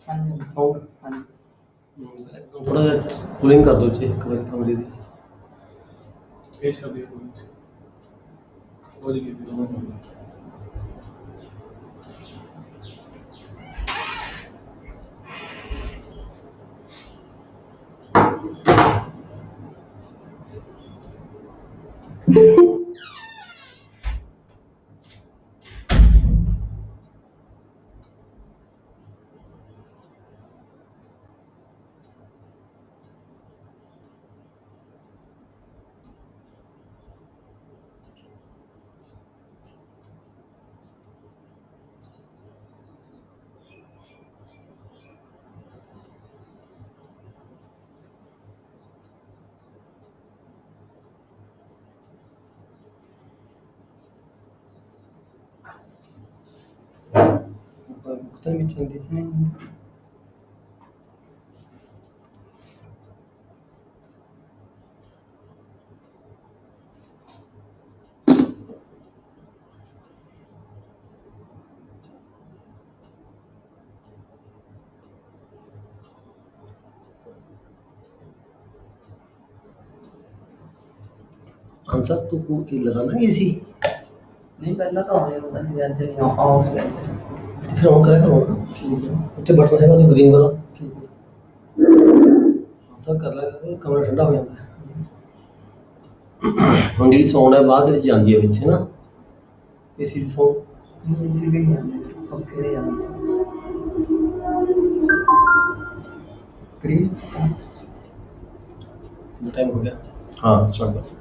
Sound थोड़ा cooling कर दो चेक कर कमरे दी पेश कर दिया बोली पता नहीं चलती आंसर तो कोई लगाना नहीं ऐसी नहीं पहला तो आने होगा अज नहीं ऑफ है फिर ऑन करेगा होगा ठीक है उत्ते बटन हैगा तो ग्रीन वाला ठीक है आंसर कर लेगा कमरा ठंडा हो जाता है ਹੁਣ ਜਿਹੜੀ ਸਾਊਂਡ ਹੈ ਬਾਅਦ ਵਿੱਚ ਜਾਂਦੀ ਹੈ ਵਿੱਚ ਹੈ ਨਾ ਏਸੀ ਦੀ ਸਾਊਂਡ नहीं सीधे नहीं आने पक्के नहीं आने क्रीम टाइम हो गया हाँ स्टार्ट कर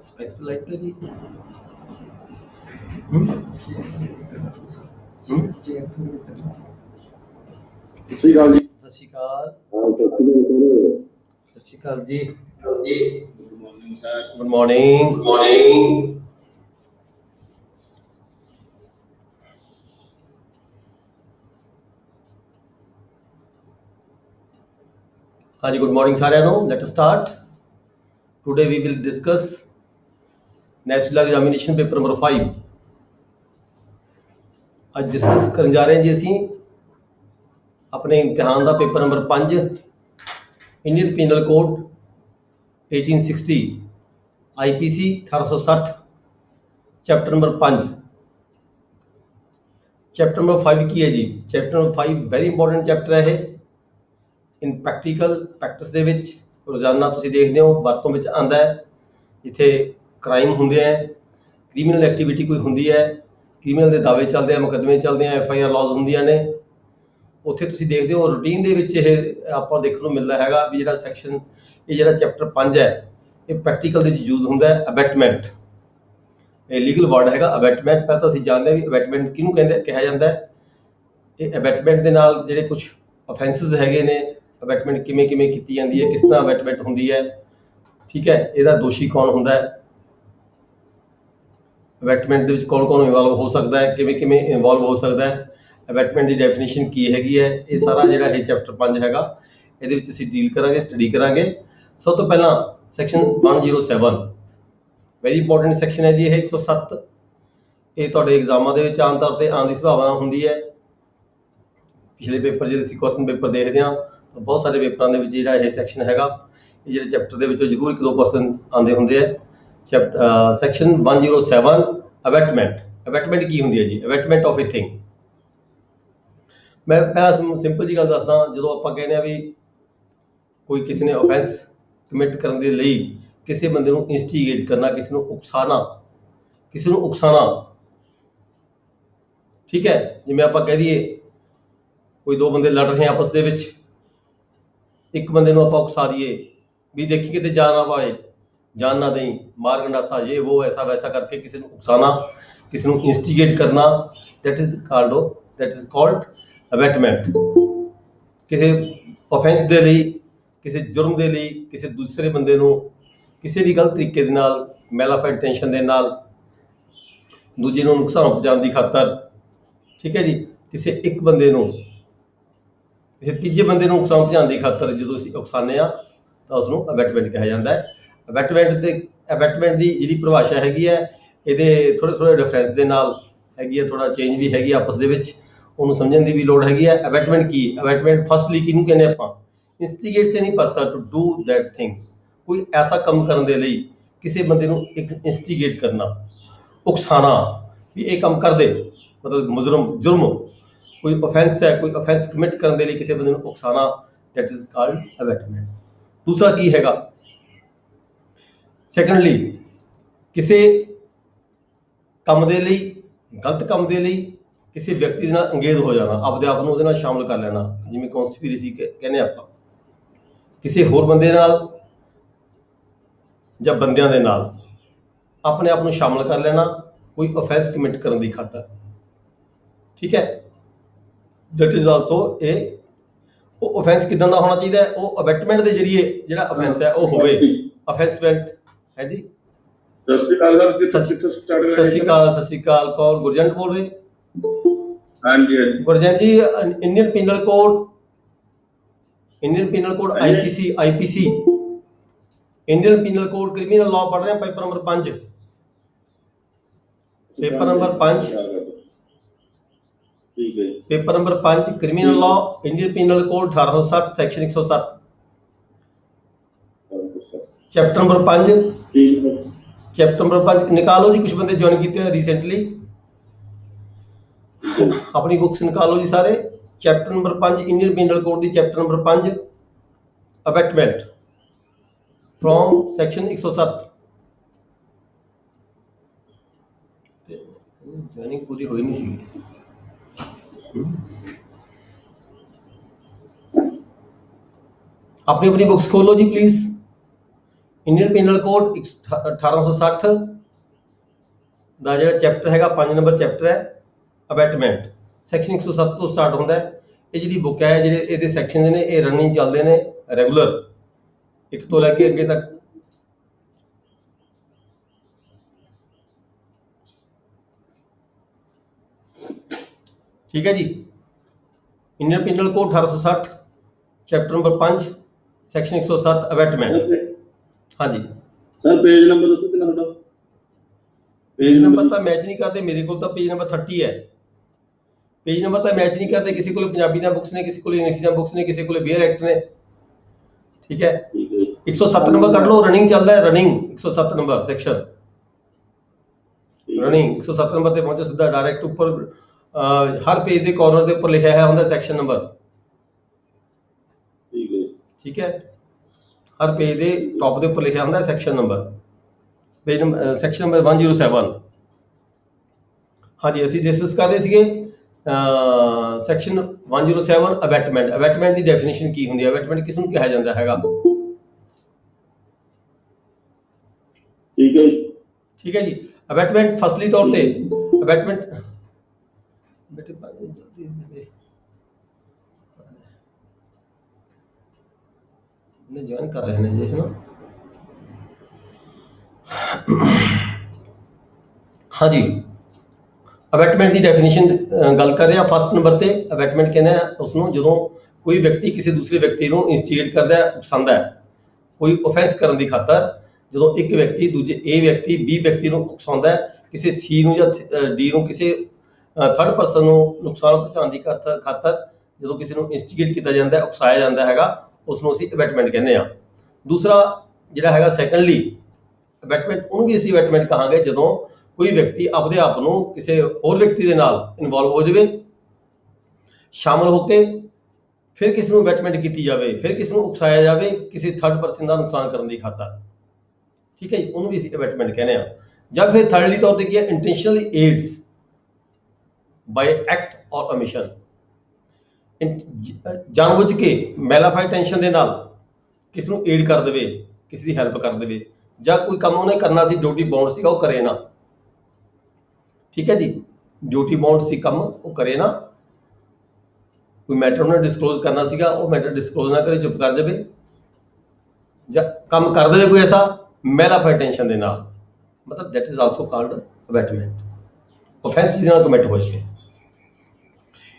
स्पेक्स लाइट पे जी ਸਤਿ ਸ਼੍ਰੀ ਅਕਾਲ ਜੀ। ਸਤਿ ਸ਼੍ਰੀ ਅਕਾਲ ਸਤਿ ਸਤਿ ਸ਼੍ਰੀ ਅਕਾਲ ਜੀ good morning sir. Good morning हाँ जी गुड मॉर्निंग सारे let us start today we will discuss national examination paper number 5 आज डिस्कस करने जा रहे हैं जी असी अपने इम्तिहान का paper number 5 Indian penal code 1860 IPC 1860 chapter number 5 chapter number 5 की है जी chapter number 5 very important chapter है इन प्रैक्टिस ਦੇ ਵਿੱਚ रोजाना ਤੁਸੀਂ देखते हो ਵਰਤੋਂ ਵਿੱਚ ਆਂਦਾ ਹੈ ਜਿੱਥੇ ਕ੍ਰਾਈਮ ਹੁੰਦੇ ਆ ਕ੍ਰਿਮੀਨਲ ਐਕਟੀਵਿਟੀ ਕੋਈ ਹੁੰਦੀ ਹੈ ਕ੍ਰਿਮੀਨਲ ਦੇ ਦਾਅਵੇ ਚੱਲਦੇ ਆ ਮੁਕੱਦਮੇ ਚੱਲਦੇ ਆ FIR ਲਾਜ਼ ਹੁੰਦੀਆਂ ਨੇ ਉੱਥੇ ਤੁਸੀਂ ਦੇਖਦੇ ਹੋ ਰੂਟੀਨ ਦੇ ਵਿੱਚ ਇਹ ਆਪਾਂ ਦੇਖਣ ਨੂੰ ਮਿਲਦਾ ਹੈਗਾ ਵੀ ਜਿਹੜਾ ਸੈਕਸ਼ਨ ਇਹ ਜਿਹੜਾ ਚੈਪਟਰ 5 ਹੈ ਇਹ ਪ੍ਰੈਕਟੀਕਲ ਦੇ ਵਿੱਚ ਯੂਜ਼ ਹੁੰਦਾ ਹੈ ਅਬੈਟਮੈਂਟ ਇਹ ਲੀਗਲ ਵਰਡ ਹੈਗਾ ਅਬੈਟਮੈਂਟ ਪਹਿਲਾਂ ਤਾਂ ਅਸੀਂ ਜਾਣਦੇ ਹਾਂ ਵੀ ਅਬੈਟਮੈਂਟ ਕਿਹਨੂੰ ਕਹਿੰਦੇ ਕਿਹਾ ਜਾਂਦਾ ਹੈ ਇਹ ਅਬੈਟਮੈਂਟ ਦੇ ਨਾਲ ਜਿਹੜੇ ਕੁਝ ਅਫੈਂਸਸ ਹੈਗੇ ਨੇ ਅਬੈਟਮੈਂਟ ਕਿਵੇਂ ਕਿਵੇਂ ਕੀਤੀ ਜਾਂਦੀ ਹੈ ਕਿਸ ਤਰ੍ਹਾਂ ਅਬੈਟਮੈਂਟ ਹੁੰਦੀ ਹੈ ਠੀਕ ਹੈ ਇਹਦਾ ਦੋਸ਼ੀ ਕੌਣ ਹੁੰਦਾ ਹੈ ਅਬੈਟਮੈਂਟ ਦੇ ਵਿੱਚ ਕੌਣ ਕੌਣ ਇਨਵੋਲਵ ਹੋ ਸਕਦਾ ਹੈ ਕਿਵੇਂ ਕਿਵੇਂ ਇਨਵੋਲਵ ਹੋ ਸਕਦਾ ਹੈ ਅਬੈਟਮੈਂਟ ਦੀ ਡੈਫੀਨੇਸ਼ਨ ਕੀ ਹੈਗੀ ਹੈ ਇਹ ਸਾਰਾ ਜਿਹੜਾ ਇਹ ਚੈਪਟਰ 5 ਹੈਗਾ ਇਹਦੇ ਵਿੱਚ ਅਸੀਂ ਡੀਲ ਕਰਾਂਗੇ ਸਟੱਡੀ ਕਰਾਂਗੇ ਸਭ ਤੋਂ ਪਹਿਲਾਂ ਸੈਕਸ਼ਨ 107 ਵੈਰੀ ਇੰਪੋਰਟੈਂਟ ਸੈਕਸ਼ਨ ਹੈ ਜੀ ਇਹ 107 ਇਹ ਤੁਹਾਡੇ ਐਗਜ਼ਾਮਾਂ ਦੇ ਵਿੱਚ ਆਮ ਤੌਰ ਤੇ ਆਉਣ ਦੀ ਸੰਭਾਵਨਾ ਹੁੰਦੀ ਹੈ ਪਿਛਲੇ ਪੇਪਰ ਜਿਹੜੇ ਅਸੀਂ ਕੁਐਸਚਨ ਪੇਪਰ ਦੇਖਦੇ ਹਾਂ ਤਾਂ ਬਹੁਤ ਸਾਰੇ ਪੇਪਰਾਂ ਦੇ ਵਿੱਚ ਜਿਹੜਾ ਇਹ ਸੈਕਸ਼ਨ ਹੈਗਾ ਇਹ ਜਿਹੜੇ ਚੈਪਟਰ ਦੇ ਵਿੱਚੋਂ ਜ਼ਰੂਰ ਇੱਕ ਦੋ ਕੁਐਸਚਨ ਆਉਂਦੇ ਹੁੰਦੇ ਆ ਚੈਪਟਰ ਸੈਕਸ਼ਨ 107 ਅਬੈਟਮੈਂਟ ਕੀ ਹੁੰਦੀ ਹੈ ਜੀ ਅਬੈਟਮੈਂਟ ਆਫ ਅ ਥਿੰਗ ਮੈਂ ਪਹਿਲਾਂ ਸਿੰਪਲ ਜੀ ਗੱਲ ਦੱਸਦਾ ਜਦੋਂ ਆਪਾਂ ਕਹਿੰਦੇ ਆ ਵੀ ਕੋਈ ਕਿਸੇ ਨੇ ਆਫੈਂਸ ਕਮਿਟ ਕਰਨ ਦੇ ਲਈ ਕਿਸੇ ਬੰਦੇ ਨੂੰ ਇਨਸਟੀਗੇਟ ਕਰਨਾ ਕਿਸੇ ਨੂੰ ਉਕਸਾਣਾ ਠੀਕ ਹੈ ਜਿਵੇਂ ਆਪਾਂ ਕਹਿ ਦਈਏ ਕੋਈ ਦੋ ਬੰਦੇ ਲੜ ਰਹੇ ਆਪਸ ਦੇ ਵਿੱਚ ਇੱਕ ਬੰਦੇ ਨੂੰ ਆਪਾਂ ਉਕਸਾ ਦਈਏ ਵੀ ਦੇਖੀ ਕਿਤੇ ਜਾਨ ਨਾ ਪਾਏ ਜਾਨ ਨਾ ਦੇਈ ਮਾਰ ਗੰਡਾਸਾ ਇਹ ਉਹ ਐਸਾ ਵੈਸਾ ਕਰਕੇ ਕਿਸੇ ਨੂੰ ਉਕਸਾਣਾ ਕਿਸੇ ਨੂੰ ਇਨਸਟੀਗੇਟ ਕਰਨਾ that is called ਅਬੈਟਮੈਂਟ ਕਿਸੇ ਆਫੈਂਸ ਦੇ ਲਈ ਕਿਸੇ ਜੁਰਮ ਦੇ ਲਈ ਕਿਸੇ ਦੂਸਰੇ ਬੰਦੇ ਨੂੰ ਕਿਸੇ ਵੀ ਗਲਤ ਤਰੀਕੇ ਦੇ ਨਾਲ ਮੈਲਾਫਾਈਡ ਇੰਟੈਂਸ਼ਨ ਦੇ ਨਾਲ ਦੂਜੇ ਨੂੰ ਨੁਕਸਾਨ ਪਹੁੰਚਾਉਣ ਦੀ ਖਾਤਰ ਠੀਕ ਹੈ ਜੀ ਕਿਸੇ ਇੱਕ ਬੰਦੇ ਨੂੰ ਕਿਸੇ ਤੀਜੇ ਬੰਦੇ ਨੂੰ ਨੁਕਸਾਨ ਪਹੁੰਚਾਉਣ ਦੀ ਖਾਤਰ ਜਦੋਂ ਅਸੀਂ ਉਕਸਾਉਂਦੇ ਹਾਂ ਤਾਂ ਉਸ ਨੂੰ ਅਬੈਟਮੈਂਟ ਕਿਹਾ ਜਾਂਦਾ ਹੈ ਅਬੈਟਮੈਂਟ ਦੇ ਅਬੈਟਮੈਂਟ ਦੀ ਜਿਹੜੀ ਪਰਿਭਾਸ਼ਾ ਹੈਗੀ ਹੈ ਇਹਦੇ ਥੋੜੇ ਡਿਫਰੈਂਸ ਦੇ ਨਾਲ ਹੈਗੀ ਹੈ, ਥੋੜਾ ਚੇਂਜ ਵੀ ਹੈਗੀ ਆਪਸ ਦੇ ਵਿੱਚ, ਉਹਨੂੰ ਸਮਝਣ ਦੀ ਵੀ ਲੋੜ ਹੈਗੀ ਹੈ। ਅਬੈਟਮੈਂਟ ਕੀ? ਅਬੈਟਮੈਂਟ ਫਸਟਲੀ ਕਿਹਨੂੰ ਕਹਿੰਦੇ ਆਪਾਂ? Instigates any person to do that thing, ਕੋਈ ਐਸਾ ਕੰਮ ਕਰਨ ਦੇ ਲਈ ਕਿਸੇ ਬੰਦੇ ਨੂੰ ਇੱਕ ਇੰਸਟੀਗੇਟ ਕਰਨਾ, ਉਕਸਾਣਾ ਵੀ ਇਹ ਕੰਮ ਕਰ ਦੇ, ਮਤਲਬ ਜੁਰਮ ਕੋਈ offense ਹੈ, ਕੋਈ offense ਕਮਿਟ ਕਰਨ ਦੇ ਲਈ ਕਿਸੇ ਬੰਦੇ ਨੂੰ ਉਕਸਾਣਾ, that is called abetment। ਦੂਸਰਾ ਕੀ ਹੈਗਾ? ਸੈਕੰਡਲੀ ਕਿਸੇ ਕੰਮ ਦੇ ਲਈ, ਗਲਤ ਕੰਮ ਦੇ ਲਈ ਕਿਸੇ ਵਿਅਕਤੀ ਦੇ ਨਾਲ ਅੰਗੇਜ ਹੋ ਜਾਣਾ, ਆਪਦੇ ਆਪ ਨੂੰ ਉਹਦੇ ਨਾਲ ਸ਼ਾਮਲ ਕਰ ਲੈਣਾ, ਜਿਵੇਂ ਕੌਨਸਪੀਰੇਸੀ ਕਹਿੰਦੇ ਆਪਾਂ, ਕਿਸੇ ਹੋਰ ਬੰਦੇ ਨਾਲ ਜਾਂ ਬੰਦਿਆਂ ਦੇ ਨਾਲ ਆਪਣੇ ਆਪ ਨੂੰ ਸ਼ਾਮਲ ਕਰ ਲੈਣਾ ਕੋਈ offense ਕਮਿਟ ਕਰਨ ਦੀ ਖਾਤਰ, ਠੀਕ ਹੈ। that is also a, ਉਹ offense ਕਿਦਾਂ ਦਾ ਹੋਣਾ ਚਾਹੀਦਾ ਹੈ? ਉਹ ਅਬੈਟਮੈਂਟ ਦੇ ਜਰੀਏ ਜਿਹੜਾ offense ਹੈ ਉਹ ਹੋਵੇ। offensement ਹੈ ਜੀ। ਸਤਿ ਸ਼੍ਰੀ ਅਕਾਲ। ਕੌਣ? ਗੁਰਜੰਟ ਬੋਲ ਰਹੇ? ਹਾਂਜੀ ਹਾਂਜੀ Gurjant ji, Indian penal code IPC Indian penal code criminal law पढ़ रहे हैं, पेपर नंबर 5 ठीक है। Paper number 5 criminal law Indian penal code 1860 section 107 chapter number 5 निकालो जी। कुछ बंदे ज्वाइन किए हैं रिसेंटली, अपनी बुक्स निकालो जी सारे। Chapter number 5 Indian penal code the chapter number 5 abetment from section 107। Joining पूरी हुई नहीं सी। अपनी अपनी बुक्स खोलो जी प्लीज। इंडियन पीनल कोड 1860 ਦਾ ਜਿਹੜਾ ਚੈਪਟਰ ਹੈਗਾ 5 ਨੰਬਰ ਚੈਪਟਰ ਹੈ ਅਬੈਟਮੈਂਟ, ਸੈਕਸ਼ਨ 107 ਤੋਂ ਸਟਾਰਟ ਹੁੰਦਾ ਹੈ। ਇਹ ਜਿਹੜੀ ਬੁੱਕ ਹੈ, ਜਿਹੜੇ ਇਹਦੇ ਸੈਕਸ਼ਨਸ ਨੇ ਇਹ ਰਨਿੰਗ ਚੱਲਦੇ ਨੇ ਰੈਗੂਲਰ, 1 ਤੋਂ ਲੈ ਕੇ ਅੱਗੇ ਤੱਕ। ठीक है जी। Indian penal code 1860 chapter number 5 section 107 abetment. हाँ जी सर पेज नंबर दसो कितना ਤੁਹਾਡਾ? पेज नंबर ਤਾਂ ਮੈਚ ਨਹੀਂ ਕਰਦੇ, ਮੇਰੇ ਕੋਲ ਤਾਂ पेज नंबर 30 ਹੈ। पेज नंबर ਤਾਂ ਮੈਚ ਨਹੀਂ ਕਰਦੇ, ਕਿਸੇ ਕੋਲ ਪੰਜਾਬੀ ਦੀਆਂ ਬੁੱਕਸ ਨੇ, ਕਿਸੇ ਕੋਲ ਇੰਗਲਿਸ਼ ਦੀਆਂ ਬੁੱਕਸ ਨੇ, ਕਿਸੇ ਕੋਲ ਵੇਅਰ ਐਕਟ ਨੇ, ਠੀਕ ਹੈ। 107 ਨੰਬਰ ਕੱਢ ਲਓ, ਰਨਿੰਗ ਚੱਲਦਾ ਹੈ, running 107 number section, running 107 number ਤੇ ਪਹੁੰਚੋ ਸਿੱਧਾ ਡਾਇਰੈਕਟ ਉੱਪਰ। हर पेज के कॉर्नर के ऊपर लिखा है होंगे सैक्शन नंबर, ठीक है। हर पेज के टॉप के ऊपर लिखा होंगे section number, page number section number 107। हाँ जी, असीं डिस्कस कर रहे थे सैक्शन 107 अबैटमेंट। अबैटमेंट की डेफिनेशन की होंगी? अबैटमेंट किस नूं कहा जाता है? ठीक है जी। अबैटमेंट फसली तौर पे अबैटमेंट बेटे ने ज्वाइन कर रहे हैं जी, है ना। हाँ जी, अबैटमेंट की डेफिनेशन गल कर रहे हैं। फर्स्ट नंबर ते अबैटमेंट कहने उसनों जो कोई व्यक्ति किसी दूसरे व्यक्ति को इंस्टीगेट करता है, पसंद है कोई ऑफेंस करने की खातर, जो एक व्यक्ति दूजे ए व्यक्ति बी व्यक्ति को उकसाउंदा है, किसी सी या डी को किसी थर्ड परसन को नुकसान पहुँचाने की खातर जो किसी को इंस्टीगेट किया जाता है, उकसाया जाता है, उसनों असीं अबैटमेंट कहने आ। दूसरा जिहड़ा हैगा सैकंडली अबैटमेंट, उन्होंने भी असीं अबैटमेंट कहांगे जो कोई व्यक्ति अपने आप को किसी होर व्यक्ति के नाल इनवॉल्व हो जाए, शामिल होके फिर किसी को अबैटमेंट की जाए, फिर किसी को उकसाया जाए किसी थर्ड परसन का नुकसान करने की खातर, ठीक है जी, उन्होंने भी असीं अबैटमेंट कहने आ। या फिर थर्डली तौर पर की है इंटेंशनली एड्स बाय एक्ट और ओमिशन, जानबूझ के मैलाफाइड टेंशन के नाल किसी को एड कर दे, किसी की हैल्प कर दे, या कोई काम उन्हें करना सी, ड्यूटी बाउंड सी, वो करे ना, ठीक है जी, ड्यूटी बाउंड सी काम वो करे ना, कोई मैटर उन्हें डिस्कलोज करना सीगा, वो मैटर डिस्कलोज ना करे, चुप कर दे, या काम कर दे कोई ऐसा मैलाफाइड टेंशन के नाल, मतलब that is also called abetment, offence जिहदे नाल कमिट होए।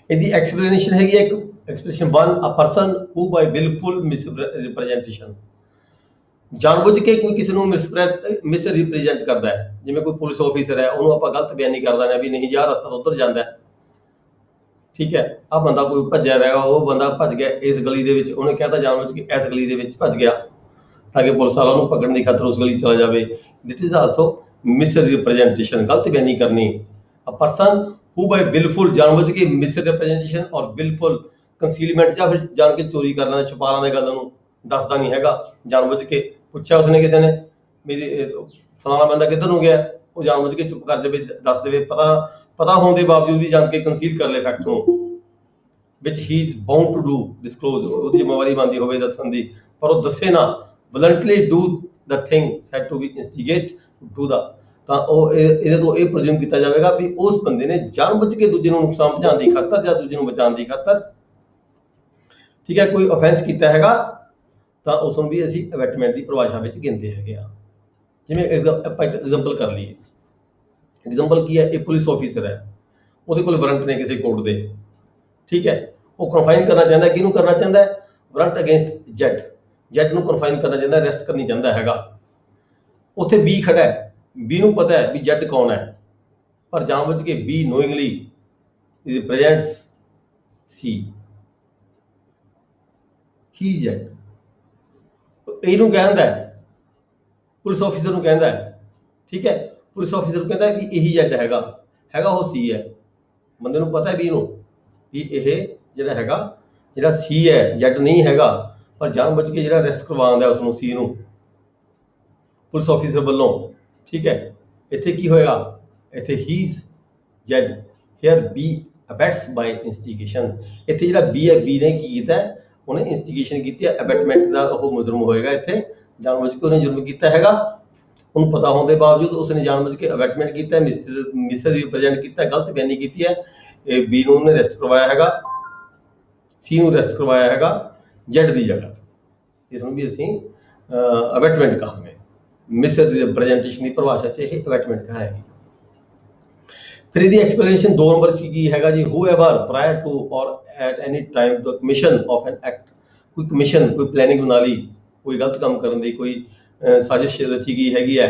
इसकी एक्सप्लेनेशन है expression 1, a person who by wilful misrepresentation, ਜਾਣਬੁੱਝ ਕੇ ਕੋਈ ਕਿਸੇ ਨੂੰ ਮਿਸ ਰਿਪਰੈਜ਼ੈਂਟ ਕਰਦਾ ਹੈ, ਜਿਵੇਂ ਕੋਈ ਪੁਲਿਸ ਆਫੀਸਰ ਹੈ ਉਹਨੂੰ ਆਪਾਂ ਗਲਤ ਬਿਆਨੀ ਕਰ ਦਿੰਦੇ ਹਾਂ ਵੀ ਨਹੀਂ ਯਾਰ ਰਸਤਾ ਤਾਂ ਉੱਧਰ ਜਾਂਦਾ ਹੈ, ਠੀਕ ਹੈ। ਆ ਬੰਦਾ ਕੋਈ ਭੱਜਿਆ ਹੋਇਆ, ਉਹ ਬੰਦਾ ਭੱਜ ਗਿਆ ਇਸ ਗਲੀ ਦੇ ਵਿੱਚ, ਉਹਨੇ ਕਹਿਤਾ ਜਾਣਬੁੱਝ ਕੇ ਇਸ ਗਲੀ ਦੇ ਵਿੱਚ ਭੱਜ ਗਿਆ ਤਾਂ ਕਿ ਪੁਲਿਸ ਵਾਲਾ ਉਹਨੂੰ ਪਕੜਨ ਦੀ ਖਾਤਰ ਉਸ ਗਲੀ ਚਲਾ ਜਾਵੇ। ਦਿਟ ਇਜ਼ ਆਲਸੋ ਮਿਸ ਰਿਪਰੈਜ਼ੈਂਟੇਸ਼ਨ, ਗਲਤ ਬਿਆਨੀ ਕਰਨੀ। ਅ ਪਰਸਨ ਹੂ ਬਾਈ ਬਿਲਫੁਲ ਜਾਣਬੁੱਝ ਕੇ ਮਿਸ ਰਿਪਰੈਜ਼ੈਂਟੇਸ਼ਨ ਔਰ ਬਿਲਫੁਲ ਕੰਸੀਲਮੈਂਟ, ਜਾਂ ਫਿਰ ਜਾਣ ਕੇ ਚੋਰੀ ਕਰ ਲੈਂਦਾ, ਛੁਪਾ ਲੈਂਦਾ ਗੱਲ ਨੂੰ, ਦੱਸਦਾ ਨਹੀਂ ਹੈਗਾ ਜਾਣਬੁੱਝ ਕੇ। ਪੁੱਛਿਆ ਉਸਨੇ ਕਿਸੇ ਨੇ ਮੇਰੀ ਫਲਾਣਾ ਬੰਦਾ ਕਿੱਧਰ ਨੂੰ ਗਿਆ, ਉਹ ਜਾਣਬੁੱਝ ਕੇ ਚੁੱਪ ਕਰ ਜਾਵੇ, ਦੱਸ ਦੇਵੇ, ਪਤਾ ਹੋਣ ਦੇ ਬਾਵਜੂਦ ਵੀ ਜਾਣ ਕੇ ਕੰਸੀਲ ਕਰ ਲੈ ਫੈਕਟ ਨੂੰ, ਵਿਚ he is bound to do disclose, ਉਹਦੀ ਜ਼ਿੰਮੇਵਾਰੀ ਬਣਦੀ ਹੋਵੇ ਦੱਸਣ ਦੀ, ਪਰ ਉਹ ਦੱਸੇ ਨਾ, voluntarily do the thing said to be instigate to ਦਾ, ਤਾਂ ਉਹ ਇਹਦੇ ਤੋਂ ਇਹ ਪ੍ਰਜ਼ਿਊਮ ਕੀਤਾ ਜਾਵੇਗਾ ਵੀ ਉਸ ਬੰਦੇ ਨੇ ਜਾਣਬੁੱਝ ਕੇ ਦੂਜੇ ਨੂੰ ਨੁਕਸਾਨ ਪਹੁੰਚਾਉਣ ਦੀ ਖਾਤਰ ਜਾਂ ਦੂਜੇ ਨੂੰ ਬਚਾਉਣ ਦੀ ਖਾਤਰ, ਠੀਕ ਹੈ, ਕੋਈ ਅਫੈਂਸ ਕੀਤਾ ਹੈਗਾ, ਤਾਂ ਉਸ ਨੂੰ ਵੀ ਅਸੀਂ ਅਬੈਟਮੈਂਟ ਦੀ ਪਰਿਭਾਸ਼ਾ ਵਿੱਚ ਗਿਣਦੇ ਹੈਗੇ ਆ। ਜਿਵੇਂ ਆਪਾਂ ਇੱਕ ਐਗਜ਼ਾਮਪਲ ਕਰ ਲਈਏ, ਐਗਜ਼ਾਮਪਲ ਕੀ ਹੈ, ਇਹ ਪੁਲਿਸ ਆਫੀਸਰ ਹੈ, ਉਹਦੇ ਕੋਲ ਵਾਰੰਟ ਨੇ ਕਿਸੇ ਕੋਰਟ ਦੇ, ਠੀਕ ਹੈ, ਉਹ ਕਨਫਾਈਨ ਕਰਨਾ ਚਾਹੁੰਦਾ, ਕਿਹਨੂੰ ਕਰਨਾ ਚਾਹੁੰਦਾ ਹੈ, ਵਾਰੰਟ ਅਗੇਂਸਟ ਜੈਡ ਨੂੰ ਕਨਫਾਈਨ ਕਰਨਾ ਚਾਹੁੰਦਾ, ਅਰੈਸਟ ਕਰਨੀ ਚਾਹੁੰਦਾ ਹੈਗਾ। ਉੱਥੇ ਬੀ ਖੜਾ ਹੈ, ਬੀ ਨੂੰ ਪਤਾ ਹੈ ਵੀ ਜੈਡ ਕੌਣ ਹੈ, ਪਰ ਜਾਣਬੁੱਝ ਕੇ ਬੀ ਨੋਇੰਗਲੀ ਰਿਪਰੈਜ਼ੈਂਟਸ ਸੀ, ਹੀ ਜੈਡ, ਇਹਨੂੰ ਕਹਿੰਦਾ ਪੁਲਿਸ ਆਫੀਸਰ ਨੂੰ ਕਹਿੰਦਾ, ਠੀਕ ਹੈ, ਪੁਲਿਸ ਆਫੀਸਰ ਕਹਿੰਦਾ ਵੀ ਇਹੀ ਜੈਡ ਹੈਗਾ ਉਹ ਸੀ ਹੈ, ਬੰਦੇ ਨੂੰ ਪਤਾ ਹੈ ਵੀ ਇਹਨੂੰ ਵੀ ਇਹ ਜਿਹੜਾ ਸੀ ਹੈ, ਜੈਡ ਨਹੀਂ ਹੈਗਾ, ਪਰ ਜਾਣਬੁੱਝ ਕੇ ਜਿਹੜਾ ਅਰੈਸਟ ਕਰਵਾਉਂਦਾ ਉਸ ਨੂੰ, ਸੀ ਨੂੰ, ਪੁਲਿਸ ਆਫੀਸਰ ਵੱਲੋਂ, ਠੀਕ ਹੈ। ਇੱਥੇ ਕੀ ਹੋਏਗਾ, ਇੱਥੇ he is Z, here B abets by instigation, ਇੱਥੇ ਜਿਹੜਾ ਬੀ ਹੈ, ਬੀ ਨੇ ਕੀ ਕੀਤਾ, ਉਹਨੇ ਇਨਸਟੀਗੇਸ਼ਨ ਕੀਤੀ ਹੈ, ਅਬੈਟਮੈਂਟ ਦਾ ਉਹ ਮੁਜਰਮ ਹੋਏਗਾ, ਇੱਥੇ ਜਾਣਬੁੱਝ ਕੇ ਉਹਨੇ ਜੁਰਮ ਕੀਤਾ ਹੈਗਾ, ਉਹਨੂੰ ਪਤਾ ਹੋਣ ਦੇ ਬਾਵਜੂਦ ਉਸਨੇ ਜਾਣਬੁੱਝ ਕੇ ਅਬੈਟਮੈਂਟ ਕੀਤਾ, ਮਿਸ ਰਿਪਰੈਜ਼ੈਂਟ ਕੀਤਾ, ਗਲਤ ਬਿਆਨੀ ਕੀਤੀ ਹੈ, ਇਹ ਬੀ ਨੂੰ ਉਹਨੇ ਅਰੈਸਟ ਕਰਵਾਇਆ ਹੈਗਾ, ਸੀ ਨੂੰ ਅਰੈਸਟ ਕਰਵਾਇਆ ਹੈਗਾ ਜੈਡ ਦੀ ਜਗ੍ਹਾ, ਇਸ ਨੂੰ ਵੀ ਅਸੀਂ ਅਬੈਟਮੈਂਟ ਕਹਾਂਗੇ। ਮਿਸ ਰਿਪਰੈਜ਼ੈਂਟੇਸ਼ਨ ਦੀ ਪਰਿਭਾਸ਼ਾ 'ਚ ਇਹ ਅਬੈਟਮੈਂਟ ਕਹਾਂਗੇ। ਫਿਰ ਇਹਦੀ ਐਕਸਪਲੇਨੇਸ਼ਨ 2 ਨੰਬਰ 'ਚ ਕੀ ਹੈਗਾ ਜੀ, ਹੂਐਵਰ ਪ੍ਰਾਇਰ ਟੂ ਔਰ at any time the commission of an act, ਕੋਈ ਕਮਿਸ਼ਨ, ਕੋਈ ਪਲੈਨਿੰਗ ਬਣਾ ਲਈ ਕੋਈ ਗਲਤ ਕੰਮ ਕਰਨ ਦੀ, ਕੋਈ ਸਾਜ਼ਿਸ਼ ਰਚੀ ਗਈ ਹੈਗੀ ਹੈ,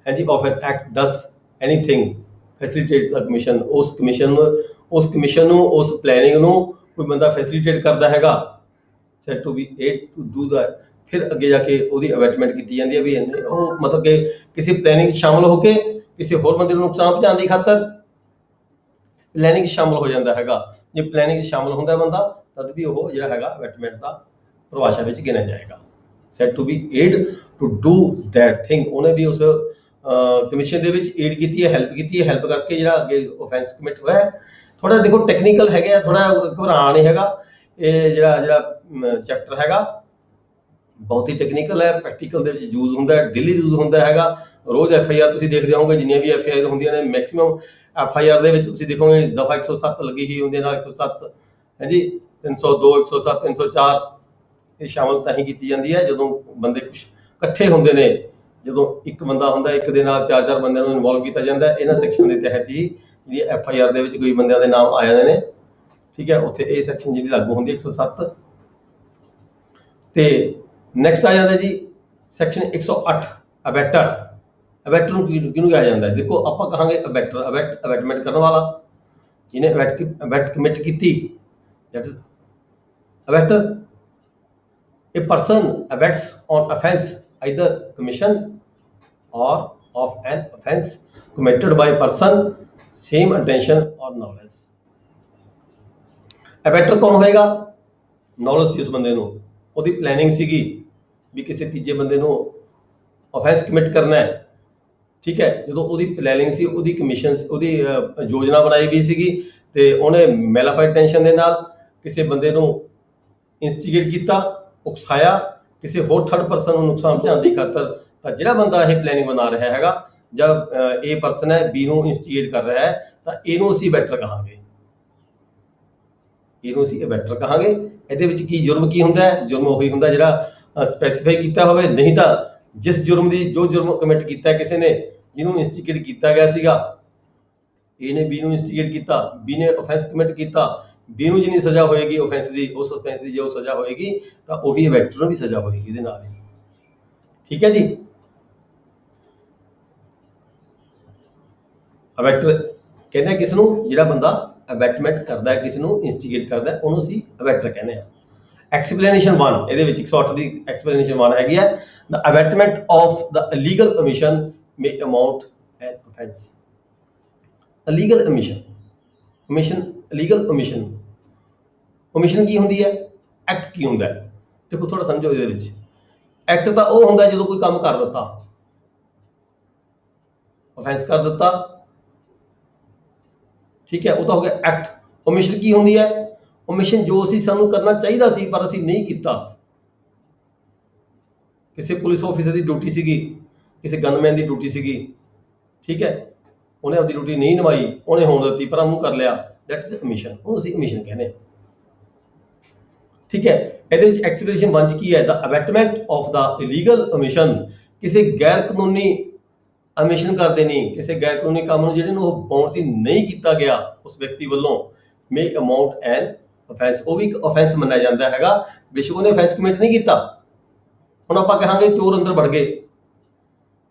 ਹਾਂਜੀ, of an act does anything facilitate the commission, ਉਸ ਕਮਿਸ਼ਨ ਨੂੰ ਉਸ ਪਲੈਨਿੰਗ ਨੂੰ ਕੋਈ ਬੰਦਾ ਫੈਸਿਲਿਟੇਟ ਕਰਦਾ ਹੈਗਾ, said to be aid to do the, ਫਿਰ ਅੱਗੇ ਜਾ ਕੇ ਉਹਦੀ ਅਬੈਟਮੈਂਟ ਕੀਤੀ ਜਾਂਦੀ ਹੈ ਵੀ ਉਹ ਮਤਲਬ ਕਿ ਕਿਸੇ ਪਲੈਨਿੰਗ 'ਚ ਸ਼ਾਮਲ ਹੋ ਕੇ ਕਿਸੇ ਹੋਰ ਬੰਦੇ ਨੂੰ ਨੁਕਸਾਨ ਪਹੁੰਚਾਉਣ ਦੀ ਖਾਤਰ ਪਲੈਨਿੰਗ 'ਚ ਸ਼ਾਮਲ ਹੋ ਜਾਂਦਾ ਹੈਗਾ। ਜੇ ਪਲੈਨਿੰਗ 'ਚ ਸ਼ਾਮਲ ਹੁੰਦਾ ਬੰਦਾ ਤਦ ਵੀ ਉਹ ਜਿਹੜਾ ਹੈਗਾ ਅਬੈਟਮੈਂਟ ਦਾ ਪਰਿਭਾਸ਼ਾ ਵਿੱਚ ਗਿਣਿਆ ਜਾਏਗਾ। Said to be aid to do that thing, ਉਹਨੇ ਵੀ ਉਸ ਕਮਿਸ਼ਨ ਦੇ ਵਿੱਚ ਏਡ ਕੀਤੀ ਹੈ, ਹੈਲਪ ਕਰਕੇ ਜਿਹੜਾ ਅੱਗੇ ਆਫੈਂਸ ਕਮਿਟ ਹੋਇਆ। ਥੋੜਾ ਦੇਖੋ ਟੈਕਨੀਕਲ ਹੈਗੇ ਆ, ਥੋੜਾ ਘਬਰਾਉਣਾ ਨਹੀਂ ਹੈਗਾ, ਇਹ ਜਿਹੜਾ ਚੈਪਟਰ ਹੈਗਾ ਬਹੁਤ ਹੀ ਟੈਕਨੀਕਲ ਹੈ, ਪ੍ਰੈਕਟੀਕਲ ਦੇ ਵਿੱਚ ਯੂਜ਼ ਹੁੰਦਾ ਹੈ, ਡੇਲੀ ਯੂਜ਼ ਹੁੰਦਾ ਹੈਗਾ। ਰੋਜ਼ FIR ਤੁਸੀਂ ਦੇਖਦੇ ਹੋਵੋਗੇ, ਜਿੰਨੀਆਂ ਵੀ FIR ਹੁੰਦੀਆਂ ਨੇ ਮੈਕਸਿਮਮ FIR ਦੇ ਵਿੱਚ ਤੁਸੀਂ ਦੇਖੋਗੇ ਦਫਾ 107 ਲੱਗੀ ਹੀ ਹੁੰਦੀ ਹੈ, ਨਾਲ 107 ਹੈ ਜੀ, 302, 107, 304 ਇਹ ਸ਼ਾਮਲ ਤਾਂ ਹੀ ਕੀਤੀ ਜਾਂਦੀ ਹੈ ਜਦੋਂ ਬੰਦੇ ਕੁਝ ਇਕੱਠੇ ਹੁੰਦੇ ਨੇ, ਜਦੋਂ ਇੱਕ ਬੰਦਾ ਹੁੰਦਾ ਇੱਕ ਦੇ ਨਾਲ 4-4 ਬੰਦਿਆਂ ਨੂੰ ਇਨਵੋਲਵ ਕੀਤਾ ਜਾਂਦਾ। ਇਹਨਾਂ ਸੈਕਸ਼ਨ ਦੇ ਤਹਿਤ ਹੀ ਜਿਹੜੀ FIR ਦੇ ਵਿੱਚ ਕੋਈ ਬੰਦਿਆਂ ਦੇ ਨਾਮ ਆ ਜਾਂਦੇ ਨੇ, ਠੀਕ ਹੈ, ਉੱਥੇ ਇਹ ਸੈਕਸ਼ਨ ਜਿਹੜੀ ਲਾਗੂ ਹੁੰਦੀ ਹੈ 107। ਤੇ ਨੈਕਸਟ ਆ ਜਾਂਦਾ ਜੀ ਸੈਕਸ਼ਨ 108 ਅਬੈਟਰ ਨੂੰ ਕਿਹਨੂੰ ਕਿਹਾ ਜਾਂਦਾ ਹੈ? ਦੇਖੋ ਆਪਾਂ ਕਹਾਂਗੇ ਅਬੈਟਮੈਂਟ ਕਰਨ ਵਾਲਾ, ਜਿਹਨੇ ਅਬੈਟ ਕਮਿਟ ਕੀਤੀ, that is abettor. A person abets on offense either commission or of an offense committed by person same intention or knowledge। abettor ਕੌਣ ਹੋਏਗਾ? knowledge ਸੀ ਉਸ ਬੰਦੇ ਨੂੰ, ਉਹਦੀ ਪਲੈਨਿੰਗ ਸੀਗੀ ਵੀ ਕਿਸੇ ਤੀਜੇ ਬੰਦੇ ਨੂੰ offense commit ਕਰਨਾ ਹੈ, ਠੀਕ ਹੈ। ਜਦੋਂ ਉਹਦੀ ਪਲੈਨਿੰਗ ਸੀ, ਉਹਦੀ ਕਮਿਸ਼ਨ, ਉਹਦੀ ਯੋਜਨਾ ਬਣਾਈ ਗਈ ਸੀਗੀ ਤੇ ਉਹਨੇ ਮੈਲਾਫਾਈਡ ਟੈਂਸ਼ਨ ਦੇ ਨਾਲ ਕਿਸੇ ਬੰਦੇ ਨੂੰ ਇੰਸਟੀਗੇਟ ਕੀਤਾ, ਉਕਸਾਇਆ ਕਿਸੇ ਹੋਰ ਥਰਡ ਪਰਸਨ ਨੂੰ ਨੁਕਸਾਨ ਪਹੁੰਚਾਉਣ ਦੀ ਖਾਤਰ, ਤਾਂ ਜਿਹੜਾ ਬੰਦਾ ਇਹ ਪਲੈਨਿੰਗ ਬਣਾ ਰਿਹਾ ਹੈਗਾ ਜਾਂ ਇਹ ਪਰਸਨ ਹੈ ਬੀ ਨੂੰ ਇੰਸਟੀਗੇਟ ਕਰ ਰਿਹਾ ਹੈ, ਤਾਂ ਇਹਨੂੰ ਅਸੀਂ ਅਬੈਟਰ ਕਹਾਂਗੇ, ਇਹਨੂੰ ਅਸੀਂ ਅਬੈਟਰ ਕਹਾਂਗੇ। ਇਹਦੇ ਵਿੱਚ ਕੀ ਜੁਰਮ ਕੀ ਹੁੰਦਾ ਹੈ? ਜੁਰਮ ਉਹੀ ਹੁੰਦਾ ਜਿਹੜਾ ਸਪੈਸੀਫਾਈ ਕੀਤਾ ਹੋਵੇ, ਨਹੀਂ ਤਾਂ ਜਿਸ ਜੁਰਮ ਦੀ ਜੋ ਜੁਰਮ ਕਮਿਟ ਕੀਤਾ ਕਿਸੇ ਨੇ, ਜਿਹਨੂੰ ਇੰਸਟੀਗੇਟ ਕੀਤਾ ਗਿਆ ਸੀਗਾ, ਇਹਨੇ ਬੀ ਨੂੰ ਇੰਸਟੀਗੇਟ ਕੀਤਾ, ਬੀ ਨੇ ਅਫੈਂਸ ਕਮਿਟ ਕੀਤਾ, ਬੀ ਨੂੰ ਜਿੰਨੀ ਸਜ਼ਾ ਹੋਏਗੀ ਅਫੈਂਸ ਦੀ, ਉਸ ਅਫੈਂਸ ਦੀ ਜੋ ਸਜ਼ਾ ਹੋਏਗੀ ਤਾਂ ਉਹੀ ਅਬੈਟਰ ਨੂੰ ਵੀ ਸਜ਼ਾ ਹੋਏਗੀ ਇਹਦੇ ਨਾਲ ਹੀ, ठीक है जी। ਅਬੈਟਰ ਕਹਿੰਦੇ ਆ ਕਿਸ ਨੂੰ, ਜਿਹੜਾ ਬੰਦਾ ਅਬੈਟਮੈਂਟ ਕਰਦਾ ਹੈ, ਕਿਸੇ ਨੂੰ ਇਨਸਟੀਗੇਟ ਕਰਦਾ ਹੈ, ਉਹਨੂੰ ਅਸੀਂ ਅਬੈਟਰ ਕਹਿੰਦੇ ਆ। ਐਕਸਪਲੇਨੇਸ਼ਨ 1 ਇਹਦੇ ਵਿੱਚ 108 ਦੀ ਐਕਸਪਲੇਨੇਸ਼ਨ 1 ਹੈਗੀ ਹੈ, the abetment of the illegal omission may amount an offence. Illegal omission, omission, illegal omission, omission ਕੀ ਹੁੰਦੀ ਹੈ, ਐਕਟ ਕੀ ਹੁੰਦਾ ਹੈ। ਦੇਖੋ ਥੋੜਾ ਸਮਝੋ ਇਹਦੇ ਵਿੱਚ, ਐਕਟ ਤਾਂ ਉਹ ਹੁੰਦਾ ਜਦੋਂ ਕੋਈ ਕੰਮ ਕਰ ਦਿੱਤਾ, ऑफेंस कर दिता, ठीक है, वो तो हो गया एक्ट। ओमिशन की होंदी है, ओमिशन जो असी सानू करना चाहिए सी पर असी नहीं किया। किसी पुलिस ऑफिसर की ड्यूटी सीगी, किसी गनमैन की ड्यूटी सीगी, ठीक है, उन्हें अपनी ड्यूटी नहीं निभाई, उन्हें होने दी पर मूँह कर लिया, दैट इज ओमिशन, वो असी ओमिशन कहने। ठीक है, ਇਹਦੇ ਵਿੱਚ ਐਕਸਪਲੇਨੇਸ਼ਨ 1 ਕੀ ਹੈ, the abatement of the illegal omission, ਕਿਸੇ ਗੈਰ ਕਾਨੂੰਨੀ ਅਮਿਸ਼ਨ ਕਰਦੇ ਨਹੀਂ, ਕਿਸੇ ਗੈਰ ਕਾਨੂੰਨੀ ਕੰਮ ਨੂੰ ਜਿਹੜੇ ਨੂੰ ਉਹ ਬਾਉਂਡ ਨਹੀਂ ਕੀਤਾ ਗਿਆ ਉਸ ਵਿਅਕਤੀ ਵੱਲੋਂ, ਮੇ ਅਮਾਉਂਟ ਐਨ ਅਫੈਂਸ, ਉਹ ਵੀ ਇੱਕ ਅਫੈਂਸ ਮੰਨਿਆ ਜਾਂਦਾ ਹੈਗਾ, ਬੇਸ਼ੱਕ ਉਹਨੇ ਅਫੈਂਸ ਕਮਿਟ ਨਹੀਂ ਕੀਤਾ। ਹੁਣ ਆਪਾਂ ਕਹਾਂਗੇ ਚੋਰ ਅੰਦਰ ਵੜ ਗਏ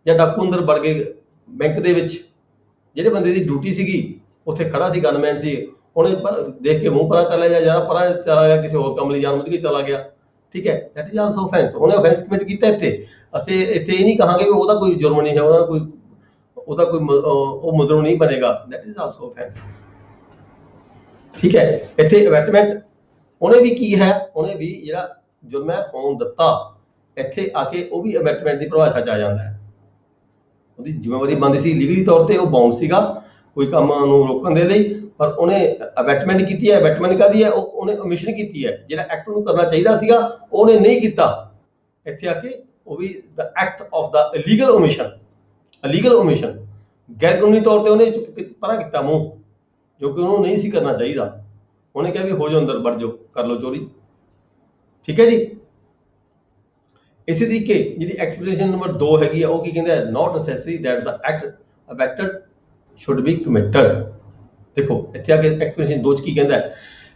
ਜਾਂ ਡਾਕੂ ਅੰਦਰ ਵੜ ਗਏ ਬੈਂਕ ਦੇ ਵਿੱਚ, ਜਿਹੜੇ ਬੰਦੇ ਦੀ ਡਿਊਟੀ ਸੀਗੀ ਉੱਥੇ ਖੜਾ ਸੀ, ਗਨਮੈਨ ਸੀ, ਉਹਨੇ ਦੇਖ ਕੇ ਮੂੰਹ ਪਰਾਂ ਕਰ ਲਿਆ ਜਾਂ ਯਾਰ ਪਰਾਂ ਚਲਾ ਗਿਆ, ਕਿਸੇ ਹੋਰ ਕੰਮ ਲਈ ਜਾਣ ਬੁੱਝ ਕੇ ਚਲਾ ਗਿਆ, ਠੀਕ ਹੈ, ਦੈਟ ਇਜ਼ ਆਲਸੋ ਅਫੈਂਸ, ਉਹਨੇ ਅਫੈਂਸ ਕਮਿਟ ਕੀਤਾ। ਇੱਥੇ ਅਸੀਂ ਇੱਥੇ ਇਹ ਨਹੀਂ ਕਹਾਂਗੇ ਵੀ ਉਹਦਾ ਕੋਈ ਜੁਰਮ ਨਹੀਂ ਹੈ, ਉਹਦਾ ਕੋਈ ਉਹ ਮੁਜਰਮ ਨਹੀਂ ਬਣੇਗਾ, ਦੈਟ ਇਜ਼ ਆਲਸੋ ਅਫੈਂਸ। ਠੀਕ ਹੈ, ਇੱਥੇ ਅਬੈਟਮੈਂਟ ਉਹਨੇ ਵੀ ਕੀ ਹੈ, ਉਹਨੇ ਵੀ ਜਿਹੜਾ ਜੁਰਮ ਹੈ ਹੋਣ ਦਿੱਤਾ, ਇੱਥੇ ਆ ਕੇ ਉਹ ਵੀ ਅਬੈਟਮੈਂਟ ਦੀ ਪਰਿਭਾਸ਼ਾ ਚ ਆ ਜਾਂਦਾ ਹੈ। ਉਹਦੀ ਜ਼ਿੰਮੇਵਾਰੀ ਬਣਦੀ ਸੀ ਲੀਗਲੀ ਤੌਰ ਤੇ, ਉਹ ਬਾਉਂਡ ਸੀਗਾ ਕੋਈ ਕੰਮ ਨੂੰ ਰੋਕਣ ਦੇ ਲਈ, ਪਰ ਉਹਨੇ ਅਬੈਟਮੈਂਟ ਕੀਤੀ ਹੈ। ਅਬੈਟਮੈਂਟ ਕਾਹਦੀ ਹੈ, ਉਹਨੇ ਓਮਿਸ਼ਨ ਕੀਤੀ ਹੈ, ਜਿਹੜਾ ਐਕਟ ਨੂੰ ਕਰਨਾ ਚਾਹੀਦਾ ਸੀਗਾ ਉਹਨੇ ਨਹੀਂ ਕੀਤਾ। ਇੱਥੇ ਆ ਕੇ ਉਹ ਵੀ the act of the illegal omission, illegal omission, ਗੈਰ ਕਾਨੂੰਨੀ ਤੌਰ ਤੇ ਉਹਨੇ ਪਰਾਂ ਕੀਤਾ ਮੂੰਹ, ਜੋ ਕਿ ਉਹਨੂੰ ਨਹੀਂ ਸੀ ਕਰਨਾ ਚਾਹੀਦਾ। ਉਹਨੇ ਕਿਹਾ ਵੀ ਹੋ ਜਾਓ ਅੰਦਰ ਵੜ ਜਾਓ, ਕਰ ਲਓ ਚੋਰੀ। ਠੀਕ ਹੈ ਜੀ। ਇਸੇ ਤਰੀਕੇ ਜਿਹੜੀ ਐਕਸਪਲੇਨੇਸ਼ਨ ਨੰਬਰ 2 ਹੈਗੀ ਆ, ਉਹ ਕੀ ਕਹਿੰਦਾ, not necessary that the act abetted should be committed. ਦੇਖੋ ਇੱਥੇ ਆ ਕੇ ਐਕਸਪਲੇਨੇਸ਼ਨ 2 ਚ ਕੀ ਕਹਿੰਦਾ ਹੈ,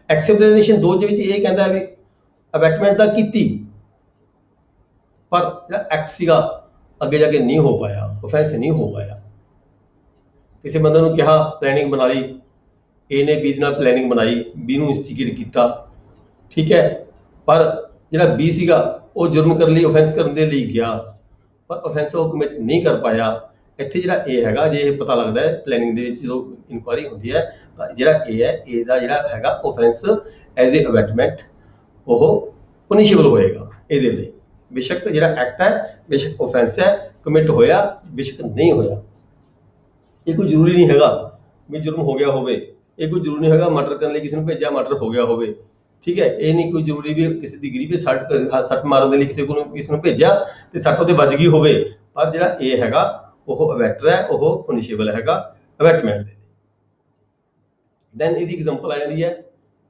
ਐਕਸਪਲੇਨੇਸ਼ਨ 2 ਦੇ ਵਿੱਚ ਇਹ ਕਹਿੰਦਾ ਵੀ ਅਬੈਟਮੈਂਟ ਤਾਂ ਕੀਤੀ ਪਰ ਜਿਹੜਾ ਐਕਟ ਸੀਗਾ ਅੱਗੇ ਜਾ ਕੇ ਨਹੀਂ ਹੋ ਪਾਇਆ, ਅਫੈਂਸ ਨਹੀਂ ਹੋ ਪਾਇਆ। ਕਿਸੇ ਬੰਦੇ ਨੂੰ ਕਿਹਾ ਪਲੈਨਿੰਗ ਬਣਾ ਲਈ, ਏ ਨੇ ਬੀ ਦੇ ਨਾਲ ਪਲੈਨਿੰਗ ਬਣਾਈ, ਬੀ ਨੂੰ ਇੰਸਟੀਗੇਟ ਕੀਤਾ, ਠੀਕ ਹੈ, ਪਰ ਜਿਹੜਾ ਬੀ ਸੀਗਾ ਉਹ ਜੁਰਮ ਕਰਨ ਲਈ, ਅਫੈਂਸ ਕਰਨ ਦੇ ਲਈ ਗਿਆ, ਪਰ ਅਫੈਂਸ ਉਹ ਕਮਿਟ ਨਹੀਂ ਕਰ ਪਾਇਆ। ਇੱਥੇ ਜਿਹੜਾ ਏ ਹੈਗਾ, ਜੇ ਇਹ ਪਤਾ ਲੱਗਦਾ ਹੈ ਪਲੈਨਿੰਗ ਦੇ ਵਿੱਚ ਜਦੋਂ ਇਨਕੁਆਇਰੀ ਹੁੰਦੀ ਹੈ, ਤਾਂ ਜਿਹੜਾ ਏ ਹੈ, ਏ ਦਾ ਜਿਹੜਾ ਹੈਗਾ ਅਫੈਂਸ ਐਜ਼ ਏ ਅਬੈਟਮੈਂਟ ਉਹ ਪਨਿਸ਼ੇਬਲ ਹੋਏਗਾ ਇਹਦੇ ਲਈ। ਬੇਸ਼ੱਕ ਜਿਹੜਾ ਐਕਟ ਹੈ, ਬੇਸ਼ੱਕ ਅਫੈਂਸ ਹੈ, ਕਮਿਟ ਹੋਇਆ ਬੇਸ਼ੱਕ ਨਹੀਂ ਹੋਇਆ। ਇਹ ਕੋਈ ਜ਼ਰੂਰੀ ਨਹੀਂ ਹੈਗਾ ਵੀ ਜੁਰਮ ਹੋ ਗਿਆ ਹੋਵੇ, ਇਹ ਕੋਈ ਜ਼ਰੂਰੀ ਨਹੀਂ ਹੈਗਾ ਮਰਡਰ ਕਰਨ ਲਈ ਕਿਸੇ ਨੂੰ ਭੇਜਿਆ ਮਰਡਰ ਹੋ ਗਿਆ ਹੋਵੇ, ਠੀਕ ਹੈ, ਇਹ ਨਹੀਂ ਕੋਈ ਜ਼ਰੂਰੀ ਵੀ ਕਿਸੇ ਦੀ ਗਰੀਬੀ ਸੱਟ ਮਾਰਨ ਦੇ ਲਈ ਕਿਸੇ ਨੂੰ ਭੇਜਿਆ ਤੇ ਸੱਟ ਉਹਦੇ ਵੱਜ ਗਈ ਹੋਵੇ, ਪਰ ਜਿਹੜਾ ਇਹ ਹੈਗਾ ਉਹ ਅਬੈਟਰ ਹੈ, ਉਹ ਪਨਿਸ਼ੇਬਲ ਹੈਗਾ ਅਬੈਟਮੈਂਟ ਦੇ। ਦੈਨ ਇਹਦੀ ਐਗਜ਼ਾਮਪਲ ਆ ਜਾਂਦੀ ਹੈ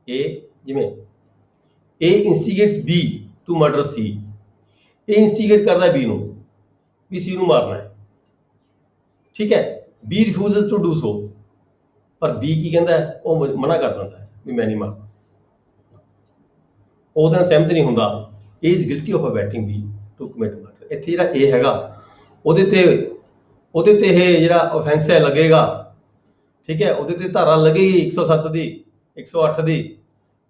ਏ, ਜਿਵੇਂ ਏ ਇਨਸਟੀਗੇਟਸ ਬੀ ਟੂ ਮਰਡਰ ਸੀ। ਇਹ ਇਨਸਟੀਗੇਟ ਕਰਦਾ ਬੀ ਨੂੰ ਵੀ ਸੀ ਨੂੰ ਮਾਰਨਾ ਹੈ, ਠੀਕ ਹੈ, ਬੀ ਰਿਫਿਊਜ਼ਸ ਟੂ ਡੂ ਸੋ, ਪਰ ਬੀ ਕੀ ਕਹਿੰਦਾ ਹੈ, ਉਹ ਮਨਾ ਕਰ ਦਿੰਦਾ ਹੈ ਵੀ ਮੈਂ ਨਹੀਂ ਮਾਰਦਾ, ਉਹਦੇ ਨਾਲ ਸਹਿਮਤ ਨਹੀਂ ਹੁੰਦਾ। A is guilty of abetting B to commit murder. ਇੱਥੇ ਜਿਹੜਾ ਏ ਹੈਗਾ ਉਹਦੇ ਤੇ ਇਹ ਜਿਹੜਾ ਅਫੈਂਸ ਹੈ ਲੱਗੇਗਾ, ਠੀਕ ਹੈ, ਉਹਦੇ ਤੇ ਧਾਰਾ ਲੱਗੇਗੀ 107 ਦੀ, 108 ਦੀ,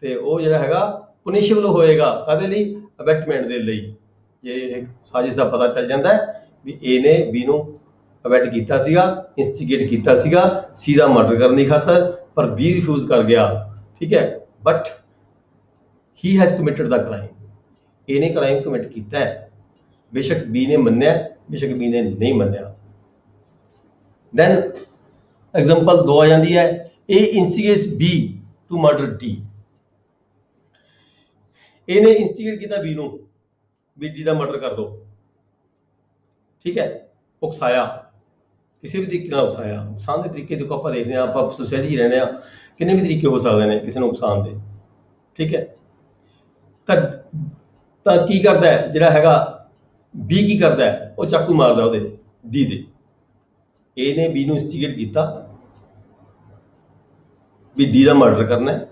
ਤੇ ਉਹ ਜਿਹੜਾ ਹੈਗਾ ਪਨਿਸ਼ੇਬਲ ਹੋਏਗਾ ਕਾਹਦੇ ਲਈ, ਅਬੈਟਮੈਂਟ ਦੇ ਲਈ। ਜੇ ਇਹ ਸਾਜ਼ਿਸ਼ ਦਾ ਪਤਾ ਚੱਲ ਜਾਂਦਾ ਹੈ ਵੀ ਏ ਨੇ ਬੀ ਨੂੰ ਅਬੈਟ ਕੀਤਾ ਸੀਗਾ, ਇੰਸਟੀਗੇਟ ਕੀਤਾ ਸੀਗਾ ਸੀ ਦਾ ਮਰਡਰ ਕਰਨ ਦੀ ਖਾਤਰ, ਪਰ ਬੀ ਰਿਫਿਊਜ਼ ਕਰ ਗਿਆ, ਠੀਕ ਹੈ, but he has committed the crime. A ਨੇ ਕ੍ਰਾਈਮ ਕਮਿਟ ਕੀਤਾ ਹੈ, ਬੇਸ਼ੱਕ ਬੀ ਨੇ ਮੰਨਿਆ, ਬੇਸ਼ੱਕ ਬੀ ਨੇ ਨਹੀਂ ਮੰਨਿਆ। ਦੈਨ ਐਗਜ਼ਾਮਪਲ 2 ਆ ਜਾਂਦੀ ਹੈ, ਏ instigates B to murder D. ਏ ਨੇ ਇੰਸਟੀਗੇਟ ਕੀਤਾ ਬੀ ਨੂੰ ਵੀ ਡੀ ਦਾ ਮਰਡਰ ਕਰ ਦੋ, ਠੀਕ ਹੈ, ਉਕਸਾਇਆ, ਕਿਸੇ ਵੀ ਤਰੀਕੇ ਨਾਲ ਉਕਸਾਇਆ। ਉਕਸਾਉਣ ਦੇ ਤਰੀਕੇ ਦੇਖੋ ਆਪਾਂ ਦੇਖਦੇ ਹਾਂ, ਆਪਾਂ ਸੋਸਾਇਟੀ 'ਚ ਰਹਿੰਦੇ ਹਾਂ, ਕਿੰਨੇ ਵੀ ਤਰੀਕੇ ਹੋ ਸਕਦੇ ਨੇ ਕਿਸੇ ਨੂੰ ਉਕਸਾਉਣ ਦੇ, ਠੀਕ ਹੈ। ਤਾਂ ਕੀ ਕਰਦਾ ਹੈ ਜਿਹੜਾ ਹੈਗਾ ਬੀ, ਕੀ ਕਰਦਾ ਹੈ, ਉਹ ਚਾਕੂ ਮਾਰਦਾ ਉਹਦੇ ਡੀ ਦੇ। ਏ ਨੇ ਬੀ ਨੂੰ ਇੰਸਟੀਗੇਟ ਕੀਤਾ ਵੀ ਡੀ ਦਾ ਮਰਡਰ ਕਰਨਾ ਹੈ,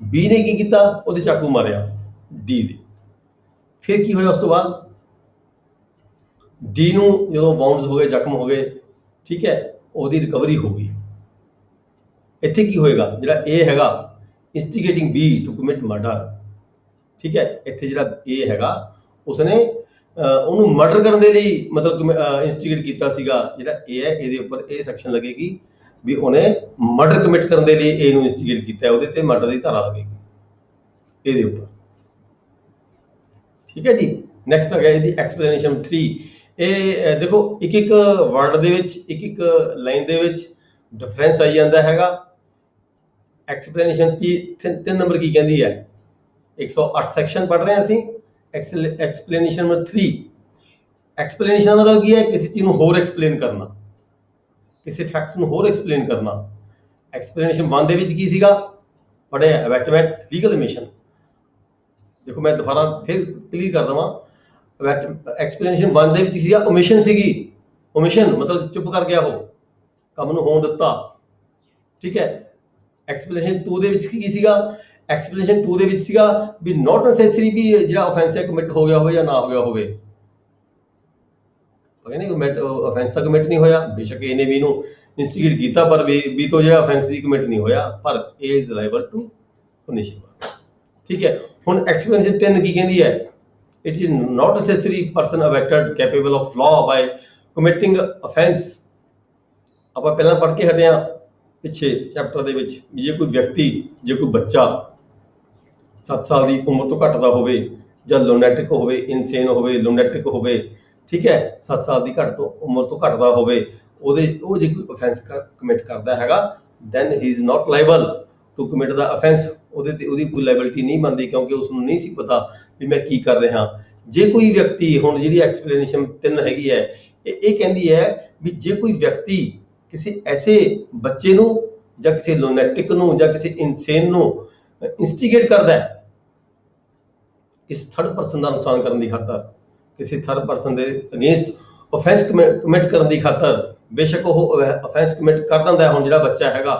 ਬੀ ਨੇ ਕੀ ਕੀਤਾ, ਉਹਦੇ ਚਾਕੂ ਮਾਰਿਆ ਡੀ ਦੇ। ਫਿਰ ਕੀ ਹੋਇਆ ਉਸ ਤੋਂ ਬਾਅਦ, डी ਨੂੰ ਜਦੋਂ ਵਾਉਂਡਸ ਹੋ ਗਏ, ਜ਼ਖਮ ਹੋ ਗਏ, ਠੀਕ ਹੈ, ਉਹਦੀ ਰਿਕਵਰੀ ਹੋ ਗਈ। ਇੱਥੇ ਕੀ ਹੋਏਗਾ, ਜਿਹੜਾ ਏ ਹੈਗਾ ਇੰਸਟੀਗੇਟਿੰਗ ਬੀ ਟੂ ਕਮਿਟ ਮਰਡਰ, ਠੀਕ ਹੈ, ਇੱਥੇ ਜਿਹੜਾ ਏ ਹੈਗਾ ਉਸਨੇ ਉਹਨੂੰ ਮਰਡਰ ਕਰਨ ਦੇ ਲਈ ਮਤਲਬ ਇੰਸਟੀਗੇਟ ਕੀਤਾ ਸੀਗਾ। ਜਿਹੜਾ ਏ ਹੈ ਇਹਦੇ ਉੱਪਰ ਇਹ ਸੈਕਸ਼ਨ ਲੱਗੇਗੀ ਵੀ ਉਹਨੇ ਮਰਡਰ ਕਮਿਟ ਕਰਨ ਦੇ ਲਈ ਏ ਨੂੰ ਇੰਸਟੀਗੇਟ ਕੀਤਾ ਹੈ, ਉਹਦੇ ਤੇ ਮਰਡਰ ਦੀ ਧਾਰਾ ਲੱਗੇਗੀ ਇਹਦੇ ਉੱਪਰ, ਠੀਕ ਹੈ ਜੀ। ਨੈਕਸਟ ਆ ਗਿਆ ਇਹਦੀ ਐਕਸਪਲੇਨੇਸ਼ਨ 3। ਇਹ ਦੇਖੋ ਇੱਕ ਇੱਕ ਵਰਡ ਦੇ ਵਿੱਚ, ਇੱਕ ਇੱਕ ਲਾਈਨ ਦੇ ਵਿੱਚ ਡਿਫਰੈਂਸ ਆਈ ਜਾਂਦਾ ਹੈਗਾ। ਐਕਸਪਲੇਨੇਸ਼ਨ 3 ਨੰਬਰ ਕੀ ਕਹਿੰਦੀ ਹੈ, 108 ਸੈਕਸ਼ਨ ਪੜ੍ਹ ਰਹੇ ਹਾਂ ਅਸੀਂ। ਐਕਸਪਲੇਨੇਸ਼ਨ ਨੰਬਰ 3, ਐਕਸਪਲੇਨੇਸ਼ਨ ਦਾ ਮਤਲਬ ਕੀ ਹੈ, ਕਿਸੇ ਚੀਜ਼ ਨੂੰ ਹੋਰ ਐਕਸਪਲੇਨ ਕਰਨਾ, ਕਿਸੇ ਫੈਕਟਸ ਨੂੰ ਹੋਰ ਐਕਸਪਲੇਨ ਕਰਨਾ। ਐਕਸਪਲੇਨੇਸ਼ਨ 1 ਦੇ ਵਿੱਚ ਕੀ ਸੀਗਾ, ਪੜ੍ਹਿਆ ਅਬੈਟਮੈਂਟ ਲੀਗਲ ਓਮਿਸ਼ਨ। ਦੇਖੋ ਮੈਂ ਦੁਬਾਰਾ ਫਿਰ ਕਲੀਅਰ ਕਰ ਦਵਾਂ, ਐਕਸਪਲੇਨੇਸ਼ਨ 1 ਦੇ ਵਿੱਚ ਸੀਗਾ ਓਮਿਸ਼ਨ ਸੀਗੀ, ਓਮਿਸ਼ਨ ਮਤਲਬ ਚੁੱਪ ਕਰ ਗਿਆ, ਉਹ ਕੰਮ ਨੂੰ ਹੋਣ ਦਿੱਤਾ, ਠੀਕ ਹੈ। ਐਕਸਪਲੇਨੇਸ਼ਨ 2 ਦੇ ਵਿੱਚ ਕੀ ਸੀਗਾ, ਐਕਸਪਲੇਨੇਸ਼ਨ 2 ਦੇ ਵਿੱਚ ਸੀਗਾ ਵੀ ਨਾਟ ਨੈਸੈਸਰੀ ਵੀ ਜਿਹੜਾ ਆਫੈਂਸ ਹੈ ਕਮਿਟ ਹੋ ਗਿਆ ਹੋਵੇ ਜਾਂ ਨਾ ਹੋ ਗਿਆ ਹੋਵੇ। ਆਫੈਂਸ ਤਾਂ ਕਮਿਟ ਨਹੀਂ ਹੋਇਆ, ਬੇਸ਼ੱਕ ਇਹਨੇ ਵੀ ਇਹਨੂੰ ਇੰਸਟੀਗੇਟ ਕੀਤਾ ਪਰ ਵੀ ਤੋਂ ਜਿਹੜਾ ਆਫੈਂਸ ਸੀ ਕਮਿਟ ਨਹੀਂ ਹੋਇਆ, ਪਰ ਇਹ ਇਜ਼ ਲਾਇਬਲ ਟੂ ਪਨਿਸ਼ਮੈਂਟ, ਠੀਕ ਹੈ। ਹੁਣ ਐਕਸਪਲੇਨੇਸ਼ਨ 3 ਕੀ ਕਹਿੰਦੀ ਹੈ, it is not necessary person abetted capable of law by committing offence. ਆਪਾਂ ਪਹਿਲਾਂ ਪੜ੍ਹ ਕੇ ਹਟੇ ਹਾਂ ਪਿੱਛੇ ਚੈਪਟਰ ਦੇ ਵਿੱਚ, ਜੇ ਕੋਈ ਵਿਅਕਤੀ, ਜੇ ਕੋਈ ਬੱਚਾ 7 ਸਾਲ ਦੀ ਉਮਰ ਤੋਂ ਘੱਟ ਦਾ ਹੋਵੇ ਜਾਂ ਲੂਨੈਟਿਕ ਹੋਵੇ, ਇਨਸੇਨ ਹੋਵੇ, ਲੂਨੈਟਿਕ ਹੋਵੇ, ਠੀਕ ਹੈ, 7 ਸਾਲ ਦੀ ਉਮਰ ਤੋਂ ਘੱਟ ਦਾ ਹੋਵੇ, ਉਹ ਜੇ ਕੋਈ ਅਫੈਂਸ ਕਮਿਟ ਕਰਦਾ ਹੈਗਾ, then he is not liable to commit the offence. ਉਹਦੇ ਤੇ ਉਹਦੀ ਕੋਈ ਲਾਇਬਿਲਿਟੀ ਨਹੀਂ ਬਣਦੀ, ਕਿਉਂਕਿ ਉਸ ਨੂੰ ਨਹੀਂ ਸੀ ਪਤਾ ਵੀ ਮੈਂ ਕੀ ਕਰ ਰਿਹਾ। ਜੇ ਕੋਈ ਵਿਅਕਤੀ, ਹੁਣ ਜਿਹੜੀ ਐਕਸਪਲੇਨੇਸ਼ਨ 3 ਹੈਗੀ ਹੈ, ਇਹ ਕਹਿੰਦੀ ਹੈ ਵੀ ਜੇ ਕੋਈ ਵਿਅਕਤੀ ਕਿਸੇ ਐਸੇ ਬੱਚੇ ਨੂੰ ਜਾਂ ਕਿਸੇ ਲੂਨੈਟਿਕ ਨੂੰ ਜਾਂ ਕਿਸੇ ਇਨਸੇਨ ਨੂੰ ਇੰਸਟੀਗੇਟ ਕਰਦਾ ਹੈ, ਕਿਸੇ ਥਰਡ ਪਰਸਨ ਦਾ ਨੁਕਸਾਨ ਕਰਨ ਦੀ ਖਾਤਰ, ਕਿਸੇ ਥਰਡ ਪਰਸਨ ਦੇ ਅਗੇਂਸਟ ਅਫੈਂਸ ਕਮਿਟ ਕਰਨ ਦੀ ਖਾਤਰ, ਬੇਸ਼ੱਕ ਉਹ ਅਫੈਂਸ ਕਮਿਟ ਕਰ ਦਿੰਦਾ ਹੈ। ਹੁਣ ਜਿਹੜਾ ਬੱਚਾ ਹੈਗਾ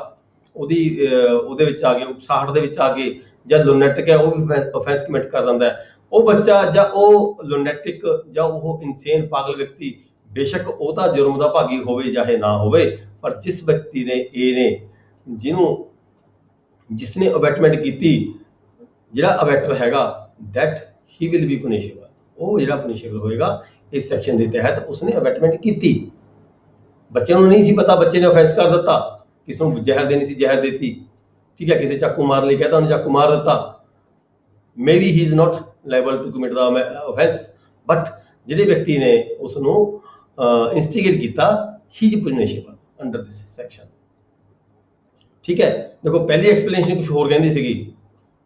ਉਹਦੇ ਵਿੱਚ ਆ ਕੇ, ਉਕਸਾਹਟ ਦੇ ਵਿੱਚ ਆ ਕੇ, ਜਾਂ ਲੂਨੈਟਿਕ ਹੈ ਉਹ ਵੀ ਅਫੈਂਸ ਕਮਿਟ ਕਰ ਦਿੰਦਾ ਹੈ। ਉਹ ਬੱਚਾ ਜਾਂ ਉਹ ਲੂਨੈਟਿਕ ਜਾਂ ਉਹ ਇਨਸੇਨ ਪਾਗਲ ਵਿਅਕਤੀ, ਬੇਸ਼ੱਕ ਉਹ ਤਾਂ ਜੁਰਮ ਦਾ ਭਾਗੀ ਹੋਵੇ ਚਾਹੇ ਨਾ ਹੋਵੇ, ਪਰ ਜਿਸ ਵਿਅਕਤੀ ਨੇ ਜਿਸਨੇ ਅਬੈਟਮੈਂਟ ਕੀਤੀ, ਜਿਹੜਾ ਅਬੈਟਰ ਹੈਗਾ, ਦੈਟ ਹੀ ਵਿਲ ਬੀ ਪਨਿਸ਼ੇਬਲ, ਉਹ ਜਿਹੜਾ ਪਨਿਸ਼ੇਬਲ ਹੋਏਗਾ ਇਸ ਸੈਕਸ਼ਨ ਦੇ ਤਹਿਤ। ਉਸਨੇ ਅਬੈਟਮੈਂਟ ਕੀਤੀ, ਬੱਚੇ ਨੂੰ ਨਹੀਂ ਸੀ ਪਤਾ, ਬੱਚੇ ਨੇ ਅਫੈਂਸ ਕਰ ਦਿੱਤਾ, ਕਿਸੇ ਨੂੰ ਜ਼ਹਿਰ ਦੇਣੀ ਸੀ ਜ਼ਹਿਰ ਦੇਤੀ, ਠੀਕ ਹੈ, ਕਿਸੇ ਚਾਕੂ ਮਾਰਨ ਲਈ ਕਹਿੰਦਾ ਉਹਨੇ ਚਾਕੂ ਮਾਰ ਦਿੱਤਾ, maybe he is not liable to commit the offence, but ਜਿਹੜੇ ਵਿਅਕਤੀ ਨੇ ਉਸ ਨੂੰ ਇੰਸਟੀਗੇਟ ਕੀਤਾ, he is punishable under this section, ਠੀਕ ਹੈ। ਦੇਖੋ ਪਹਿਲੀ ਐਕਸਪਲੇਨੇਸ਼ਨ ਕੁਝ ਹੋਰ ਕਹਿੰਦੀ ਸੀਗੀ,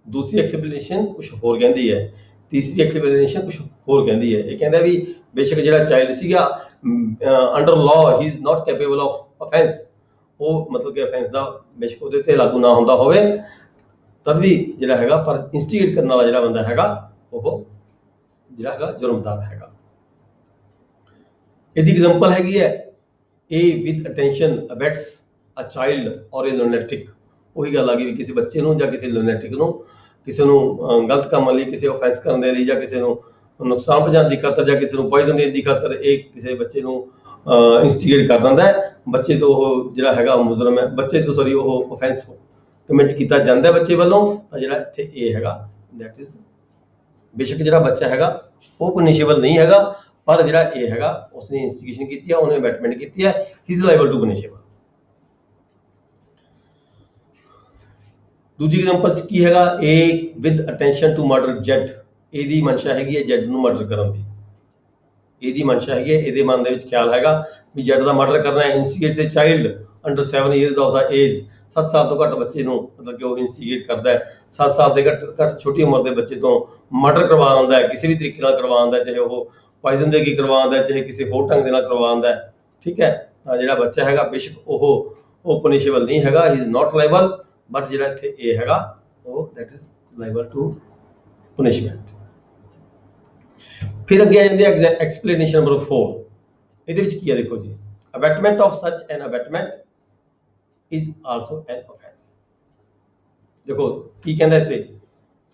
ਦੂਸਰੀ ਐਕਸਪਲੇਨੇਸ਼ਨ ਕੁਝ ਹੋਰ ਕਹਿੰਦੀ ਹੈ, ਤੀਸਰੀ ਐਕਸਪਲੇਨੇਸ਼ਨ ਕੁਝ ਹੋਰ ਕਹਿੰਦੀ ਹੈ। ਇਹ ਕਹਿੰਦਾ ਵੀ ਬੇਸ਼ੱਕ ਜਿਹੜਾ ਚਾਈਲਡ ਸੀਗਾ under law he is not capable of offence, ਉਹ ਮਤਲਬ ਕਿ ਅਫੈਂਸ ਦਾ ਬੇਸ਼ੱਕ ਉਹਦੇ ਤੇ ਲਾਗੂ ਨਾ ਹੁੰਦਾ ਹੋਵੇ, ਤਦ ਵੀ ਜਿਹੜਾ ਹੈਗਾ, ਪਰ ਇੰਸਟੀਗੇਟ ਕਰਨ ਵਾਲਾ ਜਿਹੜਾ ਬੰਦਾ ਹੈਗਾ, ਉਹ ਜਿਹੜਾ ਹੈਗਾ ਜੁਰਮਦਾਰ ਹੈਗਾ। ਇਹਦੀ ਐਗਜ਼ਾਮਪਲ ਹੈਗੀ ਹੈ, A with attention abets a child or a lunatic। ਉਹੀ ਗੱਲ ਆ ਗਈ ਵੀ ਕਿਸੇ ਬੱਚੇ ਨੂੰ ਜਾਂ ਕਿਸੇ ਲੂਨੈਟਿਕ ਨੂੰ, ਕਿਸੇ ਨੂੰ ਗਲਤ ਕੰਮ ਲਈ, ਕਿਸੇ ਆਫੈਂਸ ਕਰਨ ਦੇ ਲਈ, ਜਾਂ ਕਿਸੇ ਨੂੰ ਨੁਕਸਾਨ ਪਹੁੰਚਾਉਣ ਦੀ ਖਾਤਰ, ਜਾਂ ਕਿਸੇ ਨੂੰ ਪੋਇਜ਼ਨ ਦੇਣ ਦੀ ਖਾਤਰ ਇਹ ਕਿਸੇ ਬੱਚੇ ਨੂੰ ਇੰਸਟੀਗੇਟ ਕਰ ਦਿੰਦਾ ਹੈ। ਬੱਚੇ ਤੋਂ ਉਹ ਜਿਹੜਾ ਹੈਗਾ ਮੁਜਰਮ ਹੈ, ਬੱਚੇ ਤੋਂ ਸੌਰੀ ਉਹ ਅਫੈਂਸ ਕਮਿਟ ਕੀਤਾ ਜਾਂਦਾ ਬੱਚੇ ਵੱਲੋਂ, ਤਾਂ ਜਿਹੜਾ ਇੱਥੇ ਇਹ ਹੈਗਾ, ਦੈਟ ਇਜ਼ ਬੇਸ਼ੱਕ ਜਿਹੜਾ ਬੱਚਾ ਹੈਗਾ ਉਹ ਪਨਿਸ਼ੇਬਲ ਨਹੀਂ ਹੈਗਾ, ਪਰ ਜਿਹੜਾ ਇਹ ਹੈਗਾ ਉਸਨੇ ਇੰਸਟੀਗੇਸ਼ਨ ਕੀਤੀ ਹੈ, ਉਹਨੇ ਅਬੈਟਮੈਂਟ ਕੀਤੀ ਹੈ, ਹੀ ਇਜ਼ ਲਾਇਬਲ ਟੂ ਪਨਿਸ਼ੇਬਲ। ਦੂਜੀ ਐਗਜ਼ਾਮਪਲ ਚ ਕੀ ਹੈਗਾ, A with attention to murder Z। ਇਹਦੀ ਮਨਸ਼ਾ ਹੈਗੀ ਹੈ Z ਨੂੰ ਮਰਡਰ ਕਰਨ ਦੀ, ਇਹਦੀ ਮਨਸ਼ਾ ਹੈਗੀ ਹੈ, ਇਹਦੇ ਮਨ ਦੇ ਵਿੱਚ ਖਿਆਲ ਹੈਗਾ ਵੀ Z ਦਾ ਮਰਡਰ ਕਰਨਾ ਹੈ। Instigate a child under 7 years of the age, 7 ਸਾਲ ਤੋਂ ਘੱਟ ਬੱਚੇ ਨੂੰ ਮਤਲਬ ਕਿ ਉਹ ਇੰਸਟੀਗੇਟ ਕਰਦਾ ਹੈ, 7 ਸਾਲ ਦੇ ਘੱਟ ਛੋਟੀ ਉਮਰ ਦੇ ਬੱਚੇ ਤੋਂ ਮਰਡਰ ਕਰਵਾ ਦਿੰਦਾ ਹੈ, ਕਿਸੇ ਵੀ ਤਰੀਕੇ ਨਾਲ ਕਰਵਾ ਦਿੰਦਾ, ਚਾਹੇ ਉਹ ਪੋਇਜ਼ਨ ਦੇ ਕੇ ਕਰਵਾ ਦਿੰਦਾ, ਚਾਹੇ ਕਿਸੇ ਹੋਰ ਢੰਗ ਦੇ ਨਾਲ ਕਰਵਾ ਦਿੰਦਾ, ਠੀਕ ਹੈ। ਤਾਂ ਜਿਹੜਾ ਬੱਚਾ ਹੈਗਾ ਬੇਸ਼ੱਕ ਉਹ ਪਨਿਸ਼ੇਬਲ ਨਹੀਂ ਹੈਗਾ, he is not liable, but ਜਿਹੜਾ ਇੱਥੇ ਇਹ ਹੈਗਾ ਉਹ that is liable to punishment. ਫਿਰ ਅੱਗੇ ਆ ਜਾਂਦੀ ਹੈ ਐਕਸਪਲੇਨੇਸ਼ਨ ਨੰਬਰ 4। ਇਹਦੇ ਵਿੱਚ ਕੀ ਹੈ ਦੇਖੋ ਜੀ, ਅਬੈਟਮੈਂਟ ਆਫ ਸੱਚ ਐਨ ਅਬੈਟਮੈਂਟ ਇਜ਼ ਆਲਸੋ ਐਨ ਅਫੈਂਸ। ਦੇਖੋ ਕੀ ਕਹਿੰਦਾ ਇੱਥੇ,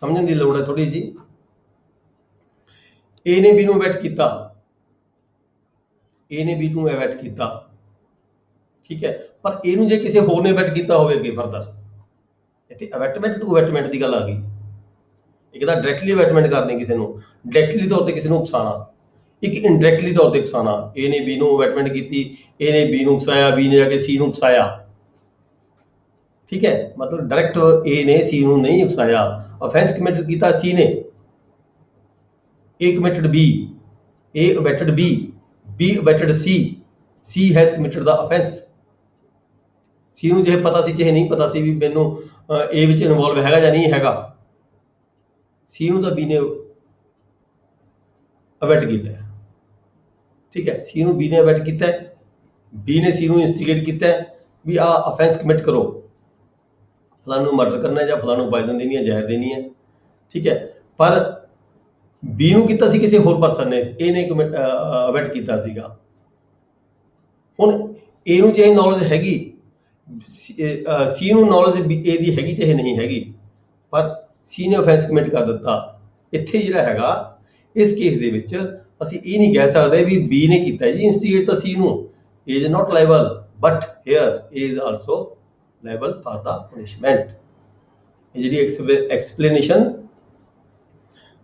ਸਮਝਣ ਦੀ ਲੋੜ ਹੈ ਥੋੜੀ ਜੀ। A ਨੇ B ਨੂੰ ਅਬੈਟ ਕੀਤਾ, ए ने बी ਨੂੰ ਅਬੈਟ ਕੀਤਾ, ਠੀਕ ਹੈ, ਪਰ ਇਹਨੂੰ ਜੇ ਕਿਸੇ ਹੋਰ ਨੇ ਅਬੈਟ ਕੀਤਾ ਹੋਵੇ ਅੱਗੇ ਫਰਦਰ, ਇੱਥੇ ਅਬੈਟਮੈਂਟ ਟੂ ਅਬੈਟਮੈਂਟ ਦੀ ਗੱਲ ਆ ਗਈ। ਇੱਕ ਤਾਂ ਡਾਇਰੈਕਟਲੀ ਅਬੈਟਮੈਂਟ ਕਰਨੀ ਕਿਸੇ ਨੂੰ, ਡਾਇਰੈਕਟਲੀ ਤੌਰ ਤੇ ਕਿਸੇ ਨੂੰ ਉਕਸਾਣਾ, ਇੱਕ ਇਨਡਾਇਰੈਕਟਲੀ ਤੌਰ ਤੇ ਉਕਸਾਣਾ। ਏ ਨੇ ਬੀ ਨੂੰ ਅਬੈਟਮੈਂਟ ਕੀਤੀ, ਏ ਨੇ ਬੀ ਨੂੰ ਉਕਸਾਇਆ, ਬੀ ਨੇ ਜਾ ਕੇ ਸੀ ਨੂੰ ਉਕਸਾਇਆ, ਠੀਕ ਹੈ, ਮਤਲਬ ਡਾਇਰੈਕਟ ਏ ਨੇ ਸੀ ਨੂੰ ਨਹੀਂ ਉਕਸਾਇਆ। ਅਫੈਂਸ ਕਮਿਟ ਕੀਤਾ ਸੀ ਨੇ, A committed B, A abetted B, B abetted C, C has committed the offence. C ਨੂੰ ਚਾਹੇ ਪਤਾ ਸੀ ਚਾਹੇ ਨਹੀਂ ਪਤਾ ਸੀ ਵੀ ਮੈਨੂੰ ਏ ਵਿੱਚ ਇਨਵੋਲਵ ਹੈਗਾ ਜਾਂ ਨਹੀਂ ਹੈਗਾ, ਸੀ ਨੂੰ ਤਾਂ ਬੀ ਨੇ ਅਬੈਟ ਕੀਤਾ, ਠੀਕ ਹੈ, ਸੀ ਨੂੰ ਬੀ ਨੇ ਅਬੈਟ ਕੀਤਾ, ਬੀ ਨੇ ਸੀ ਨੂੰ ਇੰਸਟੀਗੇਟ ਕੀਤਾ ਵੀ ਆ ਅਫੈਂਸ ਕਮਿਟ ਕਰੋ, ਫਲਾਣ ਨੂੰ ਮਰਡਰ ਕਰਨਾ ਜਾਂ ਫਲਾਣ ਨੂੰ ਪਾਇਜ਼ਨ ਦੇਣੀ ਹੈ, ਜ਼ਹਿਰ ਦੇਣੀ ਹੈ, ਠੀਕ ਹੈ, ਪਰ ਬੀ ਨੂੰ ਕੀਤਾ ਸੀ ਕਿਸੇ ਹੋਰ ਪਰਸਨ ਨੇ, ਏ ਨੇ ਅਬੈਟ ਕੀਤਾ ਸੀਗਾ। ਹੁਣ ਏ ਨੂੰ ਚਾਹੇ ਨੌਲੇਜ ਹੈਗੀ, ਸੀ ਨੂੰ ਨੌਲੇਜ ਏ ਦੀ ਹੈਗੀ ਚਾਹੇ ਨਹੀਂ ਹੈਗੀ, ਪਰ ਸੀ ਨੇ ਅਫੈਂਸ ਕਮਿਟ ਕਰ ਦਿੱਤਾ। ਇੱਥੇ ਜਿਹੜਾ ਹੈਗਾ ਇਸ ਕੇਸ ਦੇ ਵਿੱਚ ਅਸੀਂ ਇਹ ਨਹੀਂ ਕਹਿ ਸਕਦੇ ਵੀ ਬੀ ਨੇ ਕੀਤਾ ਜੀ ਇੰਸਟੀਗੇਟ ਤਾਂ ਸੀ ਨੂੰ, A is not liable, but here A is also liable for the punishment. ਇਹ ਜਿਹੜੀ ਐਕਸਪਲੇਨੇਸ਼ਨ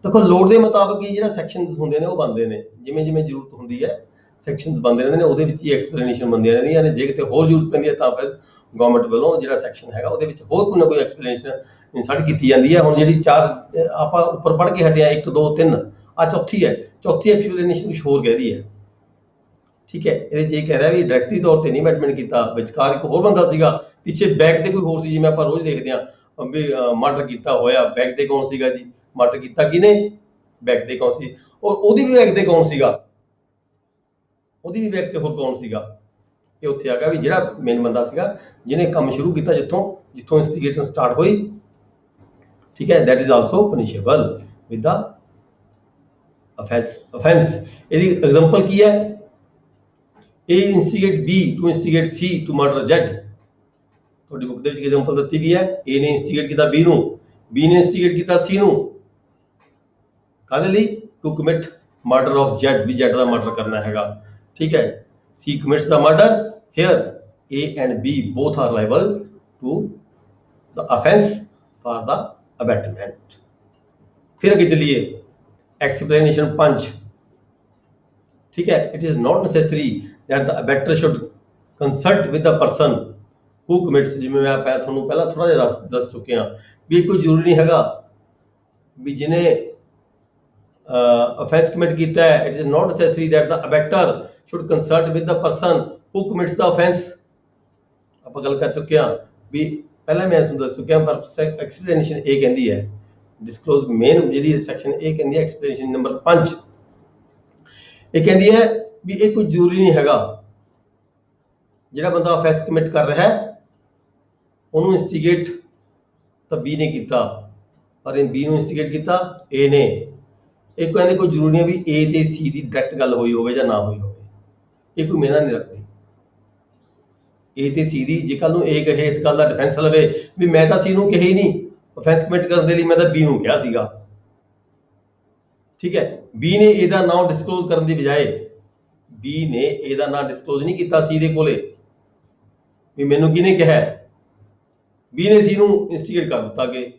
ਦੇਖੋ, ਲੋੜ ਦੇ ਮੁਤਾਬਕ ਹੀ ਜਿਹੜਾ ਸੈਕਸ਼ਨਸ ਹੁੰਦੇ ਨੇ ਉਹ ਬਣਦੇ ਨੇ, ਜਿਵੇਂ ਜਿਵੇਂ ਜ਼ਰੂਰਤ ਹੁੰਦੀ ਹੈ ਸੈਕਸ਼ਨਸ ਬਣਦੇ ਰਹਿੰਦੇ ਨੇ, ਉਹਦੇ ਵਿੱਚ ਹੀ ਐਕਸਪਲੇਨੇਸ਼ਨ ਬਣਦੀਆਂ ਰਹਿੰਦੀਆਂ ਨੇ। ਜੇ ਕਿਤੇ ਹੋਰ ਜ਼ਰੂਰਤ ਪੈਂਦੀ ਹੈ ਤਾਂ ਫਿਰ ਗਵਰਨਮੈਂਟ ਵੱਲੋਂ ਜਿਹੜਾ ਸੈਕਸ਼ਨ ਹੈਗਾ ਉਹਦੇ ਵਿੱਚ ਹੋਰ ਕੋਈ ਨਾ ਕੋਈ ਐਕਸਪਲੇਨੇਸ਼ਨ ਇਨਸਰਟ ਕੀਤੀ ਜਾਂਦੀ ਹੈ। ਹੁਣ ਜਿਹੜੀ ਚਾਰ ਆਪਾਂ ਉੱਪਰ ਪੜ੍ਹ ਕੇ ਹਟਿਆ 1 2 3, ਆ ਚੌਥੀ ਹੈ, ਚੌਥੀ ਐਕਸਪਲੇਨੇਸ਼ਨ ਕੁਛ ਹੋਰ ਕਹਿ ਰਹੀ ਹੈ, ਠੀਕ ਹੈ। ਇਹਦੇ 'ਚ ਇਹ ਕਹਿ ਰਿਹਾ ਵੀ ਡਾਇਰੈਕਟਲੀ ਤੌਰ ਤੇ ਨਹੀਂ ਅਬੈਟਮੈਂਟ ਕੀਤਾ, ਵਿਚਕਾਰ ਇੱਕ ਹੋਰ ਬੰਦਾ ਸੀਗਾ, ਪਿੱਛੇ ਬੈਕ ਤੇ ਕੋਈ ਹੋਰ ਸੀ, ਜਿਵੇਂ ਆਪਾਂ ਰੋਜ਼ ਦੇਖਦੇ ਹਾਂ ਵੀ ਮਰਡਰ ਕੀਤਾ ਹੋਇਆ, ਬੈਕ ਤੇ ਕੌਣ ਸੀਗਾ ਜੀ, ਮਰਡਰ ਕੀਤਾ ਕਿਹਨੇ, ਬੈਕ ਤੇ ਕੌਣ ਸੀ, ਔਰ ਉਹਦੀ ਵੀ ਬੈਕ ਤੇ ਕੌਣ ਸੀਗਾ, ਉਹਦੀ ਵੀ ਬੈਕ ਤੇ ਹੋਰ ਕੌਣ ਸੀਗਾ। ਇਹ ਉੱਥੇ ਆ ਗਿਆ ਵੀ ਜਿਹੜਾ ਮੇਨ ਬੰਦਾ ਸੀਗਾ ਜਿਹਨੇ ਕੰਮ ਸ਼ੁਰੂ ਕੀਤਾ, ਜਿੱਥੋਂ ਇੰਸਟੀਗੇਸ਼ਨ ਸਟਾਰਟ ਹੋਈ, ਠੀਕ ਹੈ, that is also punishable with the offense। ਇਹਦੀ ਐਗਜ਼ਾਮਪਲ ਕੀ ਹੈ, A instigate B to instigate C to murder Z। ਤੁਹਾਡੀ ਬੁੱਕ ਦੇ ਵਿੱਚ ਐਗਜ਼ਾਮਪਲ ਦਿੱਤੀ ਵੀ ਹੈ, A ਨੇ ਇੰਸਟੀਗੇਟ ਕੀਤਾ B ਨੂੰ, B ਨੇ ਇੰਸਟੀਗੇਟ ਕੀਤਾ C ਨੂੰ, ਕਾਹਦੇ ਲਈ, to commit murder of Z, ਵੀ Z ਦਾ ਮਰਡਰ ਕਰਨਾ ਹੈਗਾ, ਠੀਕ ਹੈ। C commits the murder, here A and B both are liable to the offense for the abetment। फिर आगे चलिए एक्सप्लेनेशन 5, ठीक है। It is not necessary that the abettor should consult with the person who commits, जिवें मैं ਤੁਹਾਨੂੰ ਪਹਿਲਾਂ ਥੋੜਾ ਜਿਹਾ ਦੱਸ ਚੁੱਕਿਆ ਵੀ ਕੋਈ ਜ਼ਰੂਰੀ ਨਹੀਂ ਹੈਗਾ ਵੀ ਜਿਹਨੇ offense commit ਕੀਤਾ ਹੈ, it is not necessary that the abetter should consult with the person who commits the offense। ਆਪਾਂ ਗੱਲ ਕਰ ਚੁੱਕੇ ਹਾਂ ਵੀ ਪਹਿਲਾਂ ਮੈਂ ਤੁਹਾਨੂੰ ਦੱਸ ਚੁੱਕਿਆ, ਪਰ ਐਕਸਪਲੇਨੇਸ਼ਨ ਇਹ ਕਹਿੰਦੀ ਹੈ, ਡਿਸਕਲੋਜ਼ ਮੇਨ ਜਿਹੜੀ ਸੈਕਸ਼ਨ ਇਹ ਕਹਿੰਦੀ ਹੈ ਐਕਸਪਲੇਨੇਸ਼ਨ ਨੰਬਰ 5, ਇਹ ਕਹਿੰਦੀ ਹੈ ਵੀ ਇਹ ਕੋਈ ਜ਼ਰੂਰੀ ਨਹੀਂ ਹੈਗਾ ਜਿਹੜਾ ਬੰਦਾ offense commit ਕਰ ਰਿਹਾ ਹੈ ਉਹਨੂੰ ਇੰਸਟੀਗੇਟ ਤਾਂ B ਨੇ ਕੀਤਾ, ਪਰ B ਨੂੰ ਇੰਸਟੀਗੇਟ ਕੀਤਾ A ਨੇ। ਇਹ ਕਹਿੰਦੇ ਕੋਈ ਜ਼ਰੂਰੀ ਨਹੀਂ ਵੀ A ਤੇ C ਦੀ ਡਾਇਰੈਕਟ ਗੱਲ ਹੋਈ ਹੋਵੇ ਜਾਂ ਨਾ ਹੋਈ ਹੋਵੇ, ਇਹ ਕੋਈ ਮੇਨਾ ਨਹੀਂ ਰੱਖਦੀ A ਤੇ C ਦੀ। ਜੇ ਕੱਲ ਨੂੰ A ਕਹੇ ਇਸ ਗੱਲ ਦਾ ਡਿਫੈਂਸ ਲਵੇ ਵੀ ਮੈਂ ਤਾਂ C ਨੂੰ ਕਹੀ ਨਹੀਂ offense commit ਕਰਨ ਦੇ ਲਈ, ਮੈਂ ਤਾਂ B ਨੂੰ ਕਿਹਾ ਸੀਗਾ, ਠੀਕ ਹੈ। B ਨੇ A ਦਾ ਨਾਮ ਡਿਸਕਲੋਜ਼ ਕਰਨ ਦੀ ਬਜਾਏ B ਨੇ A ਦਾ ਨਾਮ ਡਿਸਕਲੋਜ਼ ਨਹੀਂ ਕੀਤਾ C ਦੇ ਕੋਲੇ ਵੀ ਮੈਨੂੰ ਕਿਹਨੇ ਕਿਹਾ, B ਨੇ C ਨੂੰ ਇੰਸਟੀਗੇਟ ਕਰ ਦਿੱਤਾ ਕਿ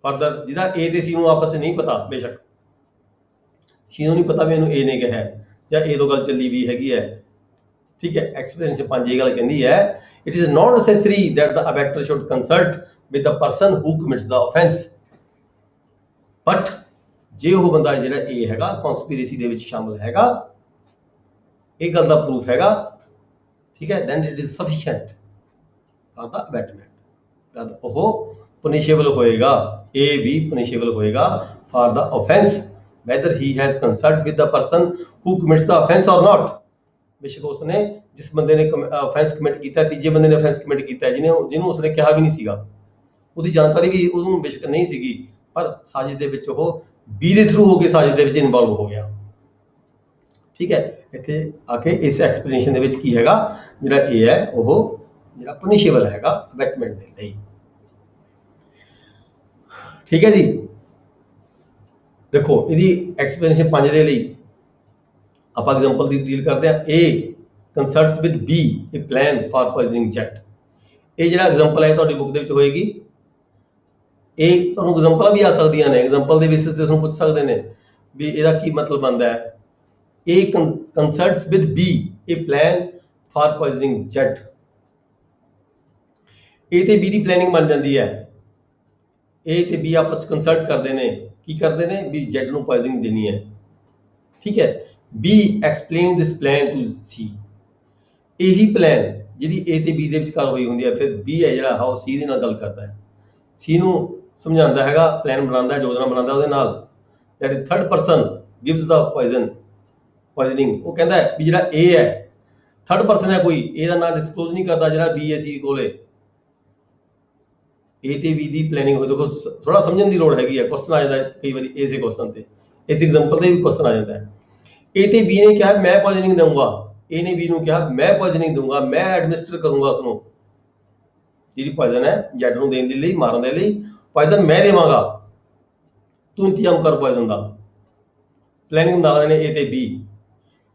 ਫਰਦਰ, ਜਿਹਦਾ A ਤੇ C ਨੂੰ ਆਪਸ ਵਿੱਚ ਨਹੀਂ ਪਤਾ, ਬੇਸ਼ੱਕ C ਨੂੰ ਨਹੀਂ ਪਤਾ ਵੀ ਇਹਨੂੰ A ਨੇ ਕਿਹਾ ਜਾਂ A ਤੋਂ ਗੱਲ ਚੱਲੀ ਵੀ ਹੈਗੀ ਹੈ, ਠੀਕ ਹੈ। ਐਕਸਪਲੇਨੇਸ਼ਨ 5 ਇਹ ਗੱਲ ਕਹਿੰਦੀ ਹੈ, it is not necessary that the abettor should consult with the person who commits the offence, but ਜੇ ਉਹ ਬੰਦਾ ਜਿਹੜਾ A ਹੈਗਾ ਕਨਸਪੀਰੇਸੀ ਦੇ ਵਿੱਚ ਸ਼ਾਮਲ ਹੈਗਾ, ਇਹ ਗੱਲ ਦਾ ਪ੍ਰੂਫ ਹੈਗਾ, ਠੀਕ ਹੈ, then it is sufficient for the abetment, ਤਦ ਉਹ ਪਨਿਸ਼ੇਬਲ ਹੋਏਗਾ, A ਵੀ ਪਨਿਸ਼ੇਬਲ ਹੋਏਗਾ for the offense whether he has consult with the person who commits the offense or not। ਬੇਸ਼ੱਕ ਉਸਨੇ ਜਿਸ ਬੰਦੇ ਨੇ offense commit ਕੀਤਾ, ਤੀਜੇ ਬੰਦੇ ਨੇ offense commit ਕੀਤਾ ਜਿਹਨੂੰ ਉਸਨੇ ਕਿਹਾ ਵੀ ਨਹੀਂ ਸੀਗਾ, ਉਹਦੀ ਜਾਣਕਾਰੀ ਵੀ ਉਹਨੂੰ ਬੇਸ਼ੱਕ ਨਹੀਂ ਸੀਗੀ, ਪਰ ਸਾਜ਼ਿਸ਼ ਦੇ ਵਿੱਚ ਉਹ B ਦੇ ਥਰੂ ਹੋ ਕੇ ਸਾਜ਼ਿਸ਼ ਦੇ ਵਿੱਚ ਇਨਵੋਲਵ ਹੋ ਗਿਆ, ਠੀਕ ਹੈ। ਇੱਥੇ ਆ ਕੇ ਇਸ ਐਕਸਪਲੇਨੇਸ਼ਨ ਦੇ ਵਿੱਚ ਕੀ ਹੈਗਾ, ਜਿਹੜਾ A ਹੈ ਉਹ ਜਿਹੜਾ ਪਨਿਸ਼ੇਬਲ ਹੈਗਾ ਅਬੈਟਮੈਂਟ ਦੇ ਲਈ, ਠੀਕ ਹੈ ਜੀ। ਦੇਖੋ ਇਹਦੀ ਐਕਸਪਲੇਨੇਸ਼ਨ 5 ਦੇ ਲਈ ਆਪਾਂ ਐਗਜ਼ਾਮਪਲ ਦੀ ਡੀਲ ਕਰਦੇ ਆ। A consults with B a plan for purchasing jet। ਇਹ ਜਿਹੜਾ ਐਗਜ਼ਾਮਪਲ ਹੈ ਤੁਹਾਡੀ ਬੁੱਕ ਦੇ ਵਿੱਚ ਹੋਏਗੀ। ਇਹ ਤੁਹਾਨੂੰ ਐਗਜ਼ਾਮਪਲਾਂ ਵੀ ਆ ਸਕਦੀਆਂ ਨੇ, ਐਗਜ਼ਾਮਪਲ ਦੇ ਬੇਸਿਸ ਤੇ ਤੁਹਾਨੂੰ ਪੁੱਛ ਸਕਦੇ ਨੇ ਵੀ ਇਹਦਾ ਕੀ ਮਤਲਬ ਬਣਦਾ ਹੈ। A consults with B a plan for purchasing jet। A ਤੇ B ਦੀ ਪਲੈਨਿੰਗ ਬਣ ਜਾਂਦੀ ਹੈ। A ਤੇ B ਆਪਸ ਕੰਸਲਟ ਕਰਦੇ ਨੇ, ਕੀ ਕਰਦੇ ਨੇ ਵੀ ਜੈਟ ਨੂੰ ਪਰਚੇਸਿੰਗ ਦੇਣੀ ਹੈ, ਠੀਕ ਹੈ। B explain this plan to C। ਇਹੀ ਪਲਾਨ ਜਿਹੜੀ A ਤੇ B ਦੇ ਵਿਚਕਾਰ ਹੋਈ ਹੁੰਦੀ ਹੈ, ਫਿਰ B ਹੈ ਜਿਹੜਾ ਉਹ C ਦੇ ਨਾਲ ਗੱਲ ਕਰਦਾ ਹੈ, C ਨੂੰ ਸਮਝਾਉਂਦਾ ਹੈਗਾ, ਪਲਾਨ ਬਣਾਉਂਦਾ ਹੈ, ਯੋਜਨਾ ਬਣਾਉਂਦਾ ਉਹਦੇ ਨਾਲ। that is third person gives the poisoning। ਉਹ ਕਹਿੰਦਾ ਹੈ ਵੀ ਜਿਹੜਾ A ਹੈ ਥਰਡ ਪਰਸਨ ਹੈ, ਕੋਈ A ਦਾ ਨਾਮ ਡਿਸਕਲੋਜ਼ ਨਹੀਂ ਕਰਦਾ, ਜਿਹੜਾ B ਹੈ C ਕੋਲੇ। A ਤੇ B ਦੀ ਪਲੈਨਿੰਗ ਹੋਈ, ਦੇਖੋ ਥੋੜਾ ਸਮਝਣ ਦੀ ਲੋੜ ਹੈਗੀ ਹੈ। ਕੁਐਸਚਨ ਆ ਜਾਂਦਾ ਕਈ ਵਾਰੀ ਇਸੇ ਕੁਐਸਚਨ ਤੇ, ਇਸ ਐਗਜ਼ਾਮਪਲ ਤੇ ਵੀ ਕੁਐਸਚਨ ਆ ਜਾਂਦਾ ਹੈ। A ਤੇ B ਨੇ ਕਿਹਾ ਮੈਂ ਪੋਇਜ਼ਨਿੰਗ ਦਊਂਗਾ, A ਨੇ B ਨੂੰ ਕਿਹਾ ਮੈਂ ਪੋਇਜ਼ਨਿੰਗ ਦਊਂਗਾ, ਮੈਂ ਐਡਮਿਨਿਸਟਰ ਕਰੂੰਗਾ ਉਸਨੂੰ, ਜਿਹੜੀ ਪੋਇਜ਼ਨ ਹੈ ਜੈਟ ਨੂੰ ਦੇਣ ਦੇ ਲਈ, ਮਾਰਨ ਦੇ ਲਈ ਪੋਇਜ਼ਨ ਮੈਂ ਦੇਵਾਂਗਾ, ਤੂੰ ਇੰਤਜ਼ਾਮ ਕਰ ਪੋਇਜ਼ਨ ਦਾ। ਪਲੈਨਿੰਗ ਬਣਾ ਲੈਂਦੇ ਨੇ A ਤੇ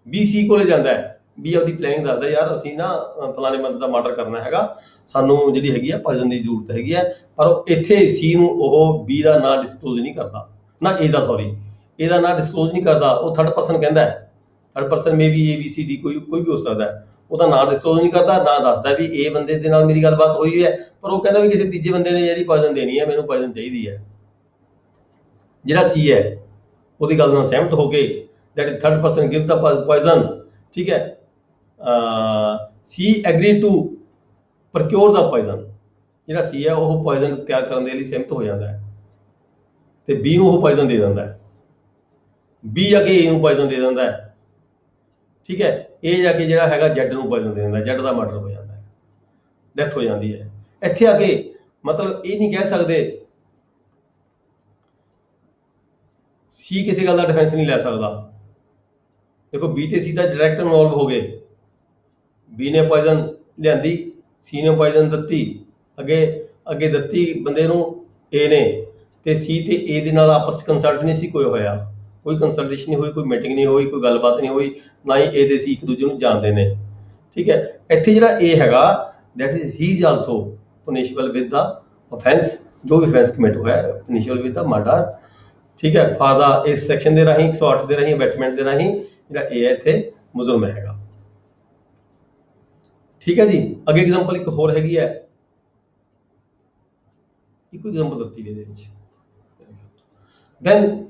B C ਕੋਲੇ ਜਾਂਦਾ ਹੈ। B ਆਪਦੀ ਪਲੈਨਿੰਗ ਦੱਸਦਾ, ਯਾਰ ਅਸੀਂ ਨਾ ਫਲਾਣੇ ਬੰਦੇ ਦਾ ਮਰਡਰ ਕਰਨਾ ਹੈਗਾ, ਸਾਨੂੰ ਜਿਹੜੀ ਹੈਗੀ ਆ ਪੋਇਜ਼ਨ ਦੀ ਜ਼ਰੂਰਤ ਹੈਗੀ ਹੈ। ਪਰ ਇੱਥੇ C ਨੂੰ ਉਹ B ਦਾ ਨਾਂ ਡਿਸਕਲੋਜ਼ ਨਹੀਂ ਕਰਦਾ, ਨਾ A ਦਾ, ਸੌਰੀ A ਦਾ ਨਾਂ ਡਿਸਕਲੋਜ਼ ਨਹੀਂ ਕਰਦਾ। ਉਹ ਥਰਡ ਪਰਸਨ ਕਹਿੰਦਾ ਹੈ, ਥਰਡ ਪਰਸਨ ਮੇ ਵੀ ABC ਦੀ ਕੋਈ ਵੀ ਹੋ ਸਕਦਾ ਹੈ। ਉਹਦਾ ਨਾਂ ਡਿਸਕਲੋਜ਼ ਨਹੀਂ ਕਰਦਾ, ਨਾ ਦੱਸਦਾ ਵੀ ਇਹ ਬੰਦੇ ਦੇ ਨਾਲ ਮੇਰੀ ਗੱਲਬਾਤ ਹੋਈ ਹੈ, ਪਰ ਉਹ ਕਹਿੰਦਾ ਵੀ ਕਿਸੇ ਤੀਜੇ ਬੰਦੇ ਨੇ ਜਿਹੜੀ ਪੋਇਜ਼ਨ ਦੇਣੀ ਹੈ, ਮੈਨੂੰ ਪੋਇਜ਼ਨ ਚਾਹੀਦੀ ਹੈ। ਜਿਹੜਾ C ਹੈ ਉਹਦੀ ਗੱਲ ਨਾਲ ਸਹਿਮਤ ਹੋ ਕੇ that is third person give the poison, ਠੀਕ ਹੈ। C agree to procure the poison। ਜਿਹੜਾ C ਹੈ ਉਹ ਪੋਇਜ਼ਨ ਤਿਆਰ ਕਰਨ ਦੇ ਲਈ ਸਹਿਮਤ ਹੋ ਜਾਂਦਾ ਹੈ ਤੇ B ਨੂੰ ਉਹ ਪੋਇਜ਼ਨ ਦੇ ਦਿੰਦਾ ਹੈ। B ਜਾ ਕੇ A ਨੂੰ ਪੋਇਜ਼ਨ ਦੇ ਦਿੰਦਾ ਹੈ, ਠੀਕ ਹੈ। A ਜਾ ਕੇ ਜਿਹੜਾ ਹੈਗਾ ਜੈਡ ਨੂੰ ਪੋਇਜ਼ਨ ਦੇ ਦਿੰਦਾ, ਜੈਡ ਦਾ ਮਰਡਰ ਹੋ ਜਾਂਦਾ ਹੈ, ਡੈਥ ਹੋ ਜਾਂਦੀ ਹੈ। ਇੱਥੇ ਆ ਕੇ ਮਤਲਬ ਇਹ ਨਹੀਂ ਕਹਿ ਸਕਦੇ, C ਕਿਸੇ ਗੱਲ ਦਾ ਡਿਫੈਂਸ ਨਹੀਂ ਲੈ ਸਕਦਾ। ਦੇਖੋ B ਤੇ C ਤਾਂ ਡਾਇਰੈਕਟ ਇਨਵੋਲਵ ਹੋ ਗਏ, B ਨੇ ਪੋਇਜ਼ਨ ਲਿਆਂਦੀ, C ਨੇ ਪੋਇਜ਼ਨ ਦਿੱਤੀ, ਅੱਗੇ ਦਿੱਤੀ ਬੰਦੇ ਨੂੰ A ਨੇ, ਤੇ C ਤੇ A ਦੇ ਨਾਲ ਆਪਸ ਕੰਸਲਟ ਨਹੀਂ ਸੀ ਕੋਈ ਹੋਇਆ, ਕੋਈ ਕੰਸਲਟੇਸ਼ਨ ਨਹੀਂ ਹੋਈ, ਕੋਈ ਮੀਟਿੰਗ ਨਹੀਂ ਹੋਈ, ਕੋਈ ਗੱਲਬਾਤ ਨਹੀਂ ਹੋਈ, ਨਾ ਹੀ A ਤੇ C ਇੱਕ ਦੂਜੇ ਨੂੰ ਜਾਣਦੇ ਨੇ, ਠੀਕ ਹੈ। ਇੱਥੇ ਜਿਹੜਾ A ਹੈਗਾ that is he is also punishable with the offense, ਜੋ ਵੀ offense commit ਹੋਇਆ punishable with the murder, ਠੀਕ ਹੈ। ਫਾਰ ਦਾ ਇਸ ਸੈਕਸ਼ਨ ਦੇ ਰਾਹੀਂ 108 ਦੇ ਰਾਹੀਂ ਅਬੈਟਮੈਂਟ ਦੇ ਰਾਹੀਂ ਜਿਹੜਾ A ਹੈ ਇੱਥੇ ਮੁਜਰਮ ਹੈਗਾ, ਠੀਕ ਹੈ ਜੀ। ਅੱਗੇ ਐਗਜ਼ਾਮਪਲ ਇੱਕ ਹੋਰ ਹੈਗੀ ਹੈ, ਇੱਕ ਐਗਜ਼ਾਮਪਲ ਦਿੱਤੀ ਇਹਦੇ ਵਿੱਚ। ਦੈਨ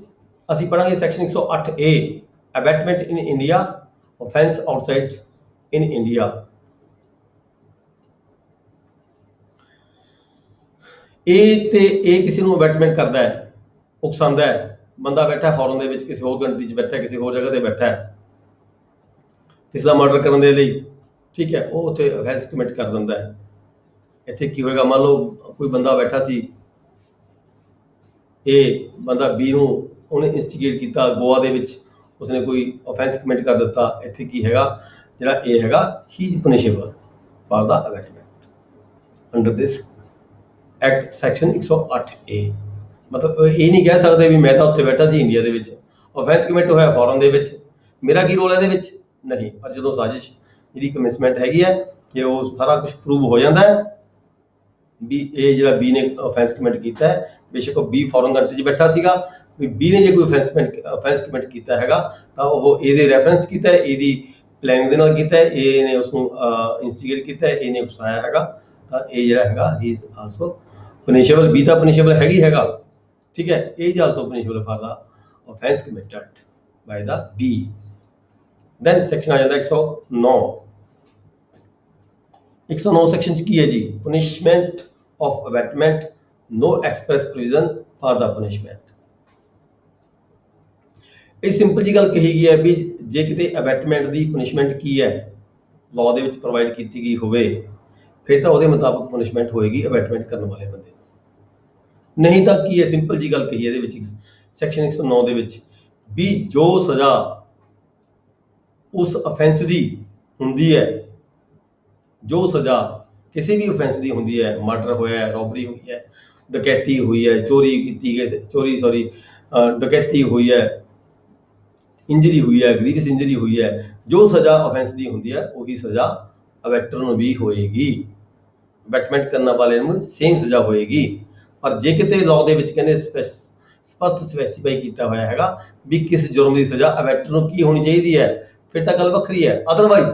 ਅਸੀਂ ਪੜਾਂਗੇ section 108A abetment in India, offense outside in India। A ਕਿਸੇ ਨੂੰ ਅਬੈਟਮੈਂਟ ਕਰਦਾ ਹੈ, ਉਕਸਾਉਂਦਾ ਹੈ। ਬੰਦਾ ਬੈਠਾ ਫੋਰਨ ਦੇ ਵਿੱਚ, ਕਿਸੇ ਹੋਰ ਕੰਟਰੀ 'ਚ ਬੈਠਾ, ਕਿਸੇ ਹੋਰ ਜਗ੍ਹਾ ਤੇ ਬੈਠਾ ਹੈ ਕਿਸੇ ਦਾ ਮਰਡਰ ਕਰਨ ਦੇ ਲਈ, ਠੀਕ ਹੈ। ਉਹ ਉੱਥੇ offense commit ਕਰ ਦਿੰਦਾ ਹੈ। ਇੱਥੇ ਕੀ ਹੋਏਗਾ, ਮੰਨ ਲਓ ਕੋਈ ਬੰਦਾ ਬੈਠਾ ਸੀ, ਇਹ ਬੰਦਾ B ਨੂੰ ਉਹਨੇ ਇੰਸਟੀਗੇਟ ਕੀਤਾ, ਗੋਆ ਦੇ ਵਿੱਚ ਉਸਨੇ ਕੋਈ offense commit ਕਰ ਦਿੱਤਾ। ਇੱਥੇ ਕੀ ਹੈਗਾ, ਜਿਹੜਾ A ਹੈਗਾ he is punishable for the abetment under this act section 108A। ਮਤਲਬ ਇਹ ਨਹੀਂ ਕਹਿ ਸਕਦੇ ਵੀ ਮੈਂ ਤਾਂ ਉੱਥੇ ਬੈਠਾ ਸੀ ਇੰਡੀਆ ਦੇ ਵਿੱਚ, offense commit ਹੋਇਆ ਫੋਰਨ ਦੇ ਵਿੱਚ, ਮੇਰਾ ਕੀ ਰੋਲ ਇਹਦੇ ਵਿੱਚ ਨਹੀਂ। ਪਰ ਜਦੋਂ ਸਾਜ਼ਿਸ਼ ਜਿਹੜੀ ਕਮਿਟਮੈਂਟ ਹੈਗੀ ਹੈ, ਜੇ ਉਹ ਸਾਰਾ ਕੁਝ ਪ੍ਰੂਵ ਹੋ ਜਾਂਦਾ ਹੈ ਵੀ ਇਹ ਜਿਹੜਾ B ਨੇ offense commit ਕੀਤਾ ਹੈ, ਬੇਸ਼ੱਕ ਉਹ B ਫੋਰਨ ਕੰਟਰੀ 'ਚ ਬੈਠਾ ਸੀਗਾ, ਵੀ B ਨੇ ਜੇ ਕੋਈ offense commit ਕੀਤਾ ਹੈਗਾ ਤਾਂ ਉਹ A ਦੇ ਰੈਫਰੈਂਸ ਕੀਤਾ ਹੈ, A ਦੀ ਪਲੈਨਿੰਗ ਦੇ ਨਾਲ ਕੀਤਾ ਹੈ, A ਨੇ ਉਸਨੂੰ ਇੰਸਟੀਗੇਟ ਕੀਤਾ ਹੈ, A ਨੇ ਉਕਸਾਇਆ ਹੈਗਾ, ਤਾਂ A ਜਿਹੜਾ ਹੈਗਾ he is also punishable। B ਤਾਂ punishable ਹੈਗਾ, ਠੀਕ ਹੈ। A is also punishable for the offense committed by the B। then section ਆ ਜਾਂਦਾ 109। 109 ਸੈਕਸ਼ਨ 'ਚ ਕੀ ਹੈ ਜੀ, punishment of abetment, no express provision for the punishment। ਇਹ ਸਿੰਪਲ ਜੀ ਗੱਲ ਕਹੀ ਗਈ ਹੈ ਵੀ ਜੇ ਕਿਤੇ ਅਬੈਟਮੈਂਟ ਦੀ ਪਨਿਸ਼ਮੈਂਟ ਕੀ ਹੈ ਲਾਅ ਦੇ ਵਿੱਚ ਪ੍ਰੋਵਾਈਡ ਕੀਤੀ ਗਈ ਹੋਵੇ, ਫਿਰ ਤਾਂ ਉਹਦੇ ਮੁਤਾਬਕ ਪਨਿਸ਼ਮੈਂਟ ਹੋਏਗੀ ਅਬੈਟਮੈਂਟ ਕਰਨ ਵਾਲੇ ਬੰਦੇ, ਨਹੀਂ ਤਾਂ ਕੀ ਹੈ, ਸਿੰਪਲ ਜੀ ਗੱਲ ਕਹੀ ਹੈ ਇਹਦੇ ਵਿੱਚ ਸੈਕਸ਼ਨ 109 ਦੇ ਵਿੱਚ ਵੀ ਜੋ ਸਜ਼ਾ ਉਸ ਅਫੈਂਸ ਦੀ ਹੁੰਦੀ ਹੈ, ਜੋ ਸਜ਼ਾ ਕਿਸੇ ਵੀ ਅਫੈਂਸ ਦੀ ਹੁੰਦੀ ਹੈ, ਮਰਡਰ ਹੋਇਆ ਹੈ, ਰੋਬਰੀ ਹੋਈ ਹੈ, ਡਕੈਤੀ ਹੋਈ ਹੈ, ਡਕੈਤੀ ਹੋਈ ਹੈ, ਇੰਜਰੀ ਹੋਈ ਹੈ, ਗ੍ਰੀਵਸ ਇੰਜਰੀ ਹੋਈ ਹੈ, ਜੋ ਸਜ਼ਾ offense ਦੀ ਹੁੰਦੀ ਹੈ ਉਹੀ ਸਜ਼ਾ ਅਬੈਟਰ ਨੂੰ ਵੀ ਹੋਏਗੀ। ਅਬੈਟਮੈਂਟ ਕਰਨ ਵਾਲੇ ਨੂੰ ਸੇਮ ਸਜ਼ਾ ਹੋਏਗੀ। ਪਰ ਜੇ ਕਿਤੇ ਲਾਅ ਦੇ ਵਿੱਚ ਕਹਿੰਦੇ ਸਪਸ਼ਟ ਸਪੈਸੀਫਾਈ ਕੀਤਾ ਹੋਇਆ ਹੈਗਾ ਵੀ ਕਿਸ ਜੁਰਮ ਦੀ ਸਜ਼ਾ ਅਬੈਟਰ ਨੂੰ ਕੀ ਹੋਣੀ ਚਾਹੀਦੀ ਹੈ, ਫਿਰ ਤਾਂ ਗੱਲ ਵੱਖਰੀ ਹੈ। Otherwise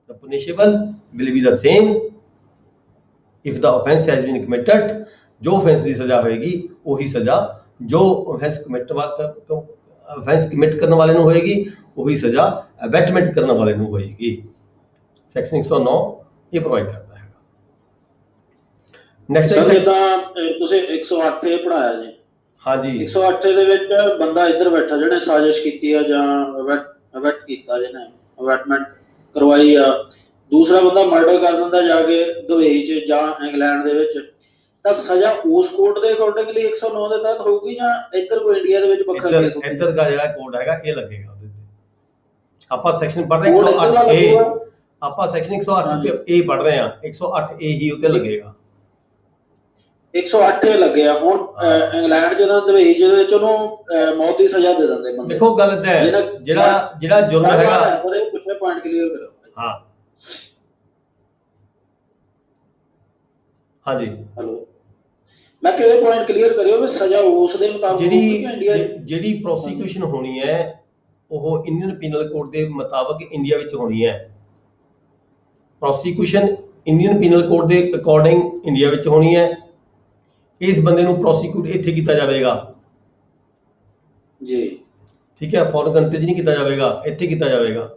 the punishable will be the same if the offense has been committed। ਜੋ offense ਦੀ ਸਜ਼ਾ ਹੋਏਗੀ ਉਹੀ ਸਜ਼ਾ ਜੋ offense commit ਕਰਨ ਵਾਲੇ ਨੂੰ ਹੋਏਗੀ, ਉਹੀ ਸਜ਼ਾ ਅਬੈਟਮੈਂਟ ਕਰਨ ਵਾਲੇ ਨੂੰ ਹੋਏਗੀ। ਸੈਕਸ਼ਨ 109 ਇਹ ਪ੍ਰੋਵਾਈਡ ਕਰਦਾ ਹੈ। ਨੈਕਸਟ ਸਰ ਜਿੱਦਾਂ ਤੁਸੀਂ 108 ਇਹ ਪੜਾਇਆ ਜੀ, ਹਾਂਜੀ 108 ਦੇ ਵਿੱਚ ਬੰਦਾ ਇੱਧਰ ਬੈਠਾ ਜਿਹਨੇ ਸਾਜ਼ਿਸ਼ ਕੀਤੀ ਆ ਜਾਂ ਅਵੈਟ ਕੀਤਾ ਜਿਹਨੇ ਅਵੈਟਮੈਂਟ ਕਰਵਾਈ ਆ, ਦੂਸਰਾ ਬੰਦਾ ਮਰਡਰ ਕਰ ਦਿੰਦਾ ਜਾ ਕੇ ਦੁਬਈ 'ਚ ਜਾਂ ਇੰਗਲੈਂਡ ਦੇ ਵਿੱਚ, ਤਾਂ ਸਜ਼ਾ ਉਸ ਕੋਰਟ ਦੇ ਅਕੋਰਡਿੰਗਲੀ 109 ਦੇ ਤਹਿਤ ਹੋਊਗੀ ਜਾਂ ਇੱਧਰ ਕੋਈ ਇੰਡੀਆ ਦੇ ਵਿੱਚ ਵੱਖਰਾ ਕੇਸ ਹੋਊਗਾ? ਇੱਧਰ ਦਾ ਜਿਹੜਾ ਕੋਡ ਹੈਗਾ ਇਹ ਲੱਗੇਗਾ ਉਹਦੇ ਤੇ। ਆਪਾਂ ਸੈਕਸ਼ਨ ਪੜ੍ਹ ਰਹੇ 108 ਏ, ਆਪਾਂ ਸੈਕਸ਼ਨ 108 ਏ ਪੜ੍ਹ ਰਹੇ ਹਾਂ, 108 ਏ ਹੀ ਉੱਤੇ ਲੱਗੇਗਾ। 108 ਲੱਗਿਆ। ਹੁਣ ਇੰਗਲੈਂਡ ਜਦੋਂ ਦੁਬਈ ਦੇ ਵਿੱਚ ਉਹਨੂੰ ਮੌਤ ਦੀ ਸਜ਼ਾ ਦੇ ਦਿੰਦੇ ਬੰਦੇ। ਦੇਖੋ ਗੱਲ ਏਦਾਂ ਹੈ, ਜਿਹੜਾ ਜੁਰਮ ਹੈਗਾ, ਉਹਦੇ ਪਿਛਲੇ ਪੁਆਇੰਟ ਕਲੀਅਰ ਕਰੋ। ਹਾਂ ਹਾਂਜੀ ਹੈਲੋ, ਮੈਂ ਕਿ ਇਹ ਪੁਆਇੰਟ ਕਲੀਅਰ ਕਰਿਓ ਵੀ ਸਜ਼ਾ ਉਸ ਦੇ ਮੁਤਾਬਕ ਹੋਊਗੀ ਕਿ ਇੰਡੀਆ 'ਚ? ਜਿਹੜੀ ਪ੍ਰੋਸੀਕਿਊਸ਼ਨ ਹੋਣੀ ਹੈ ਉਹ ਇੰਡੀਅਨ ਪੀਨਲ ਕੋਡ ਦੇ ਮੁਤਾਬਕ ਇੰਡੀਆ ਵਿੱਚ ਹੋਣੀ ਹੈ। ਪ੍ਰੋਸੀਕਿਊਸ਼ਨ ਇੰਡੀਅਨ ਪੀਨਲ ਕੋਡ ਦੇ ਅਕੋਰਡਿੰਗ ਇੰਡੀਆ ਵਿੱਚ ਹੋਣੀ ਹੈ। ਇਸ ਬੰਦੇ ਨੂੰ ਪ੍ਰੋਸੀਕਿਊਟ ਇੱਥੇ ਕੀਤਾ ਜਾਵੇਗਾ ਜੀ, ਠੀਕ ਹੈ, ਫੋਰਨ ਕੰਟਰੀ 'ਚ ਨਹੀਂ ਕੀਤਾ ਜਾਵੇਗਾ, ਇੱਥੇ ਕੀਤਾ ਜਾਵੇਗਾ।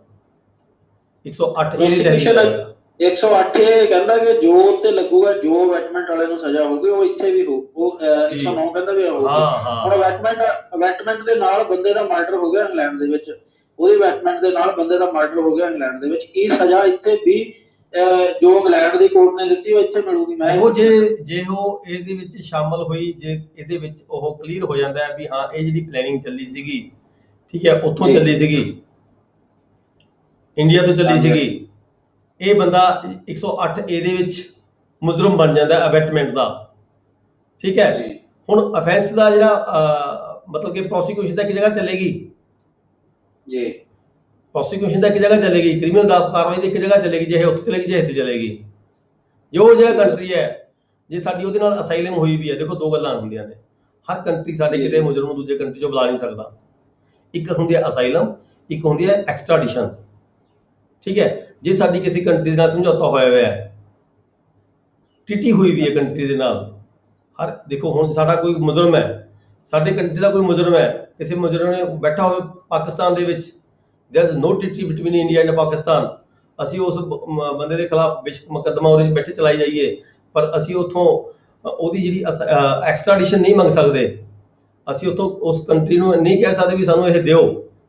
108 108 ਇਹ ਕਹਿੰਦਾ ਕਿ ਜੋ ਉੱਤੇ ਲੱਗੂਗਾ, ਜੋ ਅਵੈਟਮੈਂਟ ਵਾਲੇ ਨੂੰ ਸਜ਼ਾ ਹੋਊਗੀ ਉਹ ਇੱਥੇ ਵੀ ਹੋਊ। ਉਹ 109 ਕਹਿੰਦਾ ਵੀ ਹੋਊਗੀ। ਹੁਣ ਅਵੈਟਮੈਂਟ ਦੇ ਨਾਲ ਬੰਦੇ ਦਾ ਮਰਡਰ ਹੋ ਗਿਆ ਇੰਗਲੈਂਡ ਦੇ ਵਿੱਚ, ਉਹਦੀ ਅਵੈਟਮੈਂਟ ਦੇ ਨਾਲ ਬੰਦੇ ਦਾ ਮਰਡਰ ਹੋ ਗਿਆ ਇੰਗਲੈਂਡ ਦੇ ਵਿੱਚ, ਕੀ ਸਜ਼ਾ ਇੱਥੇ ਵੀ ਜੋ ਇੰਗਲੈਂਡ ਦੀ ਕੋਰਟ ਨੇ ਦਿੱਤੀ ਉਹ ਇੱਥੇ ਮਿਲੂਗੀ? ਮੈਂ ਉਹ ਜੇ ਉਹ ਇਹਦੇ ਵਿੱਚ ਸ਼ਾਮਲ ਹੋਈ, ਜੇ ਇਹਦੇ ਵਿੱਚ ਉਹ ਕਲੀਅਰ ਹੋ ਜਾਂਦਾ ਹੈ ਵੀ ਹਾਂ ਇਹ ਜਿਹੜੀ ਪਲੈਨਿੰਗ ਚੱਲੀ ਸੀਗੀ, ਠੀਕ ਹੈ, ਉੱਥੋਂ ਚੱਲੀ ਸੀਗੀ, ਇੰਡੀਆ ਤੋਂ ਚੱਲੀ ਸੀਗੀ, ਇਹ ਬੰਦਾ 108 ਏ ਦੇ ਵਿੱਚ ਮੁਜਰਮ ਬਣ ਜਾਂਦਾ ਅਬੈਟਮੈਂਟ ਦਾ, ਠੀਕ ਹੈ। ਹੁਣ ਅਫੈਂਸ ਦਾ ਜਿਹੜਾ ਮਤਲਬ ਕਿ ਪ੍ਰੋਸੀਕਿਊਸ਼ਨ ਦਾ ਇੱਕ ਜਗ੍ਹਾ ਚੱਲੇਗੀ ਜੀ, ਪ੍ਰੋਸੀਕਿਊਸ਼ਨ ਦਾ ਇੱਕ ਜਗ੍ਹਾ ਚੱਲੇਗੀ, ਕ੍ਰਿਮੀਨਲ ਦਾ ਕਾਰਵਾਈ ਦੀ ਇੱਕ ਜਗ੍ਹਾ ਚੱਲੇਗੀ, ਜੇ ਉੱਥੇ ਚਲੇਗੀ ਜੇ ਇੱਥੇ ਚਲੇਗੀ। ਜੋ ਜਿਹੜਾ ਕੰਟਰੀ ਹੈ, ਜੇ ਸਾਡੀ ਉਹਦੇ ਨਾਲ ਅਸਾਈਲਮ ਹੋਈ ਵੀ ਹੈ, ਦੇਖੋ ਦੋ ਗੱਲਾਂ ਹੁੰਦੀਆਂ ਨੇ, ਹਰ ਕੰਟਰੀ ਸਾਡੇ ਕਿਤੇ ਮੁਜਰਮ ਨੂੰ ਦੂਜੇ ਕੰਟਰੀ 'ਚੋਂ ਬੁਲਾ ਨਹੀਂ ਸਕਦਾ। ਇੱਕ ਹੁੰਦੀ ਹੈ ਅਸਾਈਲਮ, ਇੱਕ ਹੁੰਦੀ ਹੈ ਐਕਸਟ੍ਰਾਡੀਸ਼ਨ, ਠੀਕ ਹੈ। ਜੇ ਸਾਡੀ ਕਿਸੇ ਕੰਟਰੀ ਦੇ ਨਾਲ ਸਮਝੌਤਾ ਹੋਇਆ ਹੋਇਆ ਹੈ, ਟ੍ਰੀਟੀ ਹੋਈ ਵੀ ਹੈ ਕੰਟਰੀ ਦੇ ਨਾਲ, ਦੇਖੋ ਹੁਣ ਸਾਡਾ ਕੋਈ ਮੁਜਰਮ ਹੈ, ਸਾਡੇ ਕੰਟਰੀ ਦਾ ਕੋਈ ਮੁਜਰਮ ਹੈ, ਕਿਸੇ ਮੁਜਰਮ ਨੇ ਬੈਠਾ ਹੋਵੇ ਪਾਕਿਸਤਾਨ ਦੇ ਵਿੱਚ, there is no treaty between India and Pakistan, ਅਸੀਂ ਉਸ ਬੰਦੇ ਦੇ ਖਿਲਾਫ ਬੇਸ਼ੱਕ ਮੁਕੱਦਮਾ ਉਹਦੇ ਵਿੱਚ ਬੈਠੇ ਚਲਾਈ ਜਾਈਏ, ਪਰ ਅਸੀਂ ਉੱਥੋਂ ਉਹਦੀ ਜਿਹੜੀ ਐਕਸਟ੍ਰਾਡੀਸ਼ਨ ਨਹੀਂ ਮੰਗ ਸਕਦੇ। ਅਸੀਂ ਉੱਥੋਂ ਉਸ ਕੰਟਰੀ ਨੂੰ ਨਹੀਂ ਕਹਿ ਸਕਦੇ ਵੀ ਸਾਨੂੰ ਇਹ ਦਿਓ,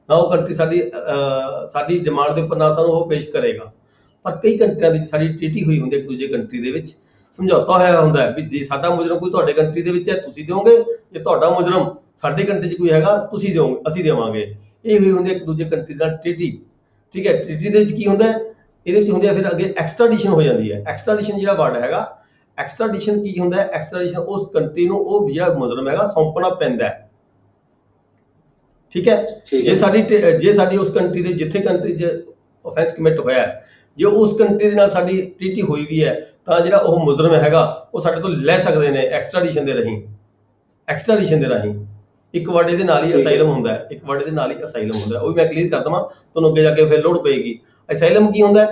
ਨਾ ਉਹ ਕੰਟਰੀ ਸਾਡੀ ਡਿਮਾਂਡ ਦੇ ਉੱਪਰ ਨਾ ਸਾਨੂੰ ਉਹ ਪੇਸ਼ ਕਰੇਗਾ। ਪਰ ਕਈ ਕੰਟਰੀਆਂ ਦੀ ਸਾਡੀ ਟ੍ਰੀਟੀ ਹੋਈ ਹੁੰਦੀ ਹੈ ਇੱਕ ਦੂਜੇ ਕੰਟਰੀ ਦੇ ਵਿੱਚ, ਸਮਝੌਤਾ ਹੋਇਆ ਹੁੰਦਾ ਹੈ ਵੀ ਜੇ ਸਾਡਾ ਮੁਜਰਮ ਕੋਈ ਤੁਹਾਡੇ ਕੰਟਰੀ ਦੇ ਵਿੱਚ ਹੈ ਤੁਸੀਂ ਦਿਓਗੇ, ਜੇ ਤੁਹਾਡਾ ਮੁਜਰਮ ਸਾਡੇ ਕੰਟਰੀ 'ਚ ਕੋਈ ਹੈਗਾ ਤੁਸੀਂ ਦਿਓਗੇ, ਅਸੀਂ ਦੇਵਾਂਗੇ। ਇਹ ਹੋਈ ਹੁੰਦੀ ਹੈ ਇੱਕ ਦੂਜੇ ਕੰਟਰੀ ਨਾਲ ਟ੍ਰੀਟੀ, ਠੀਕ ਹੈ। ਟ੍ਰੀਟੀ ਦੇ ਵਿੱਚ ਕੀ ਹੁੰਦਾ ਹੈ, ਇਹਦੇ ਵਿੱਚ ਹੁੰਦੀ ਹੈ ਫਿਰ ਅੱਗੇ ਐਕਸਟ੍ਰਾਡੀਸ਼ਨ ਹੋ ਜਾਂਦੀ ਹੈ। ਐਕਸਟ੍ਰਾਡੀਸ਼ਨ ਜਿਹੜਾ ਵਰਡ ਹੈਗਾ, ਐਕਸਟ੍ਰਾਡੀਸ਼ਨ ਕੀ ਹੁੰਦਾ ਹੈ, ਐਕਸਟ੍ਰਾਡੀਸ਼ਨ ਉਸ ਕੰਟਰੀ ਨੂੰ ਉਹ ਜਿਹੜਾ ਮੁਜਰਮ ਹੈਗਾ ਸੌਂਪਣਾ ਪੈਂਦਾ ਹੈ, ਠੀਕ ਹੈ। ਜੇ ਸਾਡੀ ਉਸ ਕੰਟਰੀ ਦੇ ਜਿੱਥੇ ਕੰਟਰੀ 'ਚ offense commit ਹੋਇਆ ਹੈ, ਜੇ ਉਸ ਕੰਟਰੀ ਦੇ ਨਾਲ ਸਾਡੀ ਟ੍ਰੀਟੀ ਹੋਈ ਵੀ ਹੈ, ਤਾਂ ਜਿਹੜਾ ਉਹ ਮੁਜਰਮ ਹੈਗਾ ਉਹ ਸਾਡੇ ਤੋਂ ਲੈ ਸਕਦੇ ਨੇ ਐਕਸਟ੍ਰਾਡੀਸ਼ਨ ਦੇ ਰਾਹੀਂ। ਐਕਸਟ੍ਰਾਡੀਸ਼ਨ ਦੇ ਰਾਹੀਂ ਇੱਕ ਵਰਡ ਇਹਦੇ ਨਾਲ ਹੀ ਅਸਾਈਲਮ ਹੁੰਦਾ ਹੈ, ਇੱਕ ਵਰਡ ਇਹਦੇ ਨਾਲ ਹੀ ਅਸਾਈਲਮ ਹੁੰਦਾ ਹੈ। ਉਹ ਵੀ ਮੈਂ ਕਲੀਅਰ ਕਰ ਦਵਾਂ, ਤੁਹਾਨੂੰ ਅੱਗੇ ਜਾ ਕੇ ਫਿਰ ਲੋੜ ਪਏਗੀ। ਅਸਾਈਲਮ ਕੀ ਹੁੰਦਾ ਹੈ?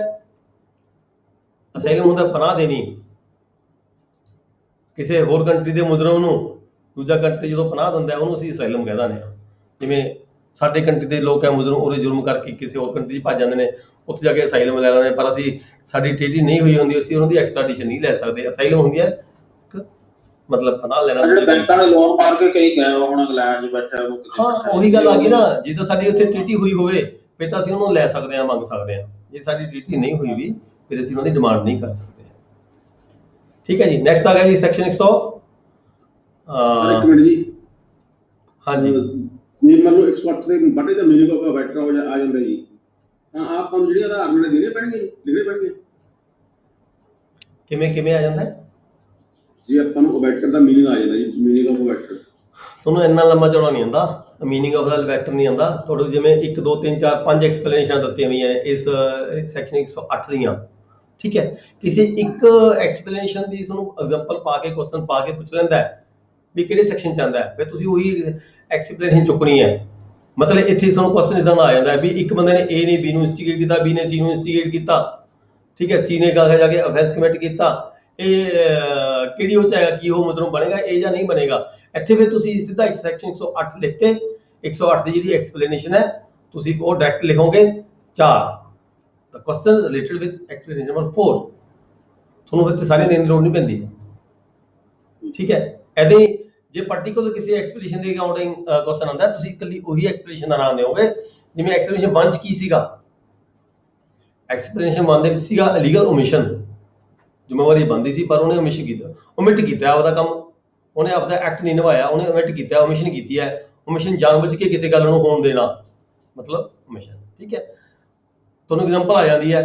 ਅਸਾਈਲਮ ਹੁੰਦਾ ਪਨਾਹ ਦੇਣੀ, ਕਿਸੇ ਹੋਰ ਕੰਟਰੀ ਦੇ ਮੁਜਰਮ ਨੂੰ ਦੂਜਾ ਕੰਟਰੀ ਜਦੋਂ ਪਨਾਹ ਦਿੰਦਾ ਉਹਨੂੰ ਅਸੀਂ ਅਸਾਈਲਮ ਕਹਿ ਦਿੰਦੇ ਹਾਂ। ਜਿਵੇਂ ਸਾਡੇ ਕੰਟਰੀ ਦੇ ਲੋਕ ਹੈ ਮੁਜਰਮ, ਉਹਦੇ ਜੁਰਮ ਕਰਕੇ ਕਿਸੇ ਹੋਰ ਕੰਟਰੀ 'ਚ ਭੱਜ ਜਾਂਦੇ ਨੇ, ਉੱਥੇ ਜਾ ਕੇ ਅਸਾਈਲਮ ਲੈ ਲੈਂਦੇ, ਪਰ ਅਸੀਂ ਸਾਡੀ ਟ੍ਰੀਟੀ ਨਹੀਂ ਹੋਈ ਹੁੰਦੀ, ਅਸੀਂ ਉਹਨਾਂ ਦੀ ਐਕਸਟ੍ਰਾਡੀਸ਼ਨ ਨਹੀਂ ਲੈ ਸਕਦੇ। ਅਸਾਈਲਮ ਹੁੰਦੀ ਹੈ ਮਤਲਬ ਪਨਾਹ ਲੈਣਾ। ਜਿਹੜੇ ਬੈਂਕਾਂ ਦੇ ਲੋਨ ਮਾਰ ਕੇ ਕਈ ਗਏ ਹੁਣ ਇੰਗਲੈਂਡ 'ਚ ਬੈਠਾ ਉਹ ਕਿਤੇ, ਹਾਂ ਉਹੀ ਗੱਲ ਆ ਗਈ ਨਾ, ਜੇ ਤਾਂ ਸਾਡੀ ਉੱਥੇ ਟ੍ਰੀਟੀ ਹੋਈ ਹੋਵੇ ਫਿਰ ਤਾਂ ਅਸੀਂ ਉਹਨੂੰ ਲੈ ਸਕਦੇ ਹਾਂ, ਮੰਗ ਸਕਦੇ ਹਾਂ। ਜੇ ਸਾਡੀ ਟ੍ਰੀਟੀ ਨਹੀਂ ਹੋਈ ਵੀ ਫਿਰ ਅਸੀਂ ਉਹਨਾਂ ਦੀ ਡਿਮਾਂਡ ਨਹੀਂ ਕਰ ਸਕਦੇ, ਠੀਕ ਹੈ ਜੀ। ਨੈਕਸਟ ਆ ਗਿਆ ਜੀ ਸੈਕਸ਼ਨ 100। ਇੱਕ ਮਿੰਟ ਜੀ, ਹਾਂਜੀ ਜੇ ਮੰਨ ਲਓ 108 ਦੇ ਬਾਟੇ ਦਾ ਮੀਨਿੰਗ ਆਫ ਅਵੈਟਰ ਆ ਜਾਂਦਾ ਜੀ, ਤਾਂ ਆਪਾਂ ਨੂੰ ਜਿਹੜੀ ਆਧਾਰ ਨੇ ਦੇਣੇ ਪੈਣਗੇ। ਕਿਵੇਂ ਆ ਜਾਂਦਾ ਹੈ? ਜੇ ਆਪਾਂ ਨੂੰ ਅਵੈਟਰ ਦਾ ਮੀਨਿੰਗ ਆ ਜਾਂਦਾ ਜੀ, ਮੀਨਿੰਗ ਆਫ ਅਵੈਟਰ, ਤੁਹਾਨੂੰ ਇੰਨਾ ਲੰਮਾ ਚੌੜਾ ਨਹੀਂ ਆਉਂਦਾ, मीनिंग ऑफ द वैक्टर नहीं आंदा थोड़ा जिवें 1 2 3 4 5 एक्सप्लेनेशन ਦਿੱਤੀਆਂ ਹੋਈਆਂ ਨੇ ਇਸ ਸੈਕਸ਼ਨ 108 ਦੀਆਂ ठीक है किसी एक एक्सप्लेनेशन ਦੀ ਤੁਹਾਨੂੰ ਐਗਜ਼ਾਮਪਲ ਪਾ ਕੇ ਕੁਐਸਚਨ ਪਾ ਕੇ ਪੁੱਛ ਲੈਂਦਾ ਹੈ ਵੀ ਕਿਹੜੇ ਸੈਕਸ਼ਨ ਚ ਆਂਦਾ ਹੈ ਫਿਰ ਤੁਸੀਂ ਉਹੀ ਐਕਸਪਲੇਨੇਸ਼ਨ ਚੁੱਕਣੀ ਹੈ ਮਤਲਬ ਇੱਥੇ ਤੁਹਾਨੂੰ ਕੁਐਸਚਨ ਇਦਾਂ ਦਾ ਆ ਜਾਂਦਾ ਹੈ ਵੀ ਇੱਕ ਬੰਦੇ ਨੇ A ਨੇ B ਨੂੰ ਇਨਸਟੀਗੇਟ ਕੀਤਾ B ਨੇ C ਨੂੰ ਇਨਸਟੀਗੇਟ ਕੀਤਾ ठीक है C ने कहा जा के ऑफेंस कमिट ਕੀਤਾ ਇਹ ਕਿਹੜੀ ਹੋ ਜਾਏਗਾ ਕੀ ਉਹ ਮਤਲਬ ਬਣੇਗਾ ਇਹ ਜਾਂ ਨਹੀਂ ਬਣੇਗਾ ਇੱਥੇ ਫਿਰ ਤੁਸੀਂ ਸਿੱਧਾ ਸੈਕਸ਼ਨ 108 ਲਿਖ ਕੇ 108 ਦੀ ਜਿਹੜੀ ਐਕਸਪਲੇਨੇਸ਼ਨ ਹੈ ਤੁਸੀਂ ਉਹ direct ਲਿਖੋਗੇ 4 the question related with explanation number 4 ਤੁਹਾਨੂੰ ਇੱਥੇ ਸਾਰੀ ਦੇਣ ਦੀ ਲੋੜ ਨਹੀਂ ਪੈਂਦੀ ਠੀਕ ਹੈ ਐਦਾਂ ਹੀ ਜੇ ਪਾਰਟਿਕੂਲਰ ਕਿਸੇ ਐਕਸਪਲੇਨੇਸ਼ਨ ਦੇ ਅਕਾਊਂਟਿੰਗ ਕੁਐਸਚਨ ਆਉਂਦਾ ਤੁਸੀਂ ਇਕੱਲੀ ਉਹੀ ਐਕਸਪਲੇਨੇਸ਼ਨ ਦਾ ਨਾਮ ਦਿਓਗੇ ਜਿਵੇਂ ਐਕਸਪਲੇਨੇਸ਼ਨ 1 ਚ ਕੀ ਸੀਗਾ ਐਕਸਪਲੇਨੇਸ਼ਨ 1 ਦੇ ਵਿੱਚ ਸੀਗਾ ਇਲੀਗਲ ਓਮਿਸ਼ਨ ਜ਼ਿੰਮੇਵਾਰੀ ਬੰਦੀ ਸੀ ਪਰ ਉਹਨੇ ਓਮਿਸ਼ਨ ਕੀਤਾ ਓਮਿਟ ਕੀਤਾ ਉਹਦਾ ਕੰਮ ਉਹਨੇ ਆਪਦਾ ਐਕਟ ਨਹੀਂ ਨਿਭਾਇਆ ਉਹਨੇ ਓਮਿਟ ਕੀਤਾ ਓਮਿਸ਼ਨ ਕੀਤੀ ਹੈ ਓਮਿਸ਼ਨ ਜਾਣਬੁੱਝ ਕੇ ਕਿਸੇ ਗੱਲ ਨੂੰ ਹੋਣ ਦੇਣਾ ਮਤਲਬ ਓਮਿਸ਼ਨ ਠੀਕ ਹੈ ਤੁਹਾਨੂੰ ਐਗਜ਼ਾਮਪਲ ਆ ਜਾਂਦੀ ਹੈ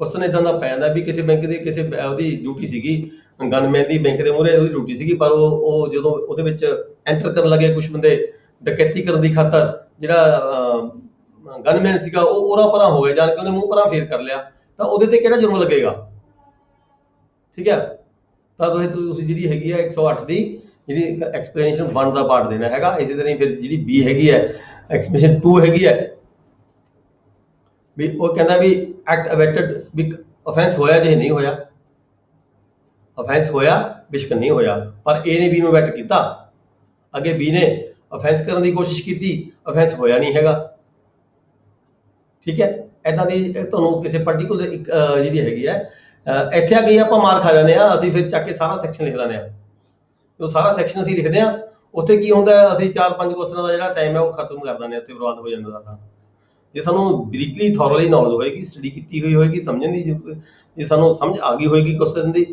ਕੁਐਸਚਨ ਇਦਾਂ ਦਾ ਪੈ ਜਾਂਦਾ ਵੀ ਕਿਸੇ ਬੈਂਕ ਦੇ ਕਿਸੇ ਉਹਦੀ ਡਿਊਟੀ ਸੀਗੀ ਗਨਮੈਨ ਦੀ ਬੈਂਕ ਦੇ ਮੂਹਰੇ ਉਹਦੀ ਡਿਊਟੀ ਸੀਗੀ ਪਰ ਉਹ ਜਦੋਂ ਉਹਦੇ ਵਿੱਚ ਐਂਟਰ ਕਰਨ ਲੱਗੇ ਕੁਝ ਬੰਦੇ ਡਕੈਤੀ ਕਰਨ ਦੀ ਖਾਤਰ ਜਿਹੜਾ ਗਨਮੈਨ ਸੀਗਾ ਉਹ ਉਰਾ ਪਰਾਂ ਹੋ ਗਿਆ ਜਾਣ ਕੇ ਉਹਨੇ ਮੂੰਹ ਪਰਾਂ ਫੇਰ ਕਰ ਲਿਆ ਤਾਂ ਉਹਦੇ ਤੇ ਕਿਹੜਾ ਜੁਰਮ ਲੱਗੇਗਾ ਠੀਕ ਹੈ ਤਾਂ ਤੁਸੀਂ ਜਿਹੜੀ ਹੈਗੀ ਹੈ 108 ਦੀ ਜਿਹੜੀ ਐਕਸਪਲੇਨੇਸ਼ਨ 1 ਦਾ ਪਾਰਟ ਦੇਣਾ ਹੈਗਾ ਇਸੇ ਤਰ੍ਹਾਂ ਹੀ ਫਿਰ ਜਿਹੜੀ B ਹੈਗੀ ਹੈ ਐਕਸਪਲੇਨੇਸ਼ਨ 2 ਹੈਗੀ ਹੈ ਵੀ ਉਹ ਕਹਿੰਦਾ ਵੀ ਐਕਟ ਅਬੈਟਡ ਵੀ ਅਫੈਂਸ ਹੋਇਆ ਜੇ ਨਹੀਂ ਹੋਇਆ ਅਫੈਂਸ ਹੋਇਆ ਬਿਸ਼ਕ ਨਹੀਂ ਹੋਇਆ ਪਰ A ਨੇ B ਨੂੰ ਅਬੈਟ ਕੀਤਾ ਅੱਗੇ B ਨੇ ਅਫੈਂਸ ਕਰਨ ਦੀ ਕੋਸ਼ਿਸ਼ ਕੀਤੀ ਅਫੈਂਸ ਹੋਇਆ ਨਹੀਂ ਹੈਗਾ ਠੀਕ ਹੈ ਇਦਾਂ ਦੀ ਤੁਹਾਨੂੰ ਕਿਸੇ ਪਾਰਟਿਕੂਲਰ ਜਿਹੜੀ ਹੈਗੀ ਹੈ ਇੱਥੇ ਆ ਗਈ ਆਪਾਂ ਮਾਰ ਖਾ ਜਾਂਦੇ ਆ ਅਸੀਂ ਫਿਰ ਚੱਕ ਕੇ ਸਾਰਾ ਸੈਕਸ਼ਨ ਲਿਖ ਦਿੰਦੇ ਆ ਉਹ ਸਾਰਾ ਸੈਕਸ਼ਨ ਅਸੀਂ ਲਿਖਦੇ ਆ ਉੱਥੇ ਕੀ ਹੁੰਦਾ ਅਸੀਂ 4-5 ਕੁਐਸਚਨਾਂ ਦਾ ਜਿਹੜਾ ਟਾਈਮ ਹੈ ਉਹ ਖਤਮ ਕਰ ਦਿੰਦੇ ਆ ਉੱਥੇ ਬਰਬਾਦ ਹੋ ਜਾਂਦਾ ਸਾਡਾ ਜੇ ਸਾਨੂੰ ਬਰੀਕਲੀ ਥੋਰਲੀ ਨੌਲੇਜ ਹੋਏਗੀ ਸਟੱਡੀ ਕੀਤੀ ਹੋਈ ਹੋਏਗੀ ਸਮਝਣ ਦੀ ਜੇ ਸਾਨੂੰ ਸਮਝ ਆ ਗਈ ਹੋਏਗੀ ਕੁਐਸਚਨ ਦੀ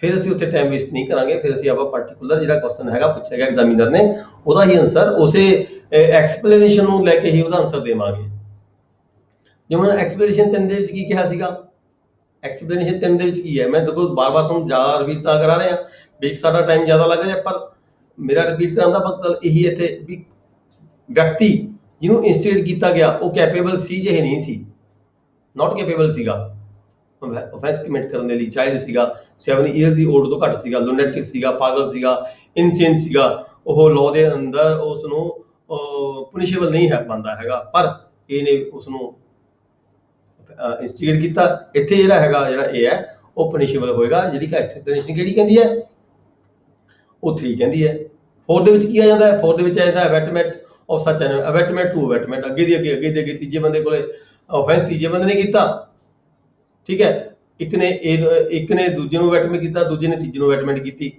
ਫਿਰ ਅਸੀਂ ਉੱਥੇ ਟਾਈਮ ਵੇਸਟ ਨਹੀਂ ਕਰਾਂਗੇ ਫਿਰ ਅਸੀਂ ਆਪਾਂ ਪਾਰਟਿਕੂਲਰ ਜਿਹੜਾ ਕੁਐਸਚਨ ਹੈਗਾ ਪੁੱਛਿਆ ਗਿਆ ਐਗਜ਼ਾਮੀਨਰ ਨੇ ਉਹਦਾ ਹੀ ਆਨਸਰ ਉਸੇ ਐਕਸਪਲੇਨੇਸ਼ਨ ਨੂੰ ਲੈ ਕੇ ਹੀ ਉਹਦਾ ਆਨਸਰ ਦੇਵਾਂਗੇ ਜਿਵੇਂ ਐਕਸਪਲੇਨੇਸ਼ਨ 3 ਦੇ ਵਿੱਚ ਕੀ ਕਿਹਾ ਸੀਗਾ ਐਕਸਪਲੇਨੇਸ਼ਨ 3 ਦੇ ਵਿੱਚ ਕੀ ਹੈ ਮੈਂ ਦੇਖੋ ਬਾਰ-ਬਾਰ ਤੁਹਾਨੂੰ ਜ਼ਿਆਦਾ ਰਿਪੀਟ ਤਾਂ ਕਰਾ ਰਿਹਾ ਵੀ ਸਾਡਾ ਟਾਈਮ ਜ਼ਿਆਦਾ ਲੱਗ ਰਿਹਾ ਪਰ ਮੇਰਾ ਰਿਪੀਟ ਕਰਨ ਦਾ ਮਤਲਬ ਇਹੀ ਇੱਥੇ ਵੀ ਵਿਅਕਤੀ ਜਿਹਨੂੰ ਇਨਸਟੀਗੇਟ ਕੀਤਾ ਗਿਆ ਉਹ ਕੈਪੇਬਲ ਸੀ ਜੇ ਨਹੀਂ ਸੀ ਨਾਟ ਕੈਪੇਬਲ ਸੀਗਾ offense commit ਕਰਨ ਦੇ ਲਈ ਚਾਈਲਡ ਸੀਗਾ 7 ਇਅਰਸ ਦੀ ਓਲਡ ਤੋਂ ਘੱਟ ਸੀਗਾ ਲੂਨੈਟਿਕ ਸੀਗਾ ਪਾਗਲ ਸੀਗਾ ਇਨਸੇਨ ਸੀਗਾ ਉਹ ਲਾਅ ਦੇ ਅੰਦਰ ਉਸ ਨੂੰ ਪੁਨਿਸ਼ੇਬਲ ਨਹੀਂ ਹੈ ਬੰਦਾ ਹੈਗਾ ਪਰ ਇਹ ਨੇ ਉਸ ਨੂੰ ਇਨਸਟੀਗੇਟ ਕੀਤਾ ਇੱਥੇ ਜਿਹੜਾ ਹੈਗਾ ਜਿਹੜਾ ਇਹ ਹੈ ਉਹ ਪੁਨਿਸ਼ੇਬਲ ਹੋਏਗਾ ਜਿਹੜੀ ਕਿ ਐਕਸਪਲੇਨੇਸ਼ਨ ਕਿਹੜੀ ਕਹਿੰਦੀ ਹੈ ਉਹ 3 ਕਹਿੰਦੀ ਹੈ 4 ਦੇ ਵਿੱਚ ਕੀ ਆ ਜਾਂਦਾ ਹੈ 4 ਦੇ ਵਿੱਚ ਆ ਜਾਂਦਾ ਅਬੈਟਮੈਂਟ ਆਫ ਸੱਚ ਐਨ ਅਬੈਟਮੈਂਟ ਟੂ ਅਬੈਟਮੈਂਟ ਅੱਗੇ ਦੀ ਅੱਗੇ ਤੀਜੇ ਬੰਦੇ ਕੋਲੇ ਆਫੈਂਸ ਤੀਜੇ ਬੰਦੇ ਨੇ ਕੀਤਾ ਠੀਕ ਹੈ ਇੱਕ ਨੇ ਦੂਜੇ ਨੂੰ ਅਬੈਟਮੈਂਟ ਕੀਤਾ ਦੂਜੇ ਨੇ ਤੀਜੇ ਨੂੰ ਅਬੈਟਮੈਂਟ ਕੀਤੀ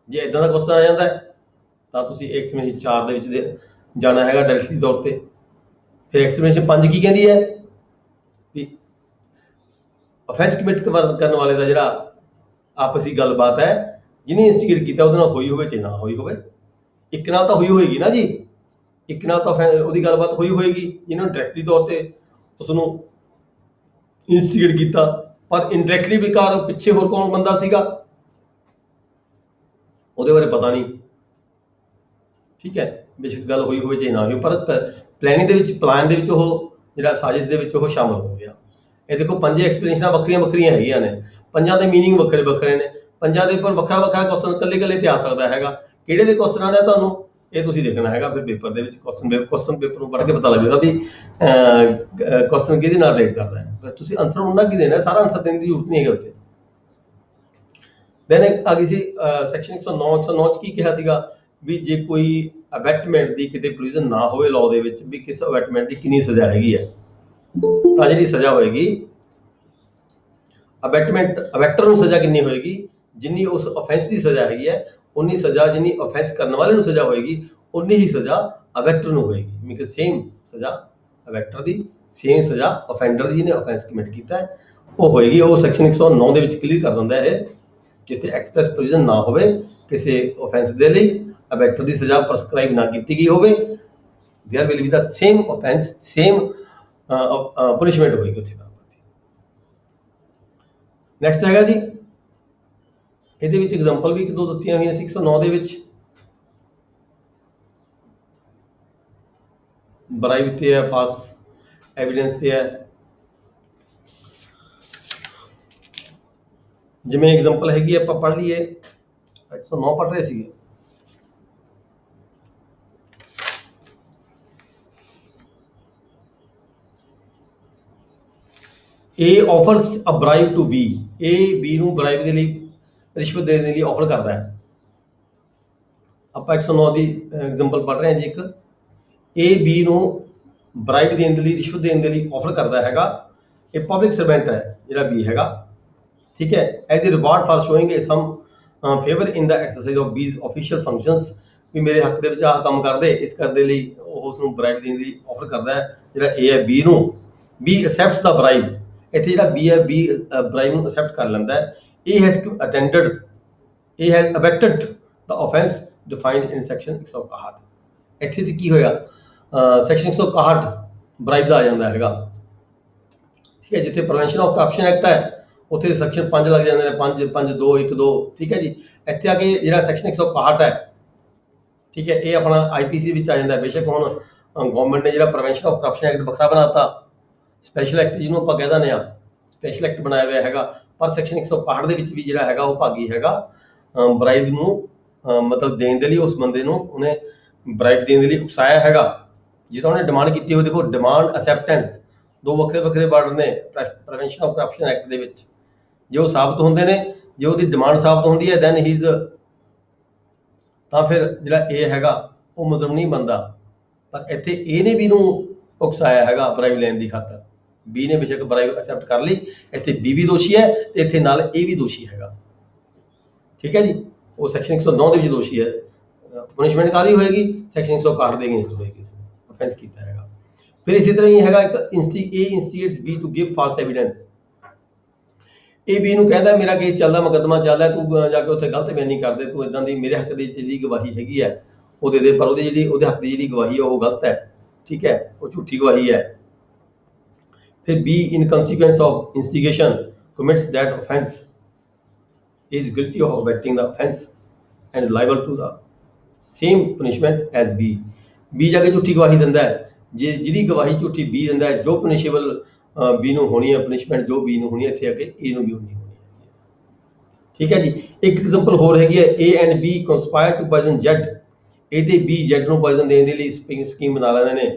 ਜੇ ਇਦਾਂ ਦਾ ਕੁਐਸਚਨ ਆ ਜਾਂਦਾ ਤਾਂ ਤੁਸੀਂ ਐਕਸਪਲੇਨੇਸ਼ਨ 4 ਦੇ ਵਿੱਚ ਜਾਣਾ ਹੈਗਾ ਡਾਇਰੈਕਟਲੀ ਤੌਰ ਤੇ ਫਿਰ ਐਕਸਪਲੇਨੇਸ਼ਨ 5 ਕੀ ਕਹਿੰਦੀ ਹੈ ਵੀ ਅਫੈਂਸ ਕਮਿਟ ਕਰਨ ਵਾਲੇ ਦਾ ਜਿਹੜਾ ਆਪਸੀ ਗੱਲਬਾਤ ਹੈ ਜਿਹਨੇ ਇਨਸਟੀਗੇਟ ਕੀਤਾ ਉਹਦੇ ਨਾਲ ਹੋਈ ਹੋਵੇ ਚਾਹੇ ਨਾ ਹੋਈ ਹੋਵੇ ਇੱਕ ਨਾਲ ਤਾਂ ਹੋਈ ਹੋਏਗੀ ਨਾ ਜੀ ਇੱਕ ਨਾਲ ਤਾਂ ਉਹਦੀ ਗੱਲਬਾਤ ਹੋਈ ਹੋਏਗੀ ਜਿਹਨੂੰ ਡਾਇਰੈਕਟਲੀ ਤੌਰ ਤੇ ਉਸ ਨੂੰ ਇਨਸਟੀਗੇਟ ਕੀਤਾ ਪਰ ਇਨਡਾਇਰੈਕਟਲੀ ਵਿਕਾਰ ਪਿੱਛੇ ਹੋਰ ਕੌਣ ਬੰਦਾ ਸੀਗਾ ਉਹਦੇ ਬਾਰੇ ਪਤਾ ਨਹੀਂ ਠੀਕ ਹੈ ਬੇਸ਼ੱਕ ਗੱਲ ਹੋਈ ਹੋਵੇ ਚਾਹੇ ਨਾ ਹੋਈ ਪਰ ਪਲੈਨਿੰਗ ਦੇ ਵਿੱਚ ਪਲਾਨ ਦੇ ਵਿੱਚ ਉਹ ਜਿਹੜਾ ਸਾਜ਼ਿਸ਼ ਦੇ ਵਿੱਚ ਉਹ ਸ਼ਾਮਲ ਹੋ ਗਿਆ ਇਹ ਦੇਖੋ 5 ਐਕਸਪਲੇਨੇਸ਼ਨਾਂ ਵੱਖਰੀਆਂ ਹੈਗੀਆਂ ਨੇ ਪੰਜਾਂ ਦੇ ਮੀਨਿੰਗ ਵੱਖਰੇ ਨੇ ਪੰਜਾਂ ਦੇ ਉੱਪਰ ਵੱਖਰਾ ਕੁਐਸਚਨ ਇਕੱਲੇ ਤੇ ਆ ਸਕਦਾ ਹੈਗਾ ਕਿਹੜੇ ਦੇ ਕੁਐਸਚਨਾਂ ਦਾ ਤੁਹਾਨੂੰ ਇਹ ਤੁਸੀਂ ਦੇਖਣਾ ਹੈਗਾ ਫਿਰ ਪੇਪਰ ਦੇ ਵਿੱਚ ਕੁਐਸਚਨ ਪੇਪਰ ਨੂੰ ਪੜ੍ਹ ਕੇ ਪਤਾ ਲੱਗੇਗਾ ਵੀ ਕੁਐਸਚਨ ਕਿਹਦੇ ਨਾਲ ਰਿਲੇਟ ਕਰਦਾ ਹੈ ਤੁਸੀਂ ਆਨਸਰ ਉਹਨਾਂ ਕੀ ਦੇਣਾ ਸਾਰਾ ਆਨਸਰ ਦੇਣ ਦੀ ਜ਼ਰੂਰਤ ਨਹੀਂ ਹੈਗੀ ਉੱਥੇ ਦੈਨ ਆ ਗਈ ਸੀ ਸੈਕਸ਼ਨ 109 ਚ ਕੀ ਕਿਹਾ ਸੀਗਾ ਵੀ ਜੇ ਕੋਈ ਅਬੈਟਮੈਂਟ ਦੀ ਕਿਤੇ ਪ੍ਰੋਵੀਜ਼ਨ ਨਾ ਹੋਵੇ ਲਾਅ ਦੇ ਵਿੱਚ ਵੀ ਕਿਸ ਅਬੈਟਮੈਂਟ ਦੀ ਕਿੰਨੀ ਸਜ਼ਾ ਹੈਗੀ ਹੈ ਤਾਂ ਜਿਹੜੀ ਸਜ਼ਾ ਹੋਏਗੀ ਅਬੈਟਰ ਨੂੰ ਸਜ਼ਾ ਕਿੰਨੀ ਹੋਏਗੀ ਜਿੰਨੀ ਉਸ ਅਫੈਂਸ ਦੀ ਸਜ਼ਾ ਹੈਗੀ ਹੈ ਉਨੀ ਸਜ਼ਾ ਜਿੰਨੀ ਅਫੈਂਸ ਕਰਨ ਵਾਲੇ ਨੂੰ ਸਜ਼ਾ ਹੋਏਗੀ ਉਨੀ ਹੀ ਸਜ਼ਾ ਅਬੈਟਰ ਨੂੰ ਹੋਏਗੀ ਮੀਨ ਕਿ ਸੇਮ ਸਜ਼ਾ ਅਬੈਟਰ ਦੀ ਸੇਮ ਸਜ਼ਾ ਅਫੈਂਡਰ ਦੀ ਜਿਹਨੇ ਅਫੈਂਸ ਕਮਿਟ ਕੀਤਾ ਹੈ ਉਹ ਹੋਏਗੀ ਉਹ ਸੈਕਸ਼ਨ 109 ਦੇ ਵਿੱਚ ਕਲੀਅਰ ਕਰ ਦਿੰਦਾ ਹੈ ਜਿੱਥੇ ਐਕਸਪ੍ਰੈਸ ਪ੍ਰੋਵੀਜ਼ਨ ਨਾ ਹੋਵੇ ਕਿਸੇ ਅਫੈਂਸ ਦੇ ਲਈ ਅਬੈਟਰ ਦੀ ਸਜ਼ਾ ਪ੍ਰਸਕ੍ਰਾਈਬ ਨਾ ਕੀਤੀ ਗਈ ਹੋਵੇ there will be the same offence same punishment ਹੋਏਗੀ ਉੱਥੇ ਨੈਕਸਟ ਹੈਗਾ ਜੀ ਇਹਦੇ ਵਿੱਚ ਐਗਜ਼ਾਮਪਲ ਵੀ ਇੱਕ ਦੋ ਦਿੱਤੀਆਂ ਹੋਈਆਂ ਸੀ 109 ਦੇ ਵਿੱਚ ਬਰਾਈਬ ਤੇ ਹੈ, ਫਾਲਸ ਐਵੀਡੈਂਸ ਤੇ ਹੈ। ਜਿਵੇਂ ਐਗਜ਼ਾਮਪਲ ਹੈਗੀ ਆਪਾਂ ਪੜ੍ਹ ਲਈਏ, 109 ਪੜ੍ਹ ਰਹੇ ਸੀਗੇ। A offers a bribe to B, A B ਨੂੰ ਬਰਾਈਬ ਦੇ ਲਈ, ਰਿਸ਼ਵਤ ਦੇਣ ਦੇ ਲਈ ਆਫਰ ਕਰਦਾ ਹੈ। ਆਪਾਂ 109 ਦੀ ਐਗਜ਼ਾਮਪਲ ਪੜ੍ਹ ਰਹੇ ਹਾਂ ਜੀ। ਇੱਕ A B ਨੂੰ ਬਰਾਈਬ ਦੇਣ ਦੇ ਲਈ, ਰਿਸ਼ਵਤ ਦੇਣ ਦੇ ਲਈ ਆਫਰ ਕਰਦਾ ਹੈਗਾ। ਇਹ ਪਬਲਿਕ ਸਰਵੈਂਟ ਹੈ ਜਿਹੜਾ B ਹੈਗਾ, ਠੀਕ ਹੈ। As a reward for showing a some favour in the exercise of his official functions, ਵੀ ਮੇਰੇ ਹੱਕ ਦੇ ਵਿੱਚ ਆਹ ਕੰਮ ਕਰਦੇ, ਇਸ ਕਰਦੇ ਲਈ ਉਹ ਉਸ ਨੂੰ ਬਰਾਈਬ ਦੇਣ ਦੀ ਆਫਰ ਕਰਦਾ ਹੈ ਜਿਹੜਾ A ਹੈ B ਨੂੰ। B accepts the bribe, ਇੱਥੇ ਜਿਹੜਾ B ਹੈ B ਬਰਾਈਬ ਨੂੰ accept ਕਰ ਲੈਂਦਾ ਹੈ। A has attended, A has abetted the offence defined in section 161। ਇੱਥੇ ਤੇ ਕੀ ਹੋਇਆ, ਸੈਕਸ਼ਨ 161 ਬਰਾਈਬ ਦਾ ਆ ਜਾਂਦਾ ਹੈਗਾ, ਠੀਕ ਹੈ। ਜਿੱਥੇ ਪ੍ਰੀਵੈਂਸ਼ਨ ਆਫ ਕਰਪਸ਼ਨ ਐਕਟ ਹੈ ਉੱਥੇ ਸੈਕਸ਼ਨ 5 ਲੱਗ ਜਾਂਦੇ ਨੇ, 5 5 2 1 2, ਠੀਕ ਹੈ ਜੀ। ਇੱਥੇ ਆ ਕੇ ਜਿਹੜਾ ਸੈਕਸ਼ਨ 161 ਹੈ, ਠੀਕ ਹੈ, ਇਹ ਆਪਣਾ IPC ਵਿੱਚ ਆ ਜਾਂਦਾ। ਬੇਸ਼ੱਕ ਹੁਣ ਗਵਰਨਮੈਂਟ ਨੇ ਜਿਹੜਾ ਪ੍ਰੀਵੈਂਸ਼ਨ ਆਫ ਕਰਪਸ਼ਨ ਐਕਟ ਵੱਖਰਾ ਬਣਾਤਾ, ਸਪੈਸ਼ਲ ਐਕਟ ਜਿਹਨੂੰ ਆਪਾਂ ਕਹਿ ਦਿੰਦੇ ਆ, ਸਪੈਸ਼ਲ ਐਕਟ ਬਣਾਇਆ ਹੋਇਆ ਹੈਗਾ। ਪਰ ਸੈਕਸ਼ਨ 161 ਦੇ ਵਿੱਚ ਵੀ ਜਿਹੜਾ ਹੈਗਾ ਉਹ ਭਾਗੀ ਹੈਗਾ ਬਰਾਈਬ ਨੂੰ ਮਤਲਬ ਦੇਣ ਦੇ ਲਈ, ਉਸ ਬੰਦੇ ਨੂੰ ਉਹਨੇ ਬਰਾਈਬ ਦੇਣ ਦੇ ਲਈ ਉਕਸਾਇਆ ਹੈਗਾ, ਜਿੱਦਾਂ ਉਹਨੇ ਡਿਮਾਂਡ ਕੀਤੀ ਹੋਈ। ਦੇਖੋ, ਡਿਮਾਂਡ ਅਸੈਪਟੈਂਸ ਦੋ ਵੱਖਰੇ ਵੱਖਰੇ ਵਰਡ ਨੇ ਪ੍ਰੀਵੈਂਸ਼ਨ ਆਫ ਕਰਪਸ਼ਨ ਐਕਟ ਦੇ ਵਿੱਚ। ਜੇ ਉਹ ਸਾਬਤ ਹੁੰਦੇ ਨੇ, ਜੇ ਉਹਦੀ ਡਿਮਾਂਡ ਸਾਬਤ ਹੁੰਦੀ ਹੈ ਦੈਨ ਹੀਜ਼, ਤਾਂ ਫਿਰ ਜਿਹੜਾ ਇਹ ਹੈਗਾ ਉਹ ਮਤਲਬ ਨਹੀਂ ਬਣਦਾ। ਪਰ ਇੱਥੇ A ਨੇ B ਨੂੰ ਉਕਸਾਇਆ ਹੈਗਾ ਬਰਾਈਬ ਲੈਣ ਦੀ ਖਾਤਰ। B ਨੇ ਬੇਸ਼ੱਕ ਬਰਾਈਬ ਐਕਸੈਪਟ ਕਰ ਲਈ, ਇੱਥੇ B ਵੀ ਦੋਸ਼ੀ ਹੈ ਤੇ ਇੱਥੇ ਨਾਲ A ਵੀ ਦੋਸ਼ੀ ਹੈਗਾ, ਠੀਕ ਹੈ ਜੀ। ਉਹ ਸੈਕਸ਼ਨ 109 ਦੇ ਵਿੱਚ ਦੋਸ਼ੀ ਹੈ। ਪਨਿਸ਼ਮੈਂਟ ਕਾਹਦੀ ਹੋਏਗੀ, ਸੈਕਸ਼ਨ 161 ਦੇ ਅਗੇਂਸਟ ਹੋਏਗੀ, ਅਫੈਂਸ ਕੀਤਾ ਹੈਗਾ। ਫਿਰ ਇਸੇ ਤਰ੍ਹਾਂ ਹੀ ਹੈਗਾ ਇੱਕ A instigates B to give false evidence। A B ਨੂੰ ਕਹਿੰਦਾ ਮੇਰਾ ਕੇਸ ਚੱਲਦਾ, ਮੁਕੱਦਮਾ ਚੱਲਦਾ, ਤੂੰ ਜਾ ਕੇ ਉੱਥੇ ਗਲਤ ਬਿਆਨੀ ਕਰਦੇ, ਤੂੰ ਇਦਾਂ ਦੀ ਮੇਰੇ ਹੱਕ ਦੀ ਜਿਹੜੀ ਗਵਾਹੀ ਹੈਗੀ ਹੈ ਉਹ ਦੇ ਦੇ, ਪਰ ਉਹਦੀ ਜਿਹੜੀ ਉਹਦੇ ਹੱਕ ਦੀ ਜਿਹੜੀ ਗਵਾਹੀ ਹੈ ਉਹ ਗਲਤ ਹੈ, ਠੀਕ ਹੈ, ਉਹ ਝੂਠੀ ਗਵਾਹੀ ਹੈ। ਫਿਰ B in consequence of instigation commits that offence, is guilty of abetting the offence and liable to the same punishment as B। B ਜਾ ਕੇ ਝੂਠੀ ਗਵਾਹੀ ਦਿੰਦਾ ਹੈ, ਜੇ ਜਿਹੜੀ ਗਵਾਹੀ ਝੂਠੀ B ਦਿੰਦਾ ਹੈ, ਜੋ ਪਨਿਸ਼ੇਬਲ B ਨੂੰ ਹੋਣੀ ਹੈ, ਪਨਿਸ਼ਮੈਂਟ ਜੋ B ਨੂੰ ਹੋਣੀ ਹੈ, ਇੱਥੇ ਆ ਕੇ A ਨੂੰ ਵੀ ਹੋਣੀ ਹੈ, ਠੀਕ ਹੈ ਜੀ। ਇੱਕ ਐਗਜ਼ਾਮਪਲ ਹੋਰ ਹੈਗੀ ਹੈ, A and B conspire to poison Z। A ਤੇ B Z ਨੂੰ poison ਦੇਣ ਦੇ ਲਈ ਸਕੀਮ ਬਣਾ ਲੈਂਦੇ ਨੇ।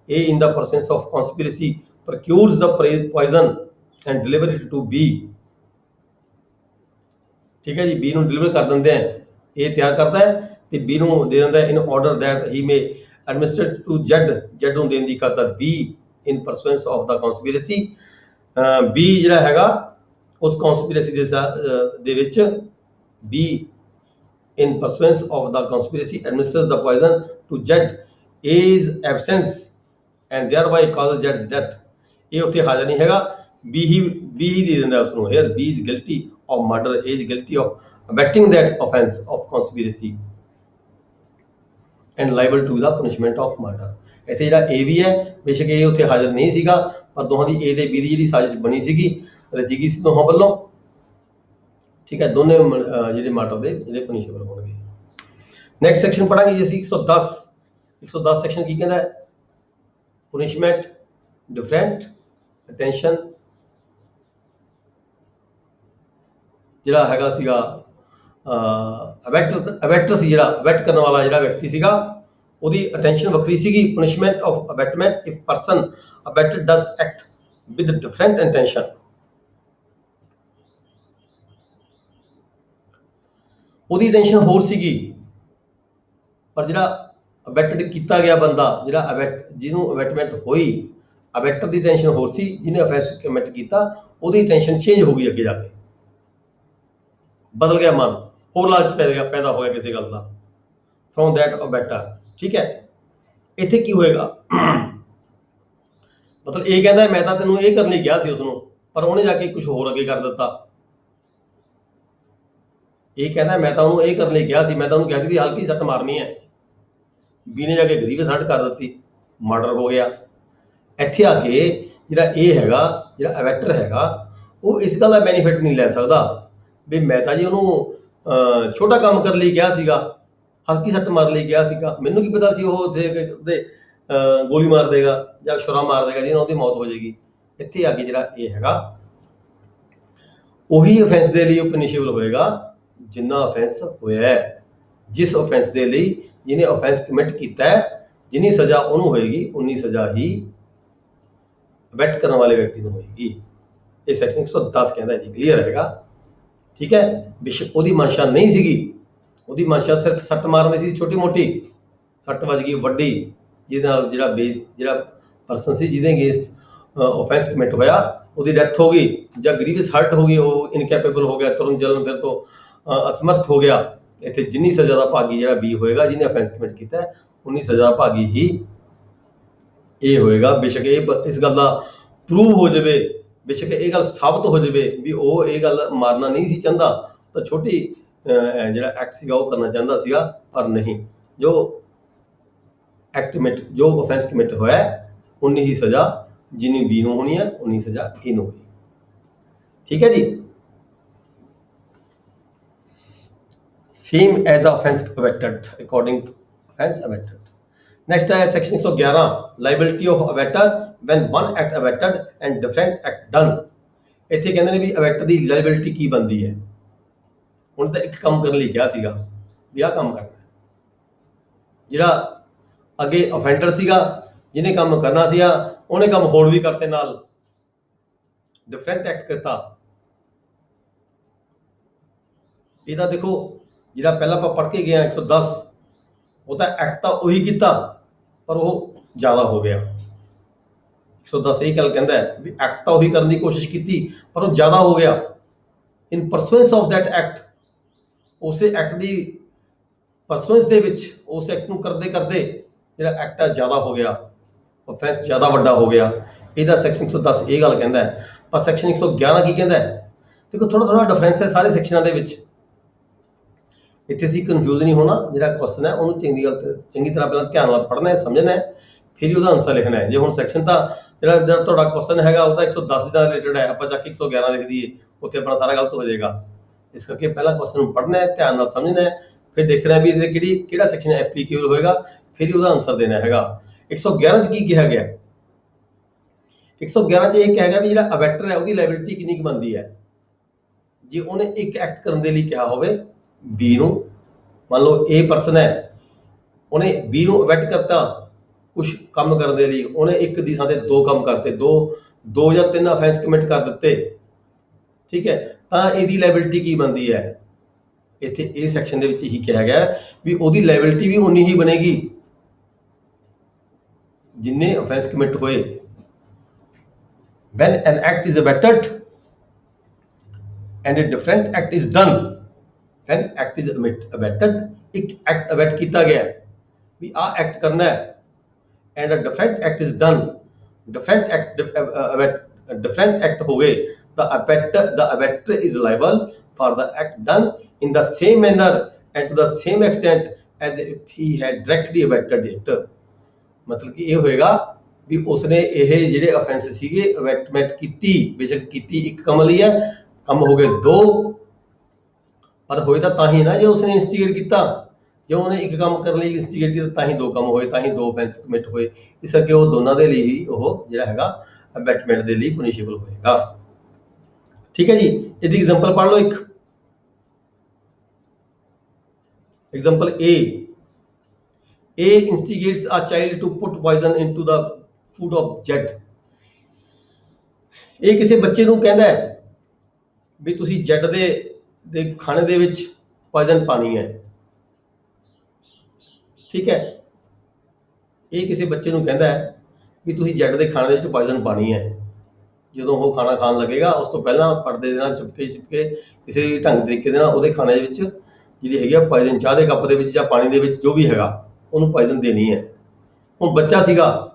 A in the presence of conspiracy procures the poison and deliver it to B, ਠੀਕ ਹੈ ਜੀ। B ਨੂੰ ਡਿਲੀਵਰ ਕਰ ਦਿੰਦੇ ਹੈ, A ਤਿਆਰ ਕਰਦਾ ਹੈ ਤੇ B ਨੂੰ ਦੇ ਦਿੰਦਾ ਹੈ in order that he may administer to Z ਨੂੰ ਦੇਣ ਦੀ ਖਾਤਰ। B in pursuance of the conspiracy, B ਜਿਹੜਾ ਹੈਗਾ ਉਸ conspiracy ਦੇ ਵਿੱਚ B in pursuance of the conspiracy administers the poison to Z A's absence and thereby causes Z's death। ਇਹ ਉੱਥੇ ਹਾਜ਼ਰ ਨਹੀਂ ਹੈਗਾ, B ਹੀ ਦੇ ਦਿੰਦਾ ਉਸ ਨੂੰ। Here B is guilty of murder, A is guilty of abetting that offence of conspiracy and liable to the punishment of murder। ਇੱਥੇ ਜਿਹੜਾ A ਵੀ ਹੈ, ਬੇਸ਼ੱਕ ਇਹ ਉੱਥੇ ਹਾਜ਼ਰ ਨਹੀਂ ਸੀਗਾ, ਪਰ ਦੋਹਾਂ ਦੀ A ਤੇ B ਦੀ ਜਿਹੜੀ ਸਾਜ਼ਿਸ਼ ਬਣੀ ਸੀਗੀ, ਰਚੀ ਗਈ ਸੀ ਦੋਹਾਂ ਵੱਲੋਂ, ਠੀਕ ਹੈ। ਦੋਨੇ ਜਿਹੜੇ ਮਰਡਰ ਦੇ ਜਿਹੜੇ ਪਨਿਸ਼ੇਬਲ ਹੋਣਗੇ। ਨੈਕਸਟ ਸੈਕਸ਼ਨ ਪੜਾਂਗੇ ਜੀ ਅਸੀਂ 110 ਸੈਕਸ਼ਨ ਕੀ ਕਹਿੰਦਾ ਹੈ, punishment, deferent, attention, ਜਿਹੜਾ ਹੈਗਾ ਸੀਗਾ ਅਬੈਟਰ ਸੀ, ਜਿਹੜਾ ਅਬੈਟ ਕਰਨ ਵਾਲਾ ਜਿਹੜਾ ਵਿਅਕਤੀ ਸੀਗਾ ਉਹਦੀ ਅਟੈਂਸ਼ਨ ਵੱਖਰੀ ਸੀਗੀ। punishment of abetment if person abetted does act with different intention, ਉਹਦੀ ਅਟੈਂਸ਼ਨ ਹੋਰ ਸੀਗੀ, ਪਰ ਜਿਹੜਾ ਅਬੈਟਡ ਕੀਤਾ ਗਿਆ ਬੰਦਾ, ਜਿਹੜਾ ਜਿਹਨੂੰ ਅਬੈਟਮੈਂਟ ਹੋਈ, ਅਬੈਟਰ ਦੀ ਟੈਂਸ਼ਨ ਹੋਰ ਸੀ, ਜਿਹਨੇ ਅਫੈਂਸ ਕਮਿਟ ਕੀਤਾ ਉਹਦੀ ਟੈਂਸ਼ਨ ਚੇਂਜ ਹੋ ਗਈ, ਅੱਗੇ ਜਾ ਕੇ ਬਦਲ ਗਿਆ ਮਨ, ਹੋਰ ਲਾਲਚ ਪੈਦਾ ਹੋ ਗਿਆ ਕਿਸੇ ਗੱਲ ਦਾ, ਫਰੋਮ ਦੈਟ ਅਬੈਟਰ, ਠੀਕ ਹੈ। ਇੱਥੇ ਕੀ ਹੋਏਗਾ, ਮਤਲਬ ਇਹ ਕਹਿੰਦਾ ਮੈਂ ਤਾਂ ਤੈਨੂੰ ਇਹ ਕਰਨ ਲਈ ਕਿਹਾ ਸੀ ਉਸਨੂੰ, ਪਰ ਉਹਨੇ ਜਾ ਕੇ ਕੁਝ ਹੋਰ ਅੱਗੇ ਕਰ ਦਿੱਤਾ। ਇਹ ਕਹਿੰਦਾ ਮੈਂ ਤਾਂ ਉਹਨੂੰ ਇਹ ਕਰਨ ਲਈ ਕਿਹਾ ਸੀ, ਮੈਂ ਤਾਂ ਉਹਨੂੰ ਕਹਿੰਦੀ ਵੀ ਹਲਕੀ ਸੱਟ ਮਾਰਨੀ ਹੈ, B ਨੇ ਜਾ ਕੇ ਗਰੀਬ ਸੱਟ ਕਰ ਦਿੱਤੀ, ਮਰਡਰ ਹੋ ਗਿਆ। ਇੱਥੇ ਆ ਕੇ ਜਿਹੜਾ ਇਹ ਹੈਗਾ, ਜਿਹੜਾ ਅਬੈਟਰ ਹੈਗਾ, ਉਹ ਇਸ ਗੱਲ ਦਾ ਬੈਨੀਫਿਟ ਨਹੀਂ ਲੈ ਸਕਦਾ ਵੀ ਮੈਂ ਤਾਂ ਜੀ ਉਹਨੂੰ ਛੋਟਾ ਕੰਮ ਕਰਨ ਲਈ ਕਿਹਾ ਸੀਗਾ, ਹਲਕੀ ਸੱਟ ਮਾਰਨ ਲਈ ਕਿਹਾ ਸੀਗਾ, ਮੈਨੂੰ ਕੀ ਪਤਾ ਸੀ ਉਹ ਉੱਥੇ ਉਹਦੇ ਗੋਲੀ ਮਾਰ ਦੇਗਾ ਜਾਂ ਛੁਰਾ ਮਾਰ ਦੇਗਾ, ਜਿਹਦੇ ਨਾਲ ਉਹਦੀ ਮੌਤ ਹੋ ਜਾਏਗੀ। ਇੱਥੇ ਆ ਕੇ ਜਿਹੜਾ ਇਹ ਹੈਗਾ ਉਹੀ ਅਫੈਂਸ ਦੇ ਲਈ ਉਹ ਪਨਿਸ਼ੇਬਲ ਹੋਏਗਾ ਜਿੰਨਾ ਅਫੈਂਸ ਹੋਇਆ ਹੈ। ਜਿਸ ਅਫੈਂਸ ਦੇ ਲਈ ਜਿਹਨੇ ਅਫੈਂਸ ਕਮਿਟ ਕੀਤਾ ਹੈ, ਜਿੰਨੀ ਸਜ਼ਾ ਉਹਨੂੰ ਹੋਏਗੀ ਉਨੀ ਸਜ਼ਾ ਹੀ ਅਬੈਟ ਕਰਨ ਵਾਲੇ ਵਿਅਕਤੀ ਨੂੰ ਹੋਏਗੀ। ਇਹ ਸੈਕਸ਼ਨ 110 ਕਹਿੰਦਾ ਜੀ, ਕਲੀਅਰ ਹੈਗਾ। ਠੀਕ ਹੈ, ਬੇਸ਼ੱਕ ਉਹਦੀ ਮਨਸ਼ਾ ਨਹੀਂ ਸੀਗੀ, ਉਹਦੀ ਮਨਸ਼ਾ ਸਿਰਫ ਸੱਟ ਮਾਰਨ ਦੀ ਸੀ, ਛੋਟੀ ਮੋਟੀ ਸੱਟ ਵੱਜ ਗਈ ਵੱਡੀ, ਜਿਹਦੇ ਨਾਲ ਜਿਹੜਾ ਪਰਸਨ ਸੀ ਜਿਹਦੇ ਅਗੇਂਸਟ ਆਫੈਂਸ ਕਮਿਟ ਹੋਇਆ ਉਹਦੀ ਡੈਥ ਹੋ ਗਈ ਜਾਂ ਗਰੀਵਸ ਹਰਟ ਹੋ ਗਈ, ਉਹ ਇਨਕੈਪੇਬਲ ਹੋ ਗਿਆ, ਤੁਰਨ ਚੱਲਣ ਫਿਰ ਤੋਂ ਅਸਮਰਥ ਹੋ ਗਿਆ। ਇੱਥੇ ਜਿੰਨੀ ਸਜ਼ਾ ਦਾ ਭਾਗੀ ਜਿਹੜਾ ਬੀ ਹੋਏਗਾ ਜਿਹਨੇ ਅਫੈਂਸ ਕਮਿਟ ਕੀਤਾ ਹੈ, ਉਨੀ ਸਜ਼ਾ ਦਾ ਭਾਗੀ ਹੀ ਇਹ ਹੋਏਗਾ। ਬੇਸ਼ੱਕ ਇਸ ਗੱਲ ਦਾ ਪ੍ਰੂਵ ਹੋ ਜਾਵੇ, ਬੇਸ਼ੱਕ ਇਹ ਗੱਲ ਸਾਬਤ ਹੋ ਜਾਵੇ ਵੀ ਉਹ ਇਹ ਗੱਲ ਮਾਰਨਾ ਨਹੀਂ ਸੀ ਚਾਹੁੰਦਾ, ਤਾਂ ਛੋਟੀ ਜਿਹੜਾ ਐਕਟ ਸੀਗਾ ਉਹ ਕਰਨਾ ਚਾਹੁੰਦਾ ਸੀਗਾ, ਪਰ ਨਹੀਂ। ਜੋ ਅਫੈਂਸ ਕਮਿਟ ਹੋਇਆ ਉਨੀ ਹੀ ਸਜ਼ਾ ਜਿੰਨੀ ਬੀ ਨੂੰ ਹੋਣੀ ਹੈ ਉਨੀ ਸਜ਼ਾ ਇਹਨੂੰ ਹੋਈ। ਠੀਕ ਹੈ ਜੀ। Same as the offence abetted according to offence abetted. Next ਹੈ section 111 liability of abettor when one act abetted and different act done. ਇੱਥੇ ਕਹਿੰਦੇ ਨੇ ਵੀ ਅਬੈਟਰ ਦੀ ਲਾਇਬਿਲਿਟੀ ਕੀ ਬਣਦੀ ਹੈ। ਹੁਣ ਤਾਂ ਇੱਕ ਕੰਮ ਕਰਨ ਲਈ ਕਿਹਾ ਸੀਗਾ ਵੀ ਆਹ ਕੰਮ ਕਰਨਾ, ਜਿਹੜਾ ਅੱਗੇ ਅਫੈਂਡਰ ਸੀਗਾ ਜਿਹਨੇ ਕੰਮ ਕਰਨਾ ਸੀਗਾ ਉਹਨੇ ਕੰਮ ਹੋਰ ਵੀ ਕਰਤੇ, ਨਾਲ ਡਿਫਰੈਂਟ ਐਕਟ ਕੀਤਾ। ਇਹਦਾ ਦੇਖੋ ਜਿਹੜਾ ਪਹਿਲਾਂ ਆਪਾਂ ਪੜ੍ਹ ਕੇ ਗਏ 110, ਉਹ ਤਾਂ ਐਕਟ ਤਾਂ ਉਹੀ ਕੀਤਾ ਪਰ ਉਹ ਜ਼ਿਆਦਾ ਹੋ ਗਿਆ। 110 ਇਹ ਗੱਲ ਕਹਿੰਦਾ ਹੈ ਵੀ ਐਕਟ ਤਾਂ ਉਹੀ ਕਰਨ ਦੀ ਕੋਸ਼ਿਸ਼ ਕੀਤੀ ਪਰ ਉਹ ਜ਼ਿਆਦਾ ਹੋ ਗਿਆ। ਇਨ ਪਰਸੂਐਂਸ ਆਫ ਦੈਟ ਐਕਟ, ਉਸੇ ਐਕਟ ਦੀ ਪਰਸੂਐਂਸ ਦੇ ਵਿੱਚ ਉਸ ਐਕਟ ਨੂੰ ਕਰਦੇ ਕਰਦੇ ਜਿਹੜਾ ਐਕਟ ਆ ਜ਼ਿਆਦਾ ਹੋ ਗਿਆ, ਅਫੈਂਸ ਜ਼ਿਆਦਾ ਵੱਡਾ ਹੋ ਗਿਆ। ਇਹਦਾ ਸੈਕਸ਼ਨ 110 ਇਹ ਗੱਲ ਕਹਿੰਦਾ ਹੈ। ਪਰ ਸੈਕਸ਼ਨ 111 ਕੀ ਕਹਿੰਦਾ ਹੈ? ਦੇਖੋ ਥੋੜਾ ਡਿਫਰੈਂਸ ਹੈ ਸਾਰੇ ਸੈਕਸ਼ਨਾਂ ਦੇ ਵਿੱਚ। ਇੱਥੇ ਅਸੀਂ ਕਨਫਿਊਜ਼ ਨਹੀਂ ਹੋਣਾ। ਜਿਹੜਾ ਕੁਐਸਚਨ ਹੈ ਉਹਨੂੰ ਚੰਗੀ ਤਰ੍ਹਾਂ ਪਹਿਲਾਂ ਧਿਆਨ ਨਾਲ ਪੜ੍ਹਨਾ ਹੈ, ਸਮਝਣਾ ਹੈ, ਫਿਰ ਹੀ ਉਹਦਾ ਆਨਸਰ ਲਿਖਣਾ ਹੈ। ਜੇ ਹੁਣ ਸੈਕਸ਼ਨ ਤਾਂ ਜਿਹੜਾ ਤੁਹਾਡਾ ਕੁਐਸਚਨ ਹੈਗਾ ਉਹ ਤਾਂ 110 ਦਾ ਰਿਲੇਟਡ ਹੈ, ਆਪਾਂ ਜਾ ਕੇ 111 ਲਿਖ ਦਈਏ ਉੱਥੇ ਆਪਣਾ ਸਾਰਾ ਗਲਤ ਹੋ ਜਾਏਗਾ। ਇਸ ਕਰਕੇ ਪਹਿਲਾਂ ਕੁਐਸਚਨ ਨੂੰ ਪੜ੍ਹਨਾ ਹੈ, ਧਿਆਨ ਨਾਲ ਸਮਝਣਾ ਹੈ, ਫਿਰ ਦੇਖਣਾ ਵੀ ਇਹਦੇ ਕਿਹੜਾ ਸੈਕਸ਼ਨ ਐਪਲੀਕੇਬਲ ਹੋਏਗਾ, ਫਿਰ ਹੀ ਉਹਦਾ ਆਨਸਰ ਦੇਣਾ ਹੈਗਾ। 111 ਚ ਕੀ ਕਿਹਾ ਗਿਆ? 111 ਚ ਇਹ ਕਿਹਾ ਗਿਆ ਵੀ ਜਿਹੜਾ ਅਬੈਟਰ ਹੈ ਉਹਦੀ ਲਾਇਬਿਲਿਟੀ ਕਿੰਨੀ ਕੁ ਬਣਦੀ ਹੈ। ਜੇ ਉਹਨੇ ਇੱਕ ਐਕਟ ਕਰਨ ਦੇ ਲਈ ਕਿਹਾ ਹੋਵੇ ਬੀ ਨੂੰ, ਮੰਨ ਲਓ ਇਹ ਪਰਸਨ ਹੈ, ਉਹਨੇ ਬੀ ਨੂੰ ਅਬੈਟ ਕਰਤਾ ਕੁਝ ਕੰਮ ਕਰਨ ਦੇ ਲਈ, ਉਹਨੇ ਇੱਕ ਦੀ ਥਾਂ ਤੇ ਦੋ ਕੰਮ ਕਰਤੇ, ਦੋ ਜਾਂ ਤਿੰਨ ਅਫੈਂਸ ਕਮਿਟ ਕਰ ਦਿੱਤੇ, ਠੀਕ ਹੈ, ਤਾਂ ਇਹਦੀ ਲਾਇਬਿਲਿਟੀ ਕੀ ਬਣਦੀ ਹੈ? ਇੱਥੇ ਇਹ ਸੈਕਸ਼ਨ ਦੇ ਵਿੱਚ ਇਹੀ ਕਿਹਾ ਗਿਆ ਵੀ ਉਹਦੀ ਲਾਇਬਿਲਿਟੀ ਵੀ ਉਨੀ ਹੀ ਬਣੇਗੀ ਜਿੰਨੇ ਅਫੈਂਸ ਕਮਿਟ ਹੋਏ। when an act is abetted and a different act is done, when act is abetted, ਇੱਕ ਐਕਟ ਅਬੈਟ ਕੀਤਾ ਗਿਆ ਵੀ ਆਹ ਐਕਟ ਕਰਨਾ ਹੈ, and a different act is done, different act ਹੋਵੇ, the abetter is liable for the act done in the same manner and to the same extent as if he had directly abetted it। ਮਤਲਬ ਕਿ ਇਹ ਹੋਏਗਾ ਵੀ ਉਸਨੇ ਇਹ ਜਿਹੜੇ offence ਸੀਗੇ ਅਬੈਟਮੈਂਟ ਕੀਤੀ, ਬੇਸ਼ੱਕ ਕੀਤੀ ਇੱਕ ਕੰਮ ਲਈ ਹੈ, ਕੰਮ ਹੋ ਗਏ ਦੋ, ਪਰ ਹੋਏ ਤਾਂ ਹੀ ਨਾ ਜੇ ਉਸਨੇ ਇੰਸਟੀਗੇਟ ਕੀਤਾ। ਜੇ ਉਹਨੇ ਇੱਕ ਕੰਮ ਕਰਨ ਲਈ ਇੰਸਟੀਗੇਟ ਕੀਤਾ ਤਾਂ ਹੀ ਦੋ ਕੰਮ ਹੋਏ, ਤਾਂ ਹੀ ਦੋ ਅਫੈਂਸ ਕਮਿਟ ਹੋਏ। ਇਸ ਕਰਕੇ ਉਹ ਦੋਨਾਂ ਦੇ ਲਈ ਹੀ ਉਹ ਜਿਹੜਾ ਹੈਗਾ ਅਬੈਟਮੈਂਟ ਦੇ ਲਈ ਪਨਿਸ਼ੇਬਲ ਹੋਏਗਾ। ਠੀਕ ਹੈ ਜੀ। ਇਹਦੀ ਐਗਜ਼ਾਮਪਲ ਪੜ੍ਹ ਲਓ। ਇੱਕ example A instigates a child to put poison into the food of Z। ਇਹ ਕਿਸੇ ਬੱਚੇ ਨੂੰ ਕਹਿੰਦਾ ਹੈ ਵੀ ਤੁਸੀਂ Z ਦੇ ਖਾਣੇ ਦੇ ਵਿੱਚ ਪੋਇਜ਼ਨ ਪਾਣੀ ਹੈ। ਠੀਕ ਹੈ, ਇਹ ਕਿਸੇ ਬੱਚੇ ਨੂੰ ਕਹਿੰਦਾ ਹੈ ਵੀ ਤੁਸੀਂ Z ਦੇ ਖਾਣੇ ਦੇ ਵਿੱਚ ਪੋਇਜ਼ਨ ਪਾਣੀ ਹੈ। ਜਦੋਂ ਉਹ ਖਾਣਾ ਖਾਣ ਲੱਗੇਗਾ ਉਸ ਤੋਂ ਪਹਿਲਾਂ ਪਰਦੇ ਦੇ ਨਾਲ ਚੁਪਕੇ ਕਿਸੇ ਢੰਗ ਤਰੀਕੇ ਦੇ ਨਾਲ ਉਹਦੇ ਖਾਣੇ ਦੇ ਵਿੱਚ ਜਿਹੜੀ ਹੈਗੀ ਆ ਪੋਇਜ਼ਨ, ਚਾਹ ਦੇ ਕੱਪ ਦੇ ਵਿੱਚ ਜਾਂ ਪਾਣੀ ਦੇ ਵਿੱਚ ਜੋ ਵੀ ਹੈਗਾ ਉਹਨੂੰ ਪੋਇਜ਼ਨ ਦੇਣੀ ਹੈ। ਹੁਣ ਬੱਚਾ ਸੀਗਾ,